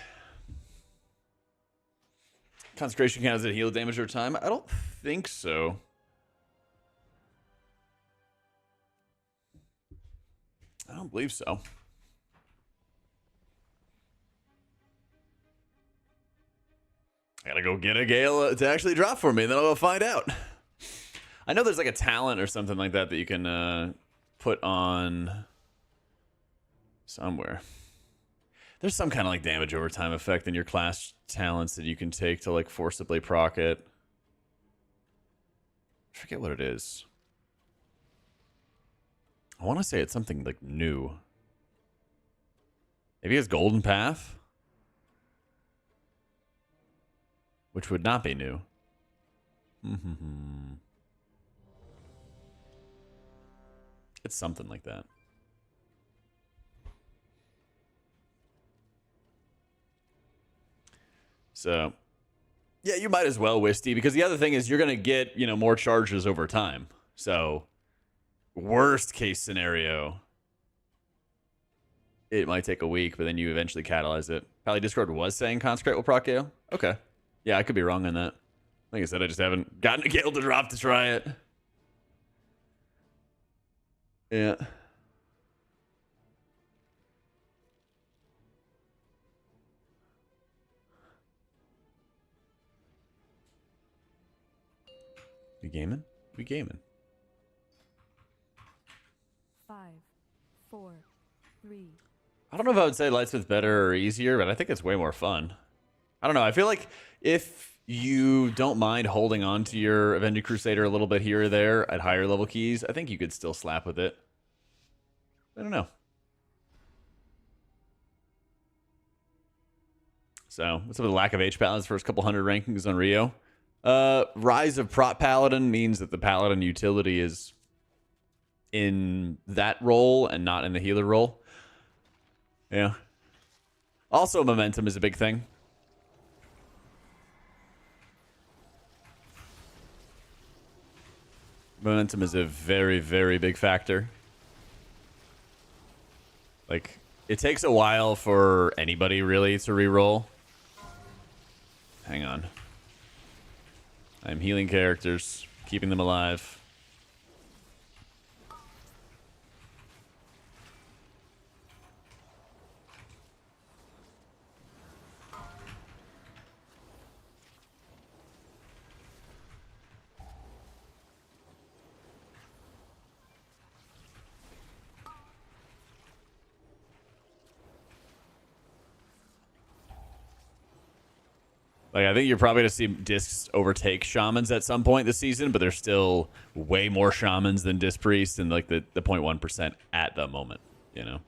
[SPEAKER 1] Consecration counts as heal damage over time? I don't think so. I don't believe so. I gotta go get a Gale to actually drop for me, and then I'll go find out. I know there's like a talent or something like that that you can put on somewhere. There's some kind of like damage over time effect in your class talents that you can take to like forcibly proc it. I forget what it is. I want to say it's something like new. Maybe it's Golden Path? Which would not be new. It's something like that. So, yeah, you might as well, Wisty, because the other thing is you're going to get, you know, more charges over time. So, worst case scenario, it might take a week, but then you eventually catalyze it. Probably Discord was saying Consecrate will proc Gale. Okay. Yeah, I could be wrong on that. Like I said, I just haven't gotten a Gale to drop to try it. Yeah. We gaming? We gaming.
[SPEAKER 3] 5, 4, 3.
[SPEAKER 1] I don't know if I would say Lightsmith better or easier, but I think it's way more fun. I don't know. I feel like if you don't mind holding on to your Avenging Crusader a little bit here or there at higher level keys, I think you could still slap with it. I don't know. So, what's up with the lack of H Paladins first couple hundred rankings on Rio? Rise of Prot Paladin means that the Paladin utility is in that role and not in the healer role. Yeah. Also, momentum is a big thing. Momentum is a very, very big factor. Like, it takes a while for anybody really to reroll. Hang on. I'm healing characters, keeping them alive. Like, I think you're probably going to see discs overtake shamans at some point this season, but there's still way more shamans than disc priests and like the 0.1% at the moment, you know.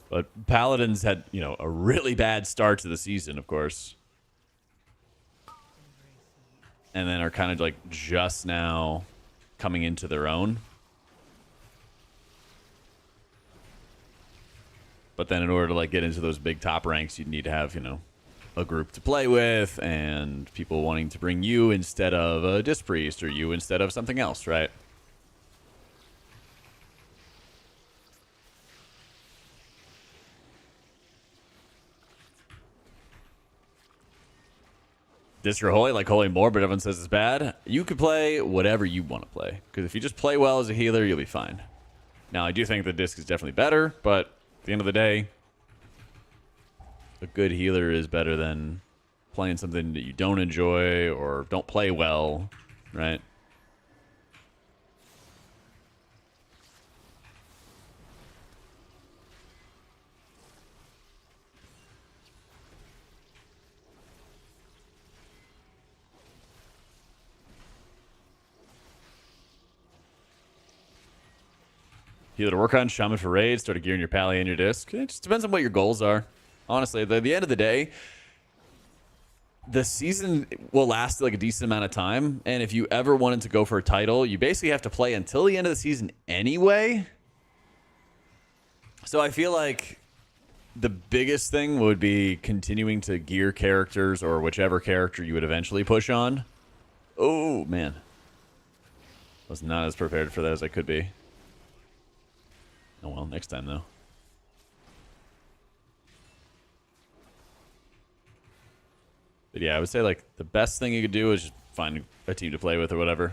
[SPEAKER 1] But paladins had, you know, a really bad start to the season, of course. And then are kind of like just now coming into their own. But then in order to like get into those big top ranks, you'd need to have, you know, a group to play with and people wanting to bring you instead of a disc priest or you instead of something else, right? Disc or holy, like holy more, but everyone says it's bad. You could play whatever you want to play. Because if you just play well as a healer, you'll be fine. Now, I do think the disc is definitely better, but at the end of the day, a good healer is better than playing something that you don't enjoy or don't play well, right? Healer to work on, shaman for raids, start gearing your pally and your disc. It just depends on what your goals are. Honestly, at the end of the day, the season will last like a decent amount of time. And if you ever wanted to go for a title, you basically have to play until the end of the season anyway. So I feel like the biggest thing would be continuing to gear characters or whichever character you would eventually push on. Oh, man. I was not as prepared for that as I could be. Oh, well, next time, though. But yeah, I would say, like, the best thing you could do is just find a team to play with or whatever.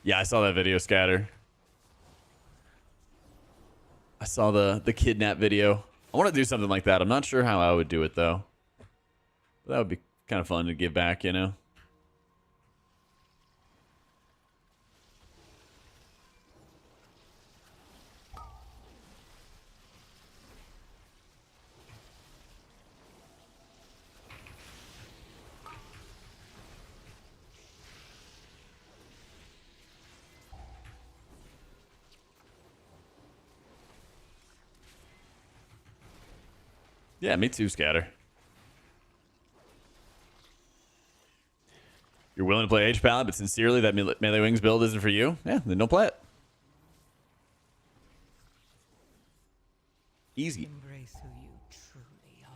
[SPEAKER 1] Yeah, I saw that video, Scatter. I saw the kidnap video. I want to do something like that. I'm not sure how I would do it, though. But that would be kind of fun to give back, you know? Yeah, me too, Scatter. You're willing to play H Palette, but sincerely that melee wings build isn't for you? Yeah, then don't play it. Easy.
[SPEAKER 4] Embrace who you truly are.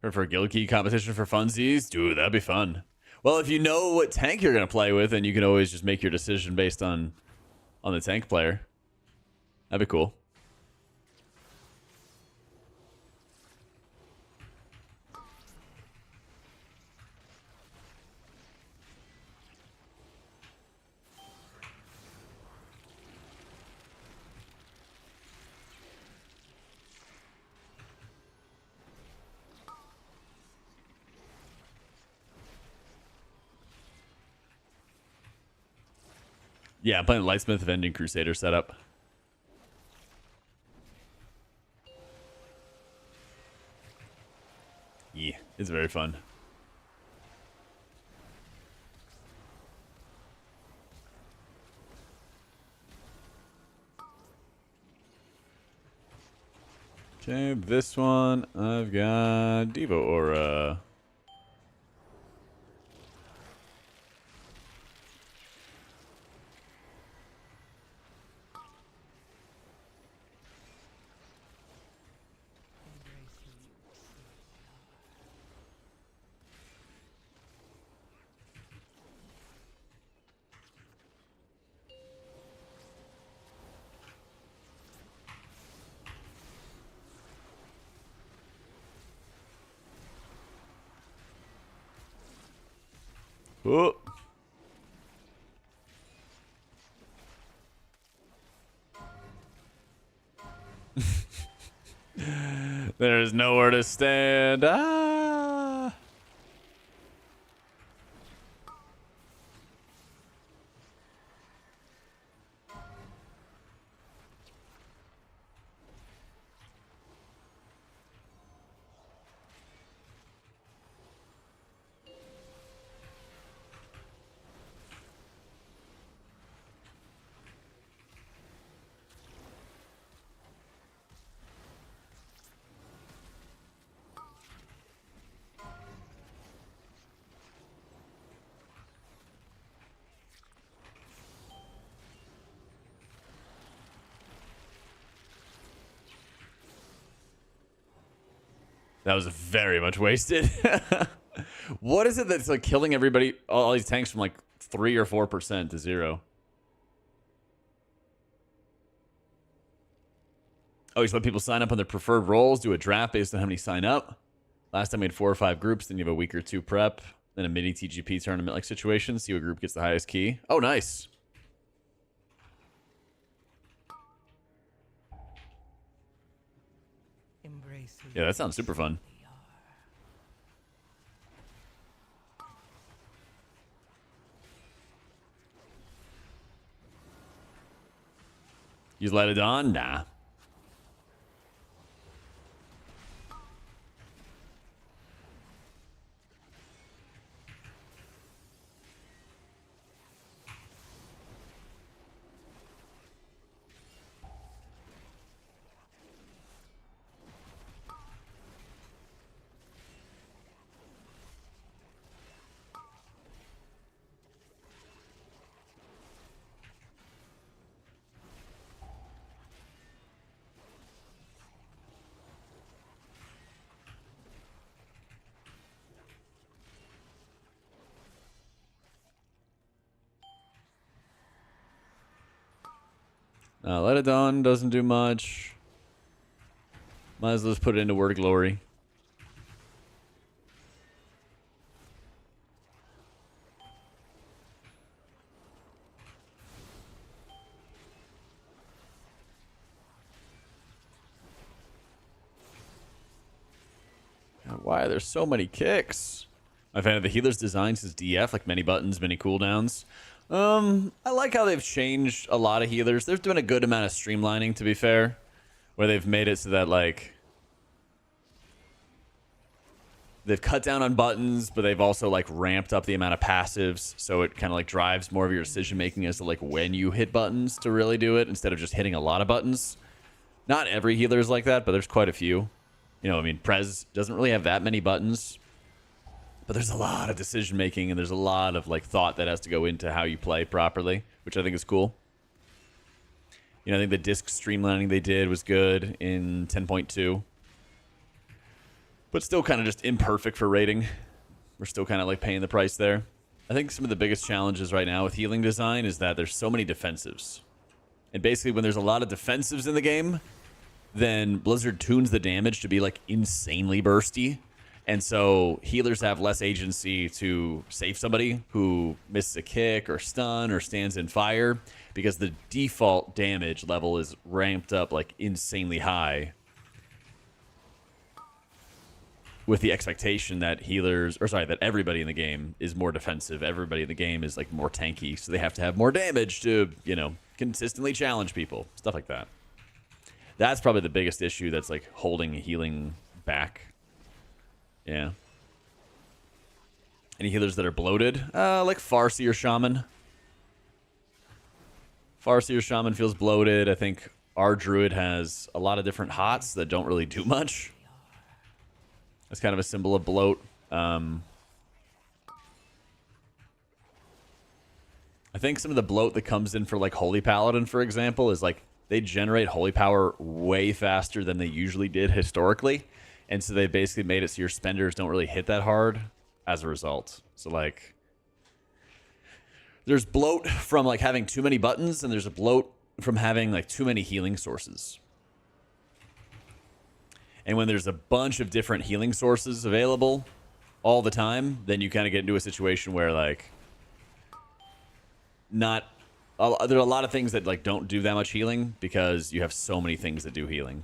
[SPEAKER 1] Or for a guild key competition for funsies? Dude, that'd be fun. Well, if you know what tank you're going to play with, then you can always just make your decision based on the tank player. That'd be cool. Yeah, I'm playing Lightsmith Avenging Crusader setup. Yeah, it's very fun. Okay, this one I've got Devo Aura. Oh. There's nowhere to stand. Ah. That was very much wasted. What is it that's like killing everybody, all these tanks from like 3 or 4% to 0? Oh, he's let people sign up on their preferred roles, do a draft based on how many sign up. Last time we had 4 or 5 groups, then you have a week or 2 prep, then a mini TGP tournament like situation, see what group gets the highest key. Oh, nice. Yeah, that sounds super fun. You let it on? Nah. Let it on doesn't do much. Might as well just put it into Word of Glory. God, why are there so many kicks? My fan of the healer's designs is DF, like many buttons, many cooldowns. I like how they've changed a lot of healers. There's been a good amount of streamlining, to be fair, where they've made it so that, like, they've cut down on buttons, but they've also, like, ramped up the amount of passives, so it kind of, like, drives more of your decision-making as to, like, when you hit buttons to really do it, instead of just hitting a lot of buttons. Not every healer is like that, but there's quite a few. You know, I mean, Prez doesn't really have that many buttons, but there's a lot of decision making and there's a lot of like thought that has to go into how you play properly, which I think is cool. You know, I think the disc streamlining they did was good in 10.2, but still kind of just imperfect for rating. We're still kind of like paying the price there. I think some of the biggest challenges right now with healing design is that there's so many defensives. And basically when there's a lot of defensives in the game, then Blizzard tunes the damage to be like insanely bursty. And so healers have less agency to save somebody who misses a kick or stun or stands in fire because the default damage level is ramped up like insanely high. with the expectation that that everybody in the game is more defensive. Everybody in the game is like more tanky, so they have to have more damage to, you know, consistently challenge people. Stuff like that. That's probably the biggest issue that's like holding healing back. Yeah. Any healers that are bloated? Like Farseer Shaman. Farseer Shaman feels bloated. I think our Druid has a lot of different hots that don't really do much. That's kind of a symbol of bloat. I think some of the bloat that comes in for like Holy Paladin, for example, is like they generate holy power way faster than they usually did historically. And so they basically made it so your spenders don't really hit that hard as a result. So like there's bloat from like having too many buttons, and there's a bloat from having like too many healing sources. And when there's a bunch of different healing sources available all the time, then you kind of get into a situation where like there are a lot of things that like don't do that much healing because you have so many things that do healing.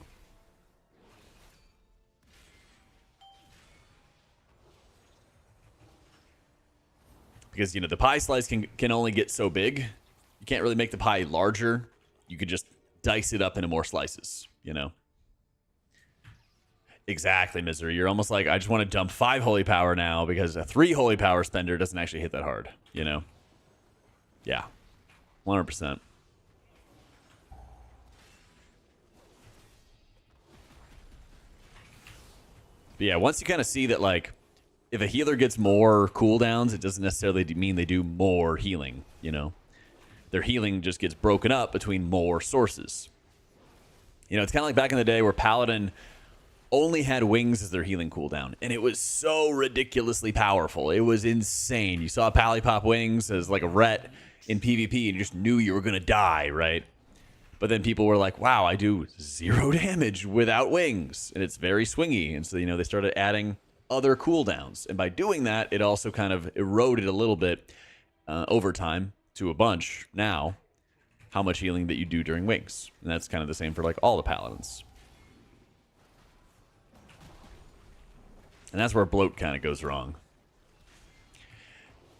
[SPEAKER 1] Because, you know, the pie slice can only get so big. You can't really make the pie larger. You could just dice it up into more slices, you know? Exactly, Misery. You're almost like, I just want to dump 5 holy power now because a 3 holy power spender doesn't actually hit that hard, you know? Yeah. 100%. But yeah, once you kind of see that, like, if a healer gets more cooldowns, it doesn't necessarily mean they do more healing, you know? Their healing just gets broken up between more sources. You know, it's kind of like back in the day where Paladin only had wings as their healing cooldown, and it was so ridiculously powerful. It was insane. You saw Pally Pop wings as like a ret in PvP, and you just knew you were going to die, right? But then people were like, wow, I do 0 damage without wings, and it's very swingy. And so, you know, they started adding other cooldowns, and by doing that, it also kind of eroded a little bit over time to a bunch now how much healing that you do during wings. And that's kind of the same for like all the paladins. And that's where bloat kind of goes wrong.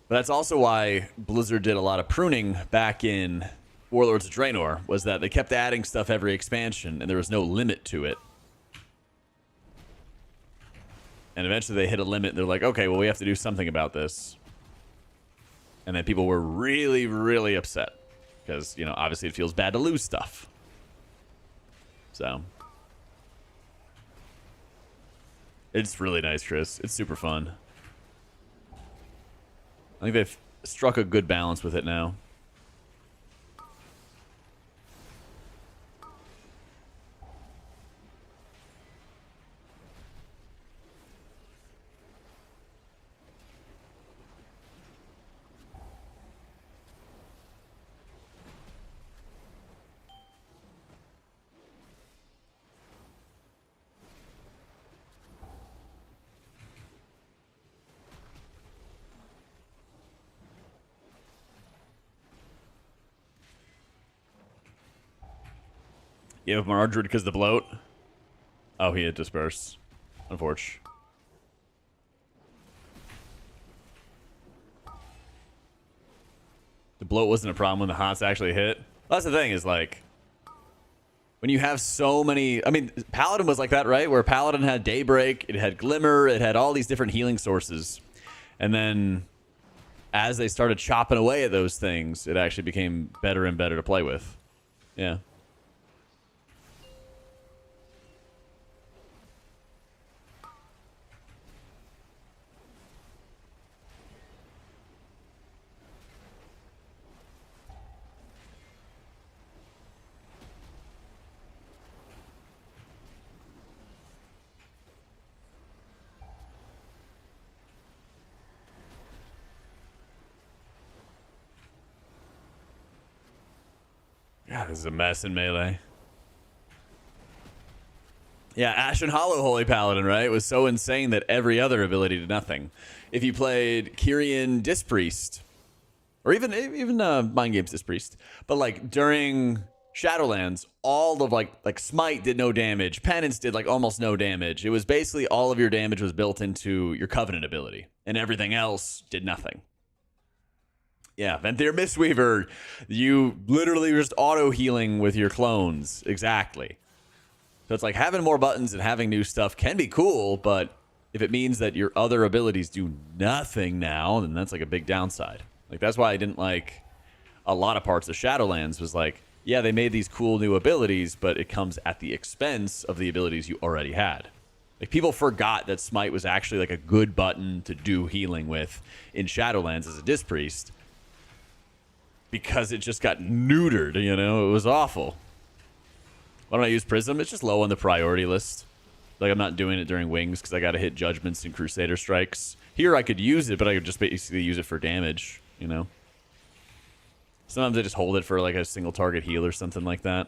[SPEAKER 1] But that's also why Blizzard did a lot of pruning back in Warlords of Draenor, was that they kept adding stuff every expansion and there was no limit to it. And eventually they hit a limit and they're like, okay, well, we have to do something about this. And then people were really, really upset because, you know, obviously it feels bad to lose stuff. So it's really nice, Chris. It's super fun. I think they've struck a good balance with it now. You have Mardred because of the bloat? Oh, he had dispersed. Unfortunate. The bloat wasn't a problem when the hots actually hit. That's the thing, is like, when you have so many... I mean, Paladin was like that, right? Where Paladin had Daybreak, it had Glimmer, it had all these different healing sources. And then, as they started chopping away at those things, it actually became better and better to play with. Yeah. God, this is a mess in Melee. Yeah, Ashen Hollow Holy Paladin, right? It was so insane that every other ability did nothing. If you played Kyrian Dispriest, or even Mind Games Dispriest, but like during Shadowlands, all of like Smite did no damage. Penance did like almost no damage. It was basically all of your damage was built into your Covenant ability, and everything else did nothing. Yeah, Venthyr Mistweaver, you literally were just auto healing with your clones. Exactly. So it's like having more buttons and having new stuff can be cool, but if it means that your other abilities do nothing now, then that's like a big downside. Like that's why I didn't like a lot of parts of Shadowlands was like, yeah, they made these cool new abilities, but it comes at the expense of the abilities you already had. Like people forgot that Smite was actually like a good button to do healing with in Shadowlands as a Disc Priest because it just got neutered, you know? It was awful. Why don't I use Prism? It's just low on the priority list. Like I'm not doing it during Wings because I got to hit Judgments and Crusader Strikes. Here I could use it, but I could just basically use it for damage, you know? Sometimes I just hold it for like a single target heal or something like that.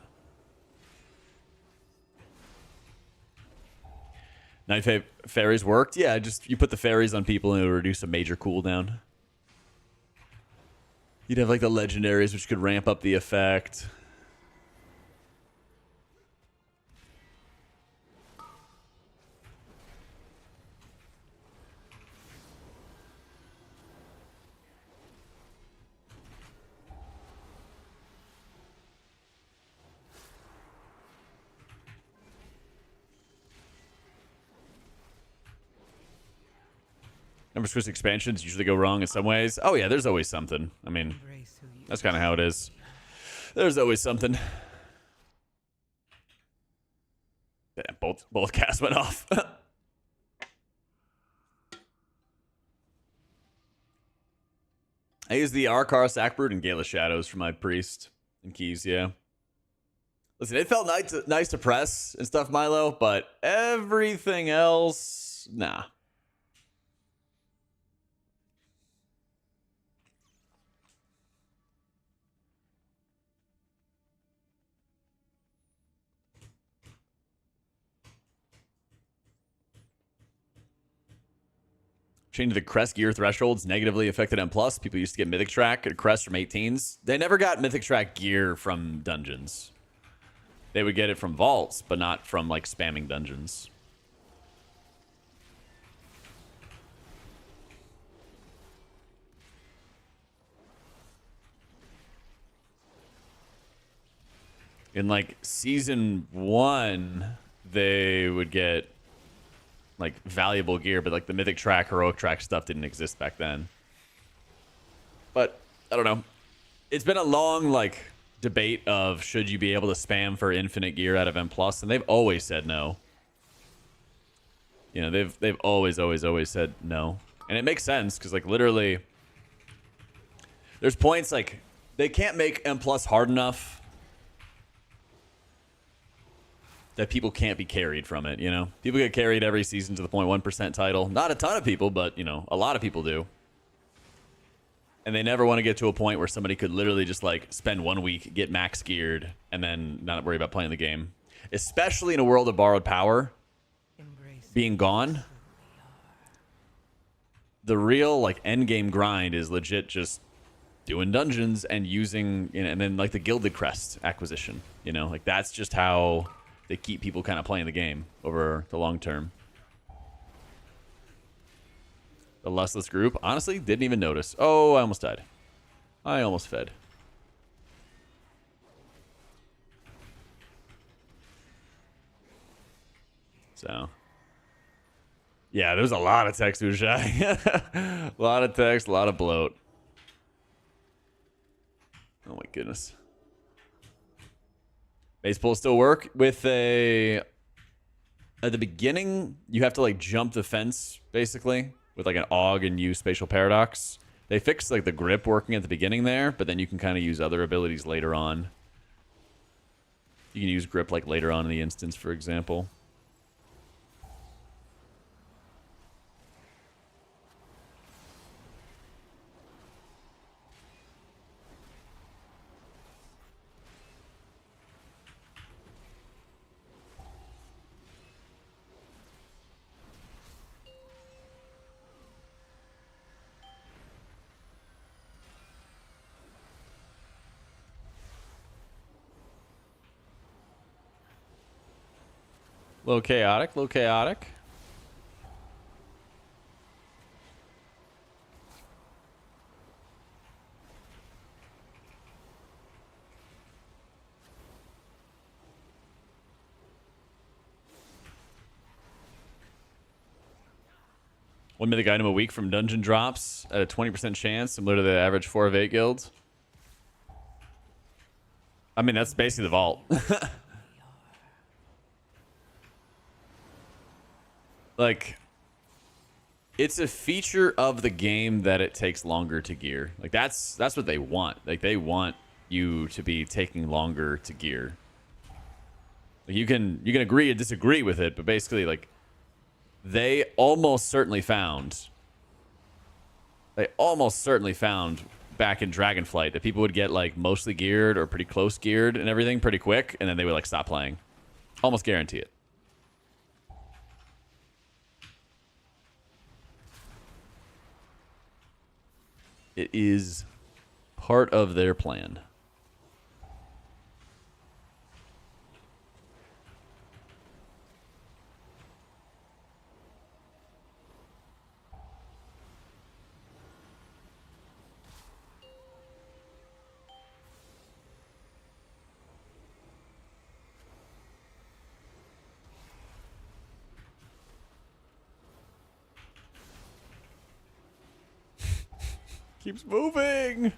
[SPEAKER 1] Night Fairies worked? Yeah, just you put the fairies on people and it would reduce a major cooldown. You'd have like the legendaries which could ramp up the effect. Number Swiss expansions usually go wrong in some ways. Oh yeah, there's always something. I mean, that's kind of how it is. There's always something. Damn, both casts went off. I use the Arkar Sackbrood and Gala Shadows for my priest and keys, yeah. Listen, it felt nice to press and stuff, Milo, but everything else, nah. Changing the crest gear thresholds negatively affected M+. People used to get Mythic Track at crest from 18s. They never got Mythic Track gear from dungeons. They would get it from vaults, but not from like spamming dungeons. In like season 1, they would get like valuable gear, but like the Mythic Track, Heroic Track stuff didn't exist back then. But I don't know. It's been a long like debate of should you be able to spam for infinite gear out of M+, and they've always said no. You know, they've always said no. And it makes sense because like literally there's points like they can't make M+ hard enough that people can't be carried from it, you know? People get carried every season to the 0.1% title. Not a ton of people, but, you know, a lot of people do. And they never want to get to a point where somebody could literally just, like, spend 1 week, get max geared, and then not worry about playing the game. Especially in a world of borrowed power being gone. The real, like, endgame grind is legit just doing dungeons and using, you know, and then, like, the Gilded Crest acquisition, you know? Like, that's just how they keep people kind of playing the game over the long term. The Lustless group, honestly, didn't even notice. Oh, I almost died. I almost fed. So, yeah, there's a lot of text, Ushai. A lot of text, a lot of bloat. Oh my goodness. Base pull still work with a at the beginning you have to like jump the fence basically with like an AUG and use Spatial Paradox. They fixed like the grip working at the beginning there, but then you can kind of use other abilities later on. You can use grip like later on in the instance, for example. Little chaotic, little chaotic. One mythic item a week from dungeon drops at a 20% chance, similar to the average 4 of 8 guilds. I mean, that's basically the vault. Like, it's a feature of the game that it takes longer to gear. Like, that's what they want. Like, they want you to be taking longer to gear. Like, you can agree or disagree with it, but basically, like, they almost certainly found back in Dragonflight that people would get like mostly geared or pretty close geared and everything pretty quick, and then they would like stop playing. Almost guarantee it. It is part of their plan. Keeps moving.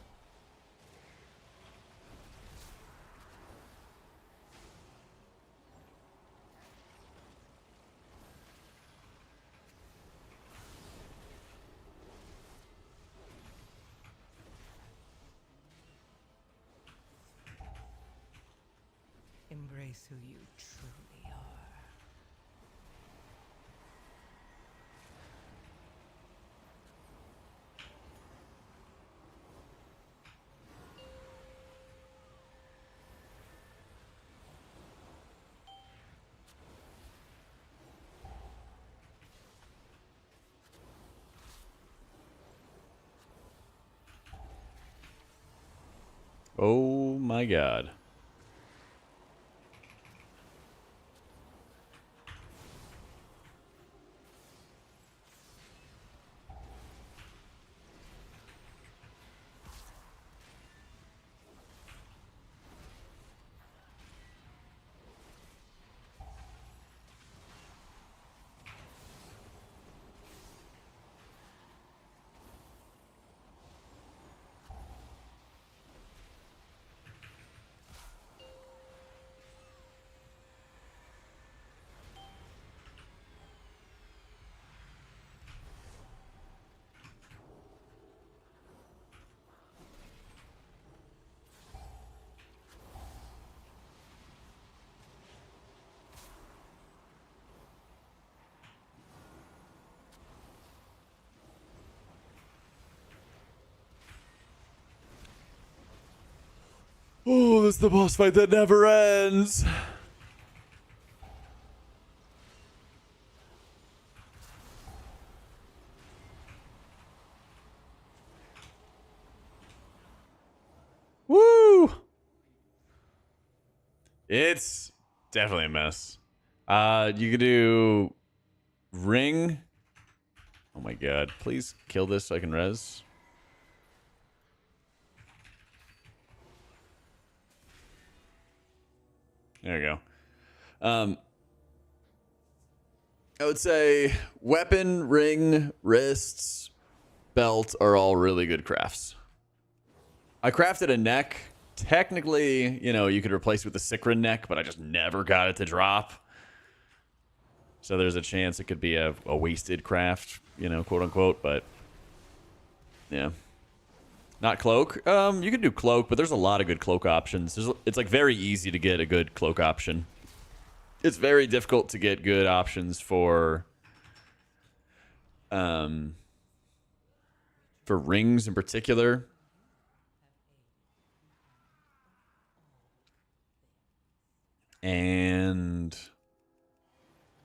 [SPEAKER 4] Embrace who you truly are.
[SPEAKER 1] Oh my god. Oh, this is the boss fight that never ends. Woo! It's definitely a mess. You could do ring. Oh my god. Please kill this so I can res. There you go. I would say weapon, ring, wrists, belt are all really good crafts. I crafted a neck. Technically, you know, you could replace it with a Sikrin neck, but I just never got it to drop. So there's a chance it could be a wasted craft, you know, quote unquote, but yeah. Not cloak. You could do cloak, but there's a lot of good cloak options. It's like very easy to get a good cloak option. It's very difficult to get good options for rings in particular. And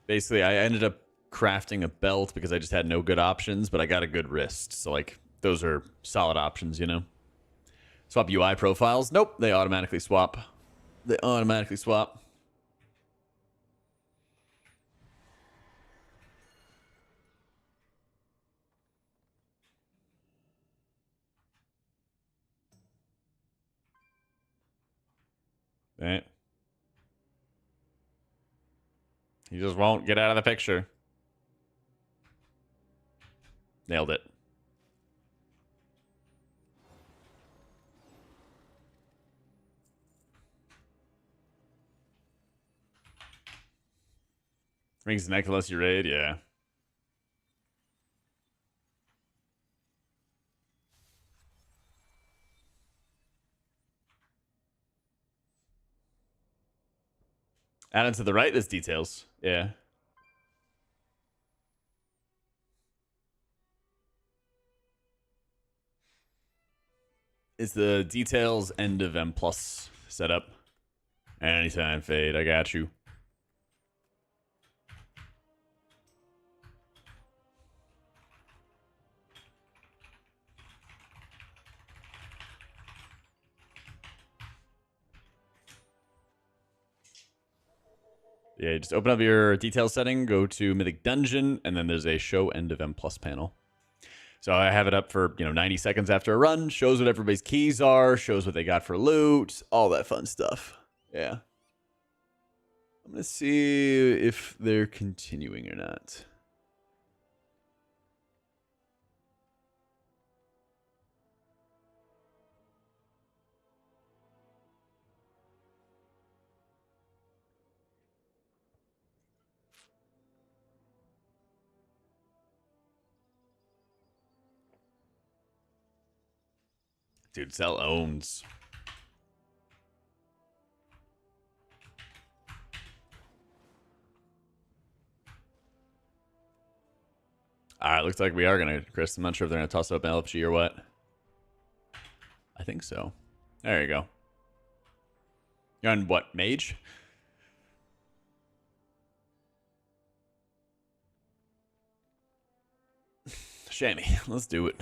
[SPEAKER 1] basically I ended up crafting a belt because I just had no good options, but I got a good wrist. So like those are solid options, you know. Swap UI profiles. Nope, they automatically swap. They automatically swap. Okay. He just won't get out of the picture. Nailed it. Rings neck unless you raid, yeah. Added to the right is details. Yeah. It's the details end of M plus setup. Anytime, Fade. I got you. Yeah, just open up your detail setting, go to Mythic Dungeon, and then there's a show end of M plus panel. So I have it up for 90 seconds after a run, shows what everybody's keys are, shows what they got for loot, all that fun stuff. Yeah. I'm gonna see if they're continuing or not. Dude, Cell owns. All right, looks like we are gonna, Chris. I'm not sure if they're gonna toss up LFG or what. I think so. There you go. You're on what, Mage? Shammy, let's do it.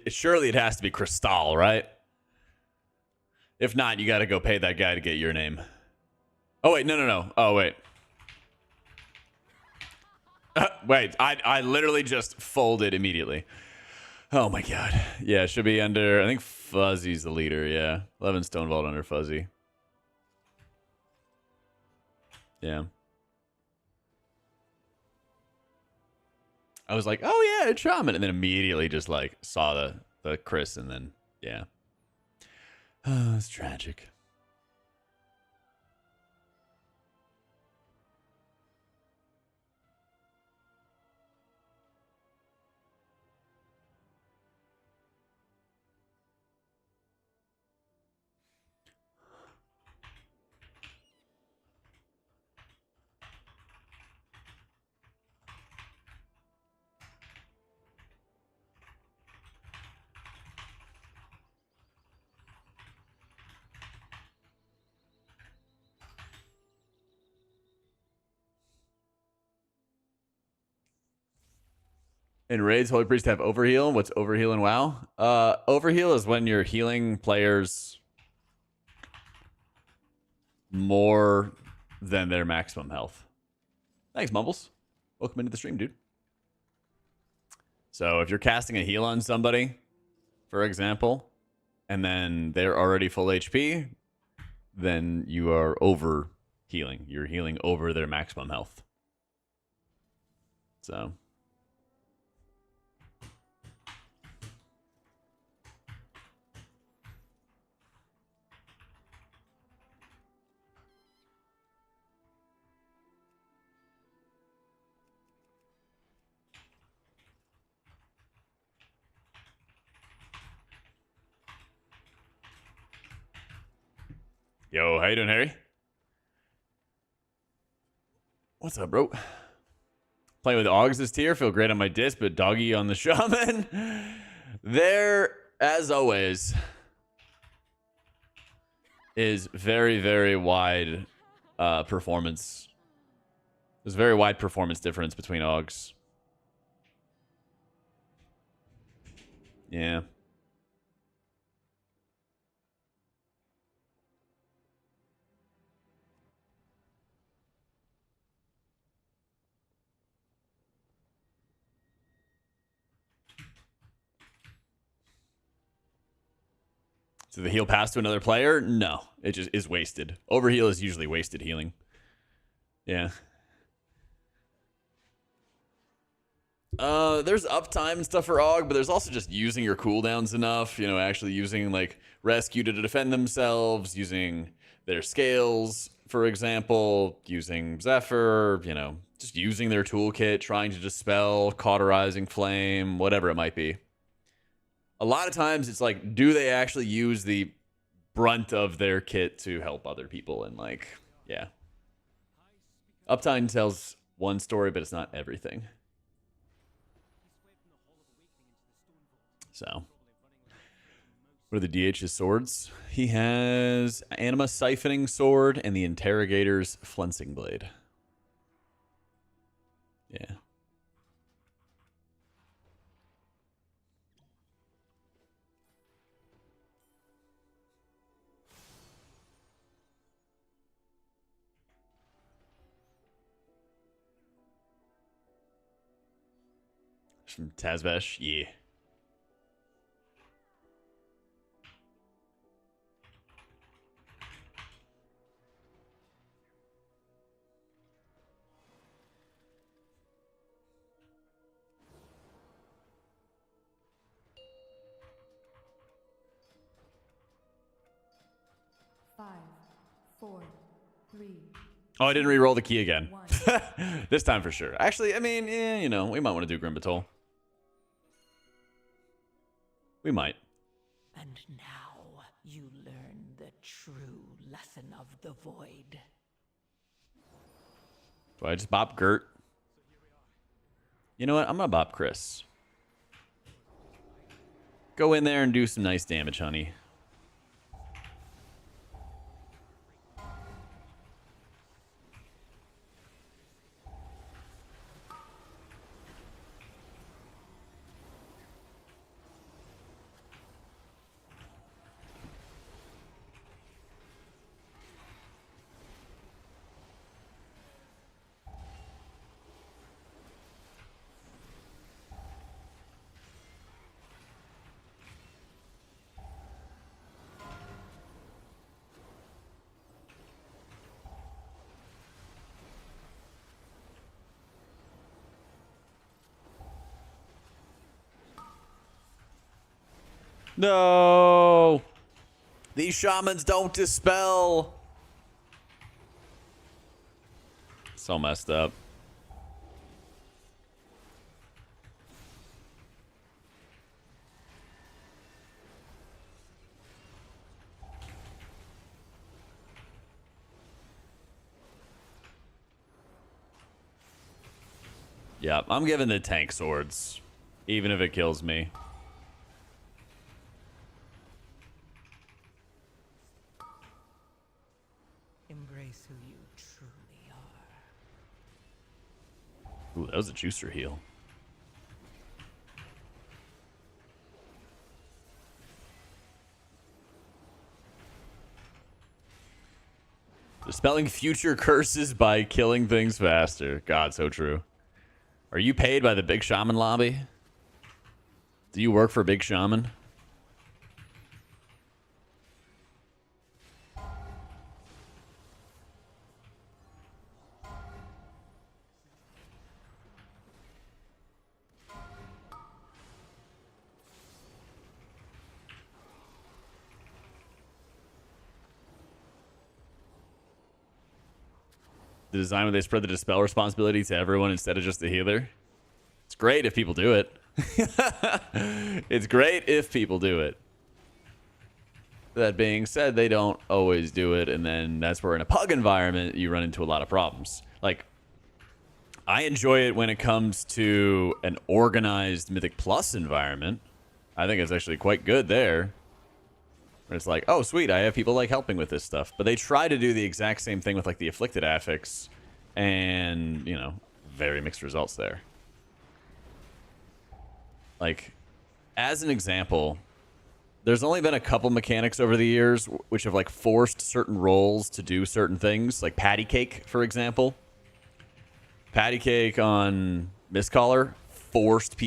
[SPEAKER 1] Surely it has to be Crystal, right? If not, you got to go pay that guy to get your name. Oh, wait. No. Oh, wait. Wait. I literally just folded immediately. Oh, my God. Yeah, it should be under... I think Fuzzy's the leader, yeah. 11 Stonevault under Fuzzy. Yeah. I was like, oh, yeah, it's Shaman. And then immediately just, like, saw the Chris, and then, yeah. Oh, it's tragic. In raids, Holy Priest have overheal. What's overheal in WoW? Overheal is when you're healing players more than their maximum health. Thanks, Mumbles. Welcome into the stream, dude. So if you're casting a heal on somebody, for example, and then they're already full HP, then you are over healing. You're healing over their maximum health. So... Yo, how you doing, Harry? What's up, bro? Playing with Augs this tier, feel great on my disc, but doggy on the Shaman. There, as always, is very, very wide performance. There's a very wide performance difference between Augs. Yeah. So the heal pass to another player? No, it just is wasted. Overheal is usually wasted healing. Yeah. There's uptime and stuff for AUG, but there's also just using your cooldowns enough, you know, actually using like rescue to defend themselves, using their scales, for example, using Zephyr, you know, just using their toolkit, trying to dispel, cauterizing flame, whatever it might be. A lot of times it's like, do they actually use the brunt of their kit to help other people? And like, yeah. Uptime tells one story, but it's not everything. So, what are the DH's swords? He has Anima Siphoning Sword and the Interrogator's Flensing Blade. Yeah. From Tazvesh, yeah.
[SPEAKER 3] Five, four, three.
[SPEAKER 1] Oh, I didn't re-roll the key again. This time for sure. Actually, I mean, yeah, you know, we might want to do Grim Batol. We might.
[SPEAKER 4] And now you learn the true lesson of the void.
[SPEAKER 1] Do I just bop Gert? You know what? I'm gonna bop Chris. Go in there and do some nice damage, honey. No! These shamans don't dispel! So messed up. Yeah, I'm giving the tank swords, even if it kills me.
[SPEAKER 4] Embrace who you truly are.
[SPEAKER 1] Ooh, that was a juicer heal. Dispelling future curses by killing things faster. God, so true. Are you paid by the Big Shaman lobby? Do you work for Big Shaman? The design where they spread the dispel responsibility to everyone instead of just the healer. It's great if people do it. It's great if people do it. That being said, they don't always do it, and then that's where in a pug environment you run into a lot of problems. Like, I enjoy it when it comes to an organized Mythic Plus environment. I think it's actually quite good there. Where it's like, oh, sweet, I have people like helping with this stuff. But they try to do the exact same thing with like the Afflicted Affix, and, you know, very mixed results there. Like, as an example, there's only been a couple mechanics over the years which have like forced certain roles to do certain things, like Patty Cake, for example. Patty Cake on Mistcaller forced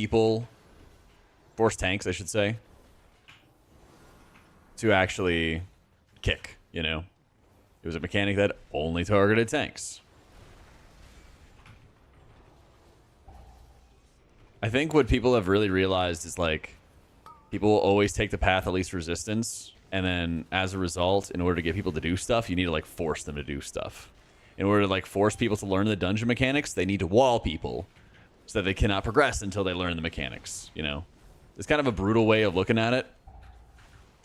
[SPEAKER 1] tanks, I should say, to actually kick, you know? It was a mechanic that only targeted tanks. I think what people have really realized is, like, people will always take the path of least resistance, and then as a result, in order to get people to do stuff, you need to, like, force them to do stuff. In order to, like, force people to learn the dungeon mechanics, they need to wall people so that they cannot progress until they learn the mechanics, you know? It's kind of a brutal way of looking at it.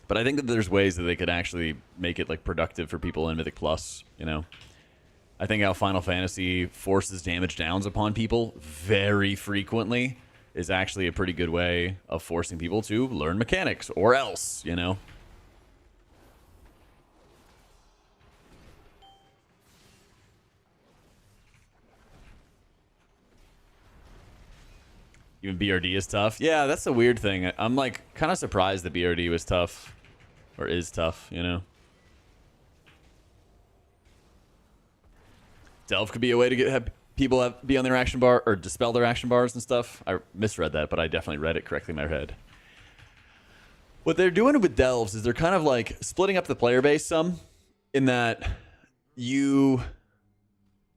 [SPEAKER 1] But I think that there's ways that they could actually make it, like, productive for people in Mythic Plus, you know? I think how Final Fantasy forces damage downs upon people very frequently is actually a pretty good way of forcing people to learn mechanics, or else, you know? Even BRD is tough. Yeah, that's the weird thing. I'm, like, kind of surprised that BRD was tough. Or is tough, you know? Delve could be a way to have people be on their action bar, or dispel their action bars and stuff. I misread that, but I definitely read it correctly in my head. What they're doing with Delves is they're kind of, like, splitting up the player base some, in that you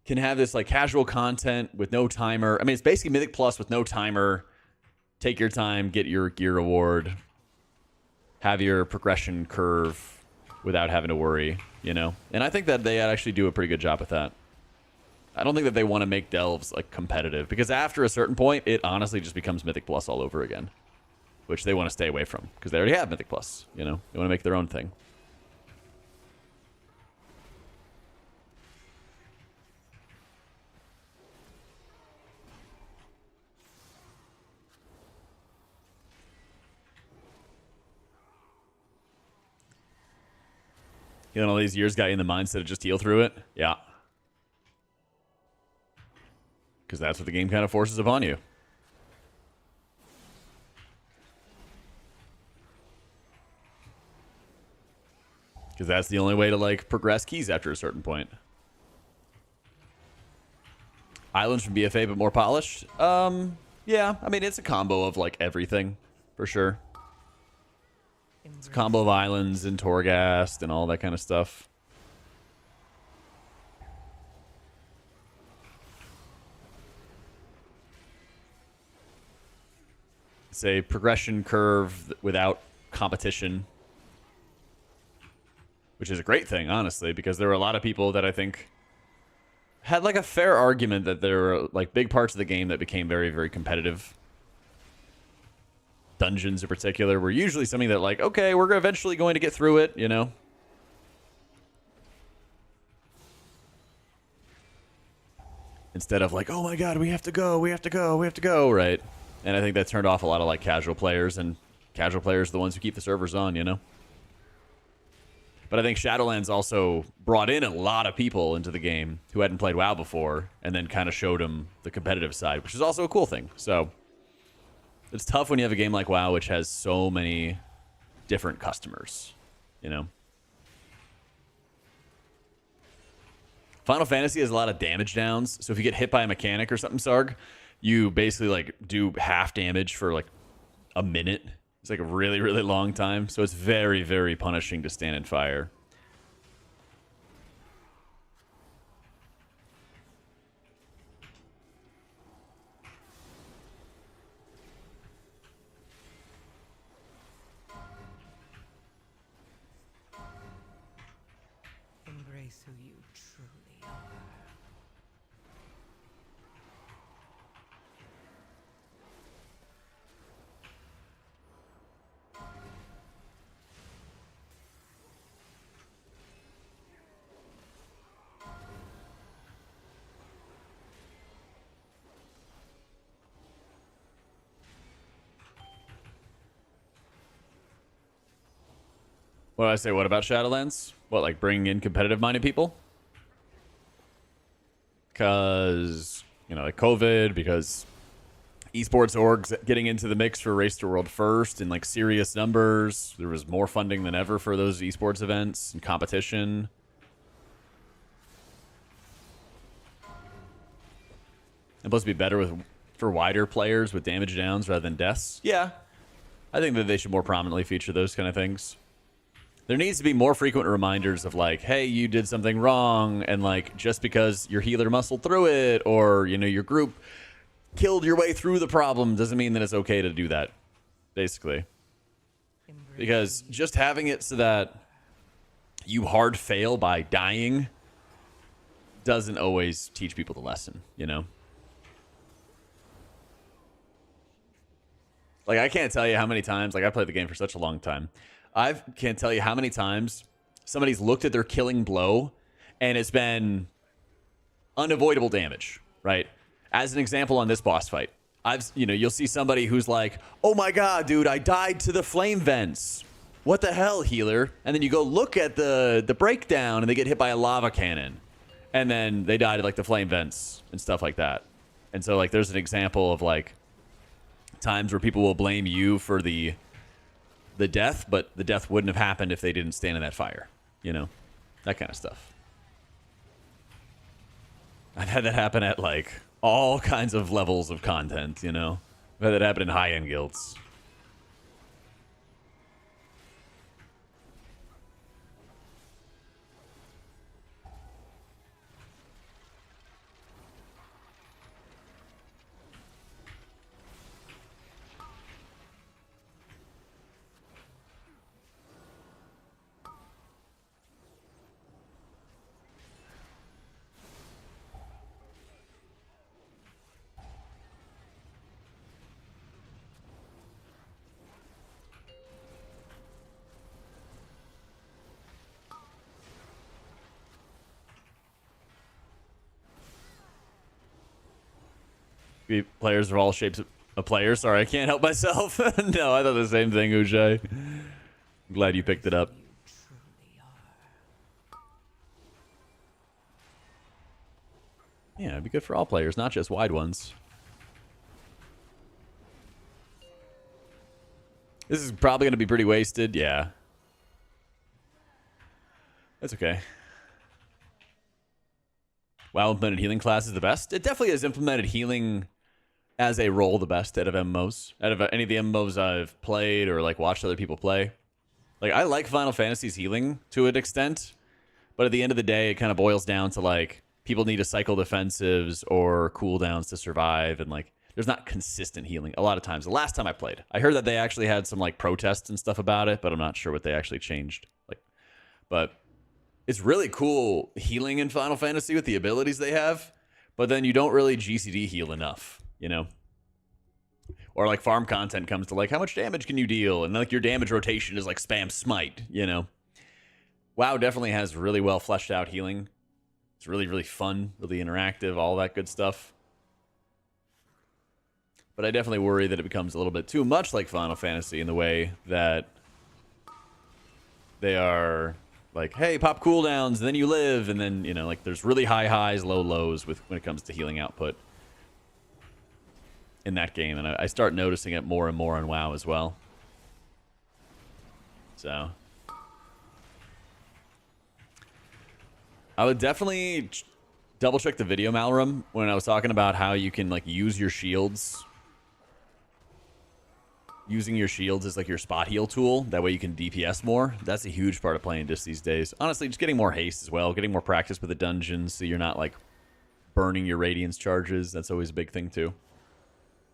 [SPEAKER 1] can have this, like, casual content with no timer. I mean, it's basically Mythic Plus with no timer. Take your time, get your gear reward, have your progression curve without having to worry, you know? And I think that they actually do a pretty good job with that. I don't think that they want to make Delves, like, competitive, because after a certain point, it honestly just becomes Mythic Plus all over again, which they want to stay away from, because they already have Mythic Plus, you know? They want to make their own thing. You know, all these years got you in the mindset of just heal through it? Yeah. Because that's what the game kind of forces upon you. Because that's the only way to, like, progress keys after a certain point. Islands from BFA, but more polished? Yeah. I mean, it's a combo of, like, everything, for sure. It's a combo of islands and Torghast and all that kind of stuff. It's a progression curve without competition, which is a great thing, honestly, because there were a lot of people that I think had, like, a fair argument that there were, like, big parts of the game that became very, very competitive. Dungeons in particular were usually something that, like, okay, we're eventually going to get through it, you know? Instead of, like, oh my god, we have to go, we have to go, we have to go, right? And I think that turned off a lot of, like, casual players, and casual players are the ones who keep the servers on, you know? But I think Shadowlands also brought in a lot of people into the game who hadn't played WoW before, and then kind of showed them the competitive side, which is also a cool thing, so... It's tough when you have a game like WoW, which has so many different customers, you know? Final Fantasy has a lot of damage downs, so if you get hit by a mechanic or something, Sarg, you basically, like, do half damage for, like, a minute. It's, like, a really, really long time, so it's very, very punishing to stand in fire.
[SPEAKER 4] Embrace who you truly are.
[SPEAKER 1] What did I say? What about Shadowlands? What, like, bringing in competitive-minded people? Because, you know, like COVID, because esports orgs getting into the mix for Race to World First in, like, serious numbers. There was more funding than ever for those esports events and competition. It's supposed to be better for wider players with damage downs rather than deaths. Yeah. I think that they should more prominently feature those kind of things. There needs to be more frequent reminders of like, hey, you did something wrong, and like just because your healer muscled through it, or you know your group killed your way through the problem, doesn't mean that it's okay to do that. Basically, because just having it so that you hard fail by dying doesn't always teach people the lesson, you know. Like I can't tell you how many times, like I played the game for such a long time. I can't tell you how many times somebody's looked at their killing blow and it's been unavoidable damage, right? As an example on this boss fight, you'll see somebody who's like, oh my God, dude, I died to the flame vents. What the hell, healer? And then you go look at the breakdown and they get hit by a lava cannon. And then they died at like the flame vents and stuff like that. And so like there's an example of like times where people will blame you for the death, but the death wouldn't have happened if they didn't stand in that fire, you know, that kind of stuff. I've had that happen at like all kinds of levels of content, you know. I've had that happen in high-end guilds. Players of all shapes of players. Sorry, I can't help myself. No, I thought the same thing, Ujai. I'm glad you picked it up. Yeah, it'd be good for all players, not just wide ones. This is probably going to be pretty wasted. Yeah. That's okay. WoW implemented healing class is the best. It definitely has implemented healing as a role the best out of MMOs. Out of any of the MMOs I've played or like watched other people play. Like I like Final Fantasy's healing to an extent, but at the end of the day, it kind of boils down to like people need to cycle defensives or cooldowns to survive, and like there's not consistent healing a lot of times. The last time I played, I heard that they actually had some like protests and stuff about it, but I'm not sure what they actually changed. Like, but it's really cool healing in Final Fantasy with the abilities they have, but then you don't really GCD heal enough, you know? Or like farm content comes to like, how much damage can you deal? And like your damage rotation is like spam smite, you know? WoW definitely has really well fleshed out healing. It's really, really fun, really interactive, all that good stuff. But I definitely worry that it becomes a little bit too much like Final Fantasy in the way that they are like, hey, pop cooldowns, then you live, and then, you know, like there's really high highs, low lows with when it comes to healing output in that game, and I start noticing it more and more on WoW as well. So I would definitely double check the video, Malrum, when I was talking about how you can like use your shields. Using your shields as like your spot heal tool. That way you can DPS more. That's a huge part of playing Disc these days. Honestly, just getting more haste as well. Getting more practice with the dungeons so you're not like burning your Radiance charges. That's always a big thing too.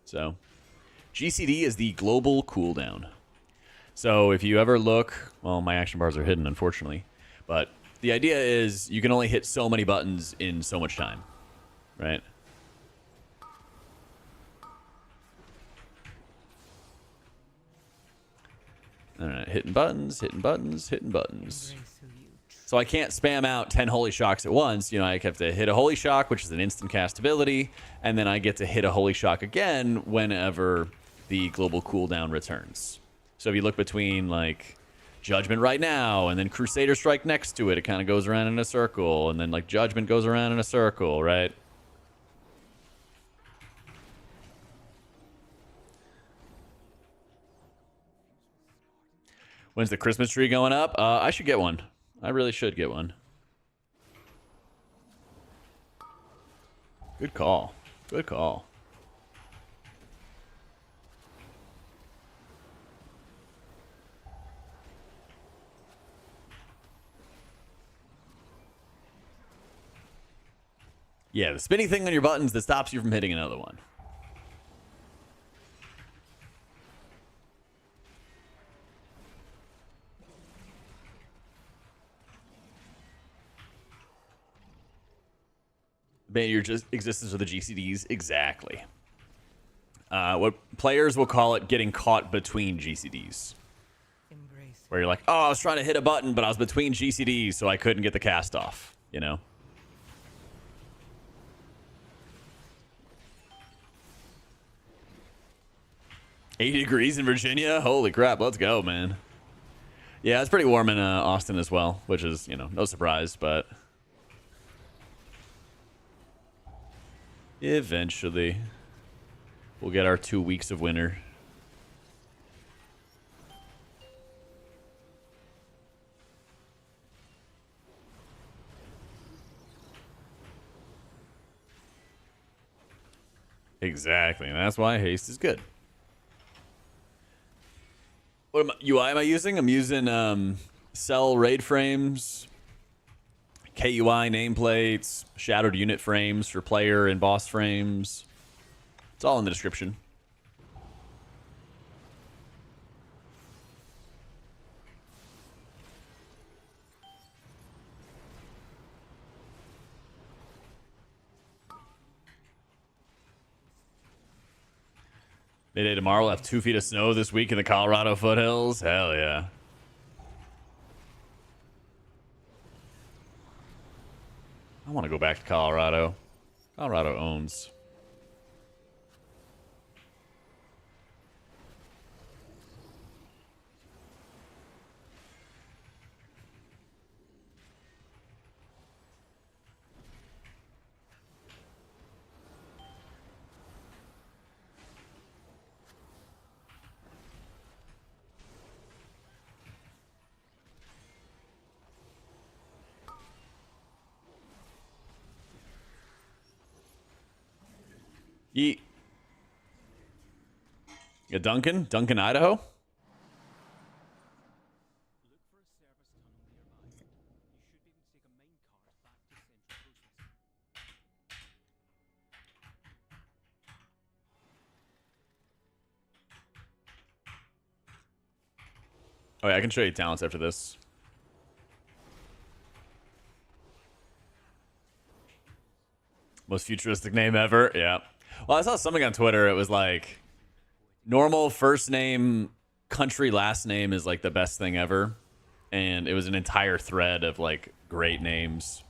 [SPEAKER 1] So GCD is the global cooldown. So if you ever look, well, my action bars are hidden, unfortunately. But the idea is you can only hit so many buttons in so much time, right? All right, hitting buttons, hitting buttons, hitting buttons. So I can't spam out 10 Holy Shocks at once. You know, I have to hit a Holy Shock, which is an instant cast ability, and then I get to hit a Holy Shock again whenever the global cooldown returns. So if you look between, like, Judgment right now, and then Crusader Strike next to it, it kind of goes around in a circle, and then, like, Judgment goes around in a circle, right? When's the Christmas tree going up? I should get one. I really should get one. Good call. Good call. Yeah, the spinny thing on your buttons that stops you from hitting another one. Ban your just existence of the GCDs. Exactly. What players will call it getting caught between GCDs. Where you're like, oh, I was trying to hit a button, but I was between GCDs, so I couldn't get the cast off, you know? 80 degrees in Virginia? Holy crap, let's go, man. Yeah, it's pretty warm in Austin as well, which is, you know, no surprise, but... eventually, we'll get our 2 weeks of winter. Exactly, and that's why haste is good. What UI am I using? I'm using cell raid frames, KUI nameplates, shadowed unit frames for player and boss frames. It's all in the description. Midday tomorrow, we'll have 2 feet of snow this week in the Colorado foothills. Hell yeah. I want to go back to Colorado. Colorado owns. Yeet. Yeah, Duncan, Idaho. Oh yeah, I can show you talents after this. Most futuristic name ever. Yeah. Well, I saw something on Twitter. It was like normal first name, country last name is like the best thing ever. And it was an entire thread of like great names.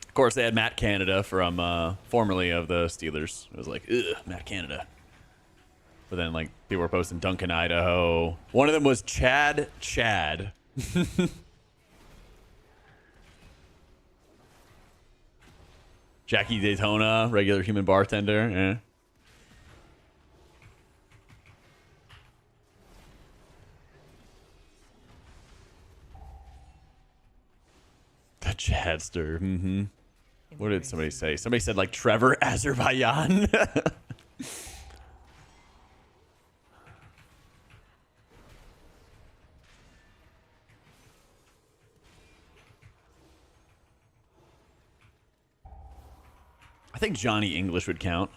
[SPEAKER 1] Of course, they had Matt Canada from formerly of the Steelers. It was like, ugh, Matt Canada. But then like people were posting Duncan, Idaho. One of them was Chad. Jackie Daytona, regular human bartender. Yeah. The Chadster. Mm-hmm. What did somebody say? Somebody said like Trevor Azerbaijan. I think Johnny English would count.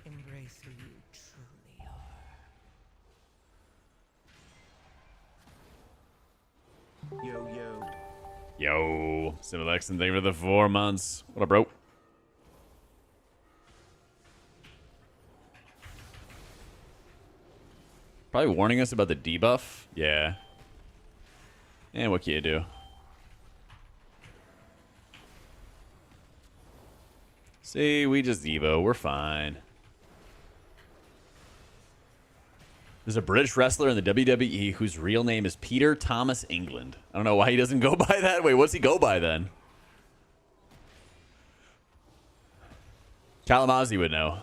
[SPEAKER 4] Embrace who you truly are.
[SPEAKER 1] Yo, Civilex, and thank you for the 4 months. What up, bro? Probably warning us about the debuff. Yeah. And what can you do? See, we just Evo. We're fine. There's a British wrestler in the WWE whose real name is Peter Thomas England. I don't know why he doesn't go by that. Wait, what's he go by then? Kalamazoo would know.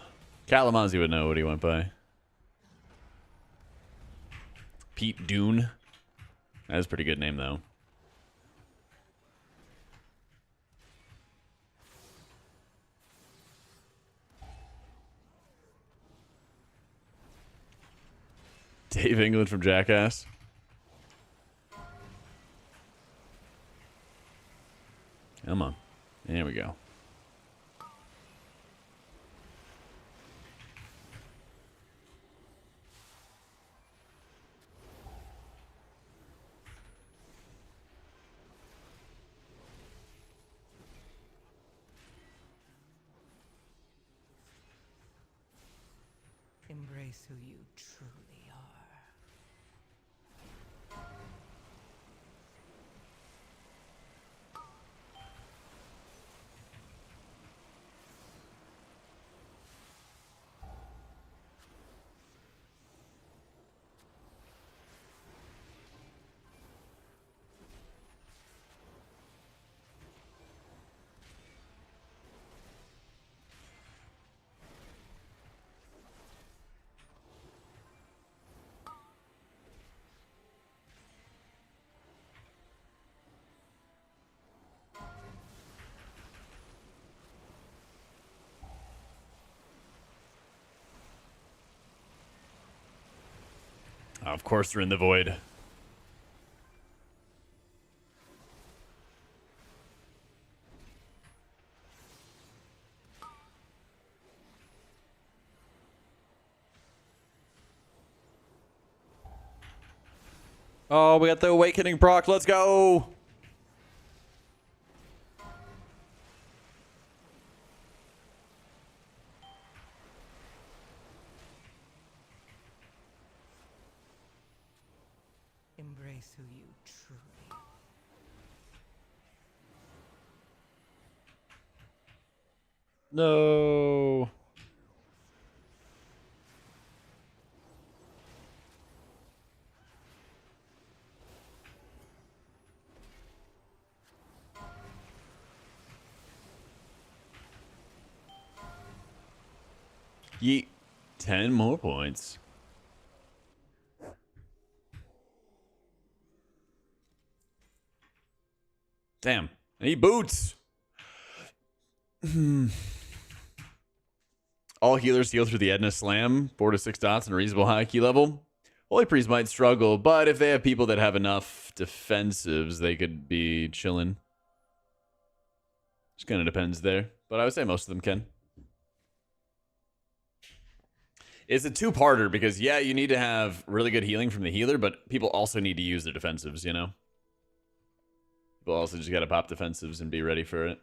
[SPEAKER 1] Kalamazoo would know what he went by. Pete Dune. That's a pretty good name, though. Dave England from Jackass. Come on. There we go.
[SPEAKER 4] Embrace who you truly are.
[SPEAKER 1] Of course, they're in the void. Oh, we got the awakening proc. Let's go.
[SPEAKER 4] Embrace who you truly are.
[SPEAKER 1] No. Yeet. 10 more points. Damn. I need boots. All healers heal through the Edna Slam, 4 to 6 dots and a reasonable high key level. Holy Priest might struggle, but if they have people that have enough defensives, they could be chilling. Just kind of depends there. But I would say most of them can. It's a two-parter because, yeah, you need to have really good healing from the healer, but people also need to use their defensives, you know? People also just got to pop defensives and be ready for it.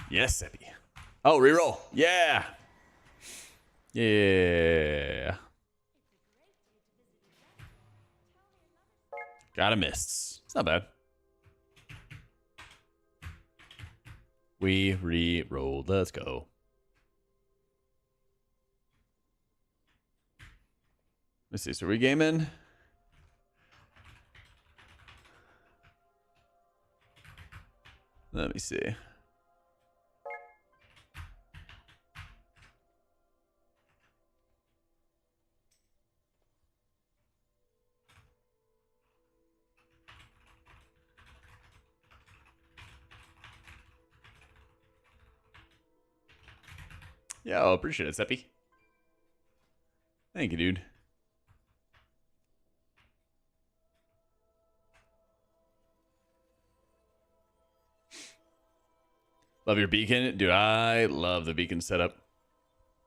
[SPEAKER 1] Yes, Seppi. Oh, reroll. Yeah. Yeah. Got a miss. It's not bad. We re-rolled. Let's go. Let's see. So are we gaming? Let me see. Yeah, I appreciate it, Seppi. Thank you, dude. Love your beacon. Dude, I love the beacon setup.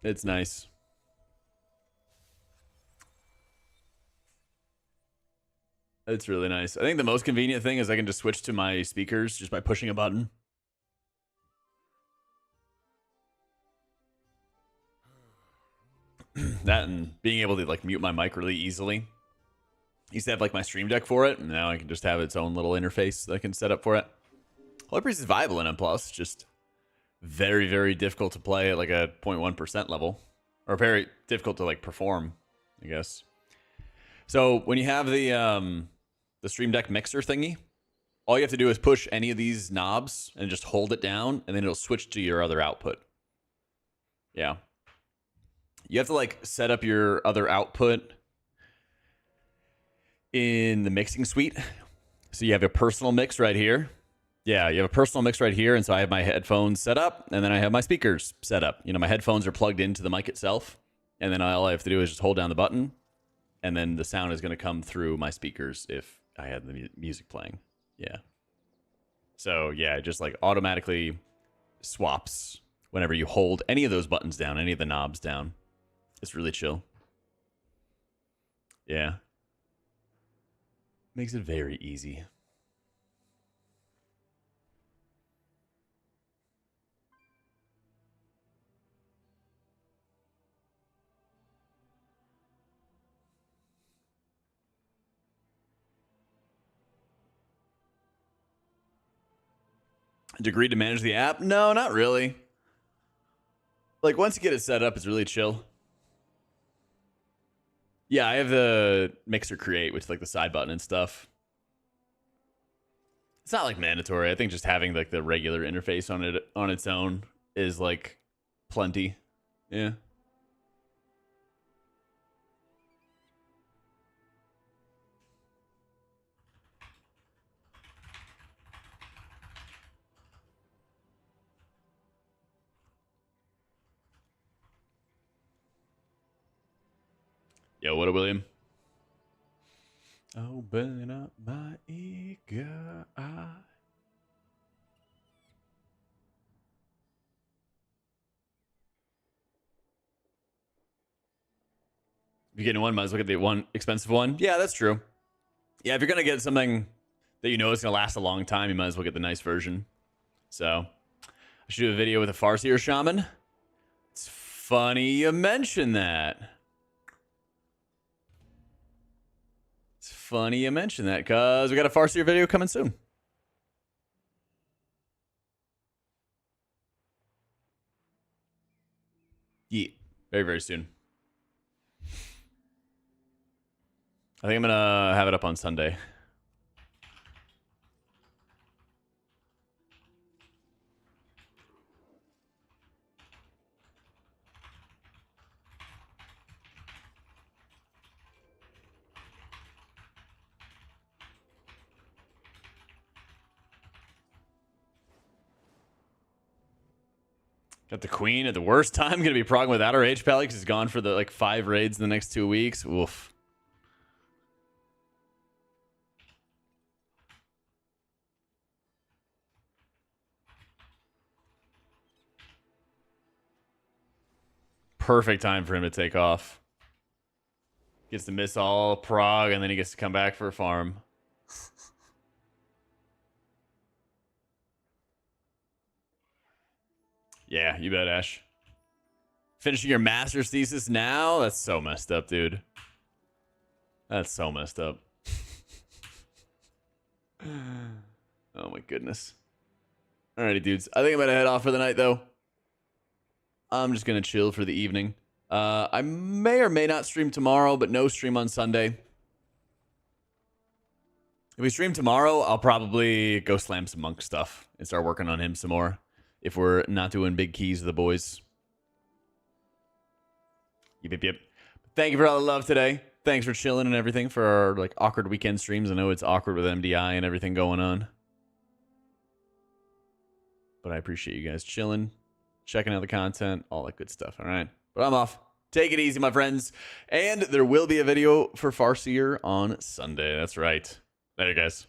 [SPEAKER 1] It's nice. It's really nice. I think the most convenient thing is I can just switch to my speakers just by pushing a button. That and being able to like mute my mic really easily. I used to have like my Stream Deck for it, and now I can just have its own little interface that I can set up for it. Holy Priest is viable in M+, just very, very difficult to play at like a 0.1% level. Or very difficult to like perform, I guess. So when you have the Stream Deck mixer thingy, all you have to do is push any of these knobs and just hold it down, and then it'll switch to your other output. Yeah. You have to like set up your other output in the mixing suite. So you have a personal mix right here. Yeah, you have a personal mix right here, and so I have my headphones set up, and then I have my speakers set up. You know, my headphones are plugged into the mic itself, and then all I have to do is just hold down the button, and then the sound is going to come through my speakers if I had the music playing. Yeah. So, yeah, it just like automatically swaps whenever you hold any of those buttons down, any of the knobs down. It's really chill. Yeah. Makes it very easy. Degree to manage the app? No, not really. Like, once you get it set up, it's really chill. Yeah, I have the Mixer Create, which is like the side button and stuff. It's not like mandatory. I think just having like the regular interface on it on its own is like plenty. Yeah. Yo, what up, William? Open up my eager eye. If you're getting one, might as well get the one expensive one. Yeah, that's true. Yeah, if you're going to get something that you know is going to last a long time, you might as well get the nice version. So, I should do a video with a Farseer Shaman. It's funny you mention that. It's funny you mention that, because we got a Farseer video coming soon. Yeah, very, very soon. I think I'm going to have it up on Sunday. Got the queen at the worst time. Going to be progging without her H Pally because he's gone for the like 5 raids in the next 2 weeks. Oof. Perfect time for him to take off. Gets to miss all Prague, and then he gets to come back for a farm. Yeah, you bet, Ash. Finishing your master's thesis now? That's so messed up, dude. That's so messed up. Oh my goodness. Alrighty, dudes. I think I'm gonna head off for the night, though. I'm just gonna chill for the evening. I may or may not stream tomorrow, but no stream on Sunday. If we stream tomorrow, I'll probably go slam some monk stuff and start working on him some more. If we're not doing big keys to the boys. Yep. Thank you for all the love today. Thanks for chilling and everything for our like awkward weekend streams. I know it's awkward with MDI and everything going on. But I appreciate you guys chilling, checking out the content, all that good stuff. All right. But I'm off. Take it easy, my friends. And there will be a video for Farseer on Sunday. That's right. Later, guys.